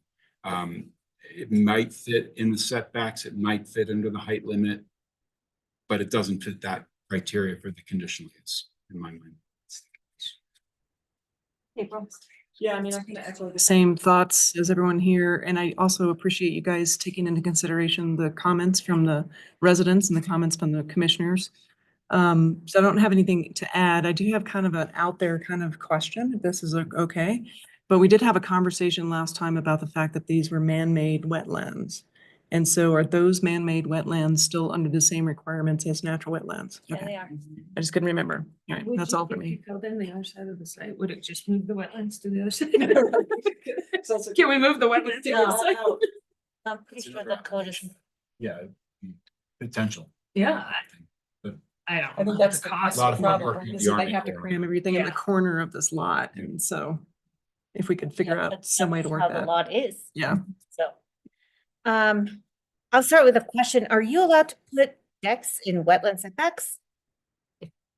It might fit in the setbacks, it might fit under the height limit, but it doesn't fit that criteria for the conditional use in my mind. Yeah, I mean, I can echo the same thoughts as everyone here, and I also appreciate you guys taking into consideration the comments from the residents and the comments from the commissioners. So I don't have anything to add. I do have kind of an out there kind of question, if this is okay. But we did have a conversation last time about the fact that these were man-made wetlands. And so are those man-made wetlands still under the same requirements as natural wetlands? Yeah, Okay. they are. I just couldn't remember. All right, that's all for me. If you filled in the other side of the site, would it just move the wetlands to the other side? Can we move the wetlands to the other side? I'm pretty sure the code is. Yeah, potential. Yeah. But I don't. I think know that's the the cost. A lot of problem, work right? in Is the that They Army have to Corps. cram everything in the Yeah. corner of this lot, and so if we could figure out That's some way to work how the that. lot is. Yeah. So, I'll start with a question. Are you allowed to put decks in wetland setbacks?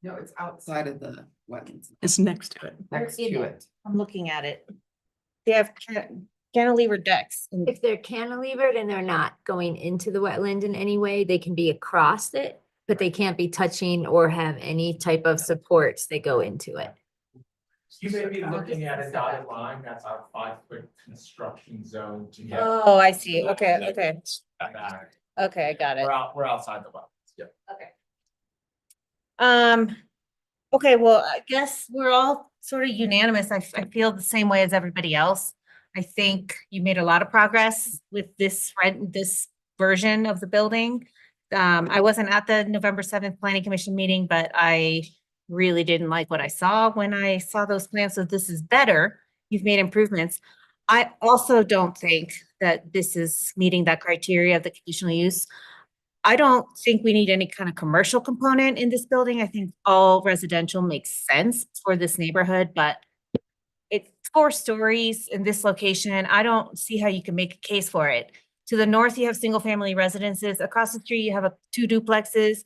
No, it's outside of the wetlands, It's next to it. next to it. I'm looking at it. They have cantilever decks. and- If they're cantilevered and they're not going into the wetland in any way, they can be across it, but they can't be touching or have any type of supports that go into it. You may be looking at a dotted line, that's our 5-foot construction zone to get. Oh, I see. Okay, okay. Back. Okay, I got it. We're outside the wetlands, yeah. Okay, well, I guess we're all sort of unanimous. I feel the same way as everybody else. I think you made a lot of progress with this version of the building. I wasn't at the November 7th Planning Commission meeting, but I really didn't like what I saw when I saw those plans, so this is better. You've made improvements. I also don't think that this is meeting that criteria of the conditional use. I don't think we need any kind of commercial component in this building. I think all residential makes sense for this neighborhood, but it's 4 stories in this location. I don't see how you can make a case for it. To the north, you have single-family residences. Across the street, you have 2 duplexes,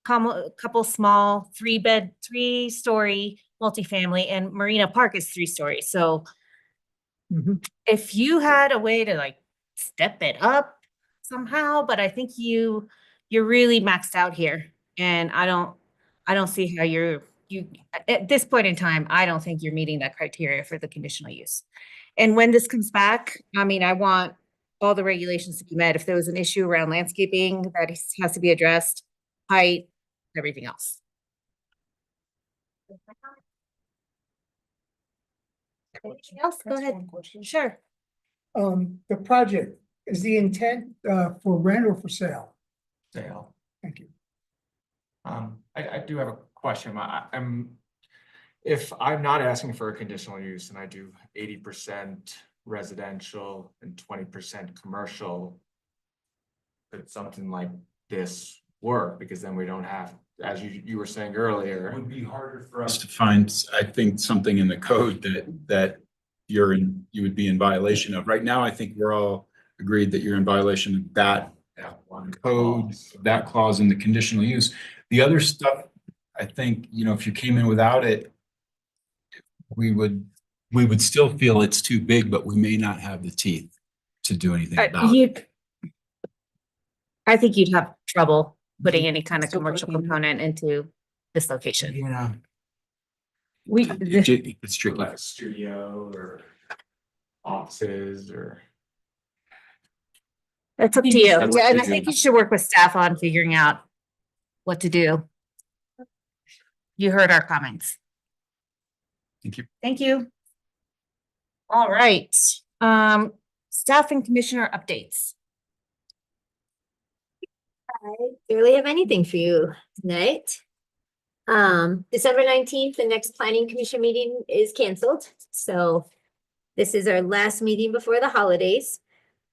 a couple small 3-story multifamily, and Marina Park is 3 stories. So if you had a way to like step it up somehow, but I think you're really maxed out here. And I don't see how you at this point in time, I don't think you're meeting that criteria for the conditional use. And when this comes back, I mean, I want all the regulations to be met. If there was an issue around landscaping, that has to be addressed, height, everything else. Anything else? Go ahead. Sure. The project, is the intent for rent or for sale? Sale. Thank you. I do have a question. If I'm not asking for a conditional use and I do 80% residential and 20% commercial, could something like this work? Because then we don't have, as you were saying earlier. It would be harder for us to find, I think, something in the code that you would be in violation of. Right now, I think we're all agreed that you're in violation of that code, that clause in the conditional use. The other stuff, I think, if you came in without it, we would still feel it's too big, but we may not have the teeth to do anything about it. I think you'd have trouble putting any kind of commercial component into this location. Yeah. It's tricky. Like a studio or offices or. It's up to you. Yeah, and I think you should work with staff on figuring out what to do. You heard our comments. Thank you. Thank you. All right. Staff and commissioner updates. I barely have anything for you tonight. December 19th, the next planning commission meeting is canceled. So this is our last meeting before the holidays.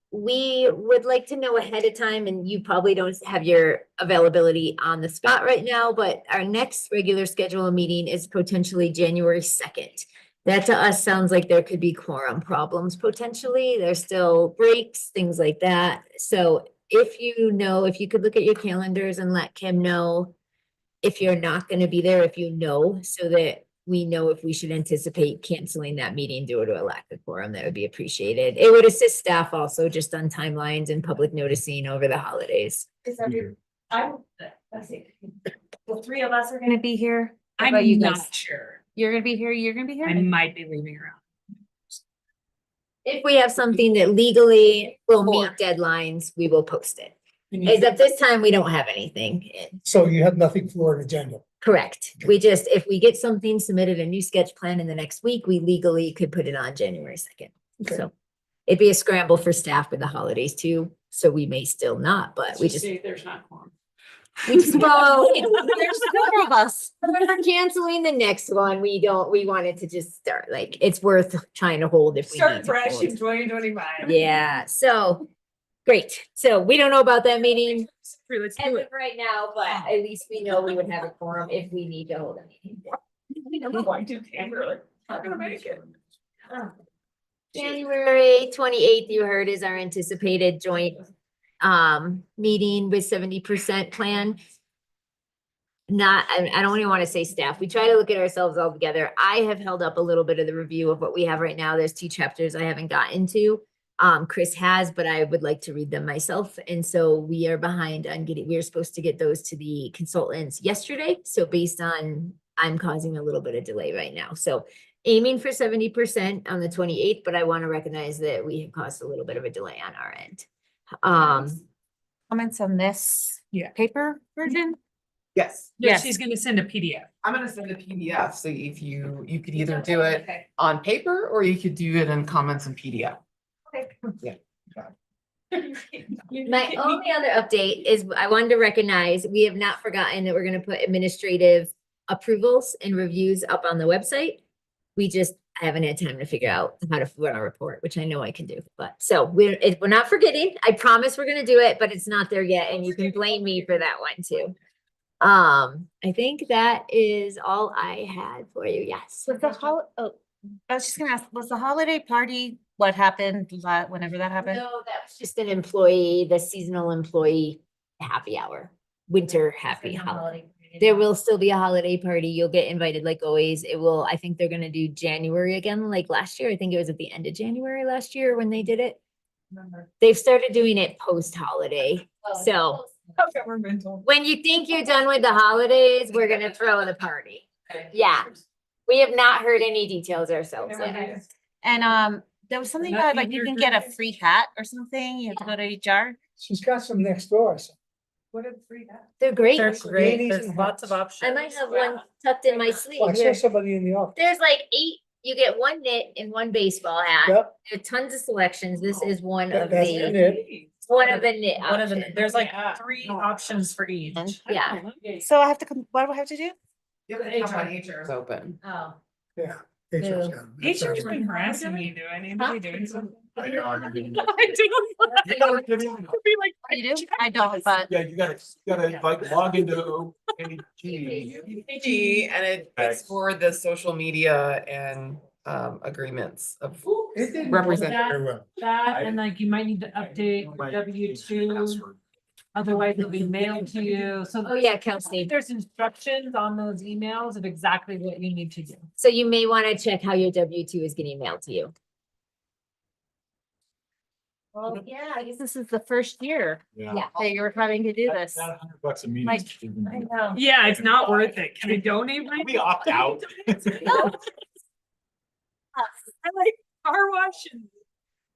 We would like to know ahead of time, and you probably don't have your availability on the spot right now, but our next regular scheduled meeting is potentially January 2nd. That to us sounds like there could be quorum problems potentially. There's still breaks, things like that. So if you could look at your calendars and let Kim know if you're not going to be there, so that we know if we should anticipate canceling that meeting due to a lack of quorum, that would be appreciated. It would assist staff also just on timelines and public noticing over the holidays. The 3 of us are gonna be here. How I'm about you not guys? sure. You're gonna be here, you're gonna be here? I might be leaving around. If we have something that legally will meet deadlines, we will post it. As of this time, we don't have anything. So you have nothing for an agenda? Correct. If we get something submitted, a new sketch plan in the next week, we legally could put it on January 2nd. Okay. So it'd be a scramble for staff with the holidays too. So we may still not, but we just. Say there's not quorum. There's 4 of us. We're canceling the next one. We wanted to just start, like, it's worth trying to hold if we need Start to fresh hold. in 2025. Yeah, so, great. So we don't know about that meeting Let's as do of it. right now, but at least we know we would have a quorum if we need to hold a meeting. We never going to Canberra. Not gonna make it. January 28th, you heard, is our anticipated joint meeting with 70% plan. I don't even want to say staff. We try to look at ourselves all together. I have held up a little bit of the review of what we have right now. There's 2 chapters I haven't gotten to. Chris has, but I would like to read them myself. And so we are behind on we are supposed to get those to the consultants yesterday. So based on, I'm causing a little bit of delay right now. So aiming for 70% on the 28th, but I want to recognize that we have caused a little bit of a delay on our end. Comments on this paper version? Yes. Yeah, Yes. she's gonna send a PDF. I'm gonna send a PDF, so if you could either do it on paper or you could do it in comments and PDF. My only other update is I wanted to recognize, we have not forgotten that we're gonna put administrative approvals and reviews up on the website. I haven't had time to figure out how to run a report, which I know I can do, but so we're not forgetting. I promise we're gonna do it, but it's not there yet, and you can blame me for that one too. I think that is all I had for you, yes. Was the I was just gonna ask, was the holiday party, what happened, whenever that happened? No, that was just an employee, the seasonal employee happy hour, winter happy holiday. There will still be a holiday party. You'll get invited like always. I think they're gonna do January again, like last year. I think it was at the end of January last year when they did it. They've started doing it post-holiday, so when you think you're done with the holidays, we're gonna throw the party. Yeah, we have not heard any details ourselves yet. And there was something about like you can get a free hat or something, you have to go to HR. She's got some next door, so. What did free that? They're great. They're great. There's lots of I might have one tucked in my sleeve. I saw Here. somebody in the office. There's like 8, you get 1 knit and 1 baseball hat. Yep. There are tons of selections. This is one That- of that's the, it. one of the knit One of the, options. there's like 3 options for each. Yeah. So I have to come, what do I have to do? It's open. Oh. Yeah. Ew. HR's been harassing me, do anybody doing something? I know, I'm gonna be- I do. You do? I don't, but. Yeah, you gotta like log into AG. And it's for the social media and agreements of represent. That and like you might need to update W2, otherwise it'll be mailed to you. So Oh, yeah, Kelsey. there's instructions on those emails of exactly what you need to do. So you may want to check how your W-2 is getting mailed to you. Well, yeah, I guess this is the first year Yeah. that you were having to do this. $100 a meeting. Like, I know. Yeah, it's not worth it. Can I donate? my- We opt out. I like car wash and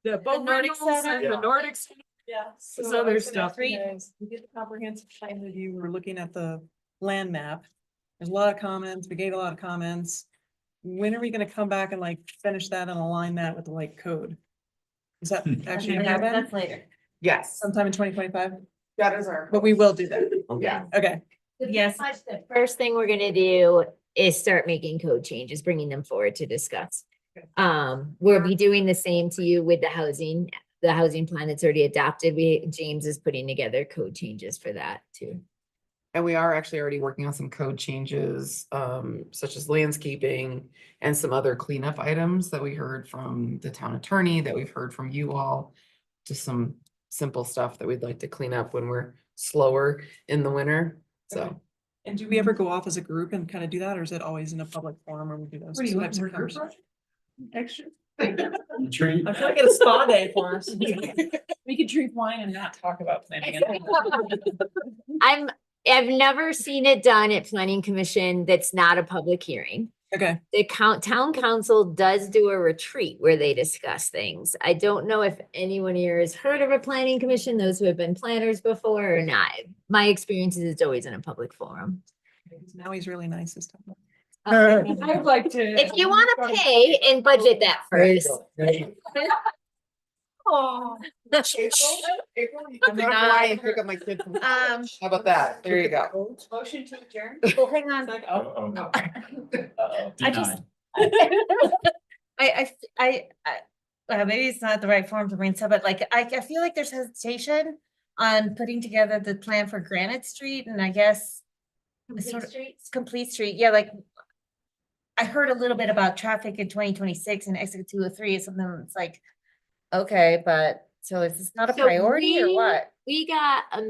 the boat Nordic rentals Center. and the Nordic Center. Yeah. This other stuff. We did the comprehensive plan review. We're looking at the land map. There's a lot of comments. We gave a lot of comments. When are we gonna come back and like finish that and align that with the like code? Is that actually gonna happen? That's later. Yes, Sometime in 2025? that is our. But we will do that. Yeah. Okay. Yes. The first thing we're gonna do is start making code changes, bringing them forward to discuss. We'll be doing the same to you with the housing plan that's already adopted. James is putting together code changes for that too. And we are actually already working on some code changes, such as landscaping and some other cleanup items that we heard from the town attorney, that we've heard from you all. Just some simple stuff that we'd like to clean up when we're slower in the winter, so. And do we ever go off as a group and kind of do that, or is it always in a public forum where we do those types of conversations? Extra. Treat. I feel like it's a spa day for us. We could drink wine and not talk about planning. I've never seen it done at planning commission that's not a public hearing. Okay. The town council does do a retreat where they discuss things. I don't know if anyone here has heard of a planning commission, those who have been planners before or not. My experience is it's always in a public forum. Now he's really nice this time. I'd like to. If you want to pay and budget that There you first. go. There you go. Oh. April, you can run away and pick up my kid from college. How about that? There you go. Motion to adjourn. Well, hang on. Uh-oh. I just- maybe it's not the right form to bring up, but like, I feel like there's hesitation on putting together the plan for Granite Street, and I guess sort of Complete Street, yeah, like I heard a little bit about traffic in 2026 and exit 203 is something that's like, okay, but so is this not a So priority or we- what? We got a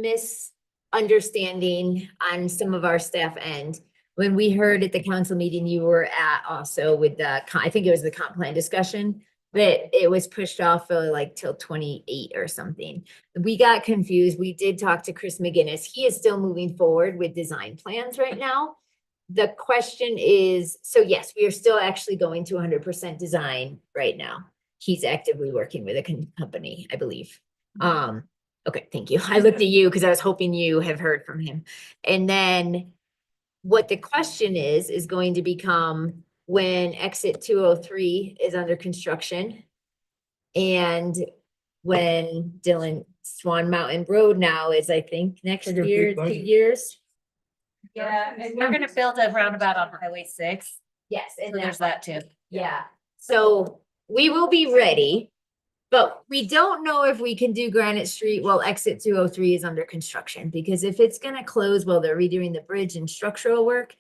understanding on some of our staff end. When we heard at the council meeting you were at also with the, I think it was the comp plan discussion, that it was pushed off for like till 28 or something. We got confused. We did talk to Chris McGinnis. He is still moving forward with design plans right now. The question is, so yes, we are still actually going to 100% design right now. He's actively working with a company, I believe. Okay, thank you. I looked at you because I was hoping you have heard from him. And then what the question is going to become when exit 203 is under construction and when Swan Mountain Road now is, I think, next Like a big year, 2 budget. years. Yeah, and we're gonna build a roundabout on Highway 6, Yes, so and there's that too. yeah, so we will be ready, but we don't know if we can do Granite Street while exit 203 is under construction, because if it's gonna close while they're redoing the bridge and structural work,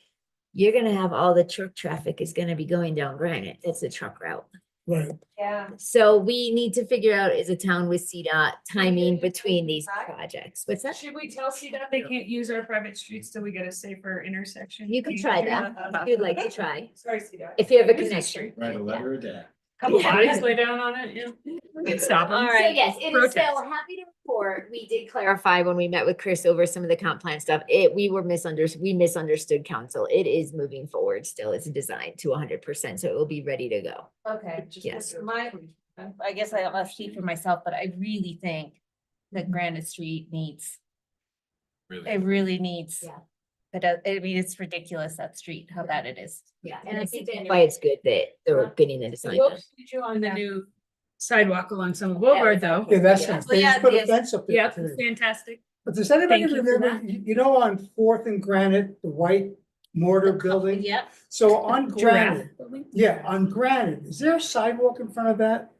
you're gonna have all the truck traffic is gonna be going down Granite. That's the truck route. Right. Yeah. So we need to figure out as a town with CDOT timing between these projects. What's that? Should we tell CDOT they can't use our private streets till we get a safer intersection? You can try that if you'd like to try, Sorry, CDOT. if you have a Use the connection. street. Write a letter a day. Couple Yeah. lines lay down on it, yeah. We can stop them. All right, yes, it is, so Protest. happy to report, we did clarify when we met with Chris over some of the comp plan stuff, we misunderstood council, it is moving forward still, it's designed to 100%, so it will be ready to go. Okay, Yes. I guess I'll speak for myself, but I really think that Granite Street needs, it really needs. Yeah. But I mean, it's ridiculous, that street, how bad it is. Yeah, and I think that's why it's good that they're getting the design We'll done. put you on the new sidewalk along Summer Boulevard though. Yeah, that's, Yeah. they just put a fence up there Yeah, too. fantastic. But does anybody Thank you for remember, you know, on Fourth and Granite, the white mortar building? Yep. So on Giraffe Granite, building? yeah, on Granite, is there a sidewalk in front of that?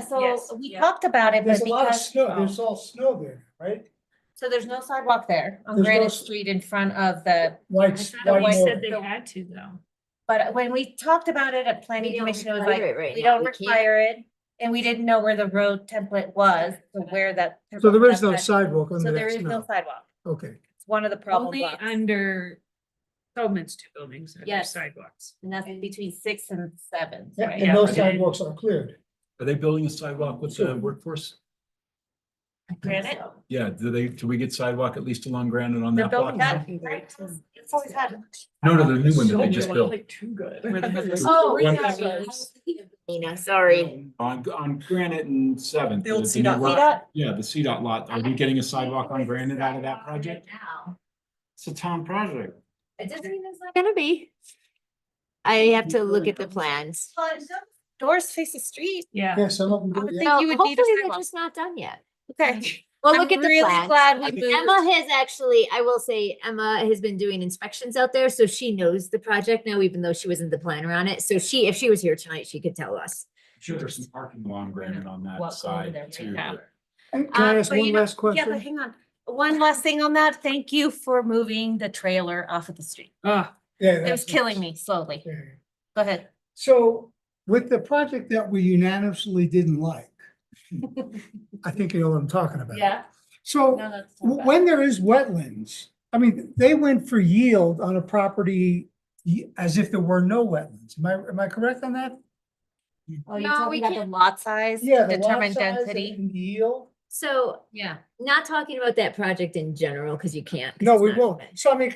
So Yes, we yeah. talked about it, There's but a lot of because, snow, there's all snow there, right? so there's no sidewalk there on There's no Granite s- Street in front of the, White, Thought white we said mortar. they had to though. but when we talked about it at We planning don't commission, it was require like, it right we now. don't We can't. require it. And we didn't know where the road template was, so where that. So there is no that- sidewalk under So that there is no snow. sidewalk. Okay, It's one of the problem Only blocks. under Feldman's two buildings, there's Yes. sidewalks. And that's between 6 and 7. yeah, right? and those Yeah. sidewalks are cleared. Are they building a sidewalk with the workforce? Granite. Yeah, do we get sidewalk at least along Granite on They're that block? building that. It's always had. No, the new one that they just built. Too good. Oh, One- Nina, sorry. On Granite and Seventh. The old new CDOT lot- lot? Yeah, the CDOT lot. Are we getting a sidewalk on Granite out of that project? Now, It's a town project. it doesn't mean it's not gonna be. I have to look at the plans. Doors face the street. Yeah. Yeah, some of them I do, would yeah. think No, you would need a hopefully they're sidewalk. just not done yet. Okay. Well, I'm look at the really plans. glad we moved. Emma has actually, I will say, Emma has been doing inspections out there, so she knows the project now, even though she wasn't the planner on it. So she, if she was here tonight, she could tell us. I'm sure there's some parking along Granite on that Walk over side there too. right now. but- And can I ask But one you know- last Yeah, but question? hang on. One last thing on that. Thank you for moving the trailer off of the street. Ah, Yeah. It was that's- killing me slowly. yeah. Go ahead. So with the project that we unanimously didn't like, I think you know what I'm talking about. So No, that's not bad. when there is wetlands, I mean, they went for yield on a property as if there were no wetlands. Am I correct on that? Oh, you're No, we talking about the can't- lot size? Yeah, the lot Determine size density? and yield. So, Yeah. not talking about that project in general, because you can't. 'cause No, it's we not won't. open. So I mean,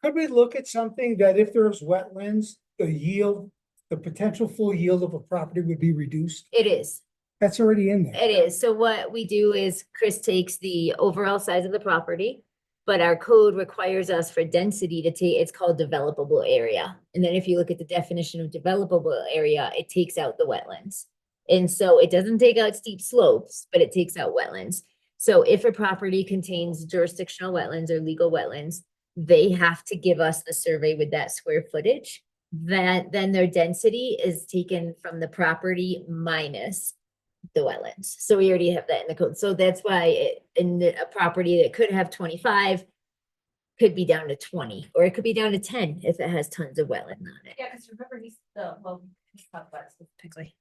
could we look at something that if there's wetlands, the yield, the potential full yield of a property would be reduced? It is. That's already in there. It is. So what we do is Chris takes the overall size of the property, but our code requires us for density to take, it's called developable area. And then if you look at the definition of developable area, it takes out the wetlands. And so it doesn't take out steep slopes, but it takes out wetlands. So if a property contains jurisdictional wetlands or legal wetlands, they have to give us the survey with that square footage. That then their density is taken from the property minus the wetlands. So we already have that in the code. So that's why a property that could have 25 could be down to 20, or it could be down to 10 if it has tons of wetland on it. Yeah, because remember he's let's talk about it specifically.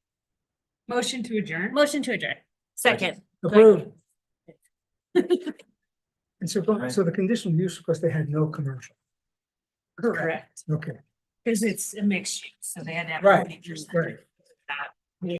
motion to adjourn. Motion to adjourn. Second. Approved. And so the conditional use, of course, they had no commercial. Correct, Okay, because it's a mixed use, so they had to have right, features. right.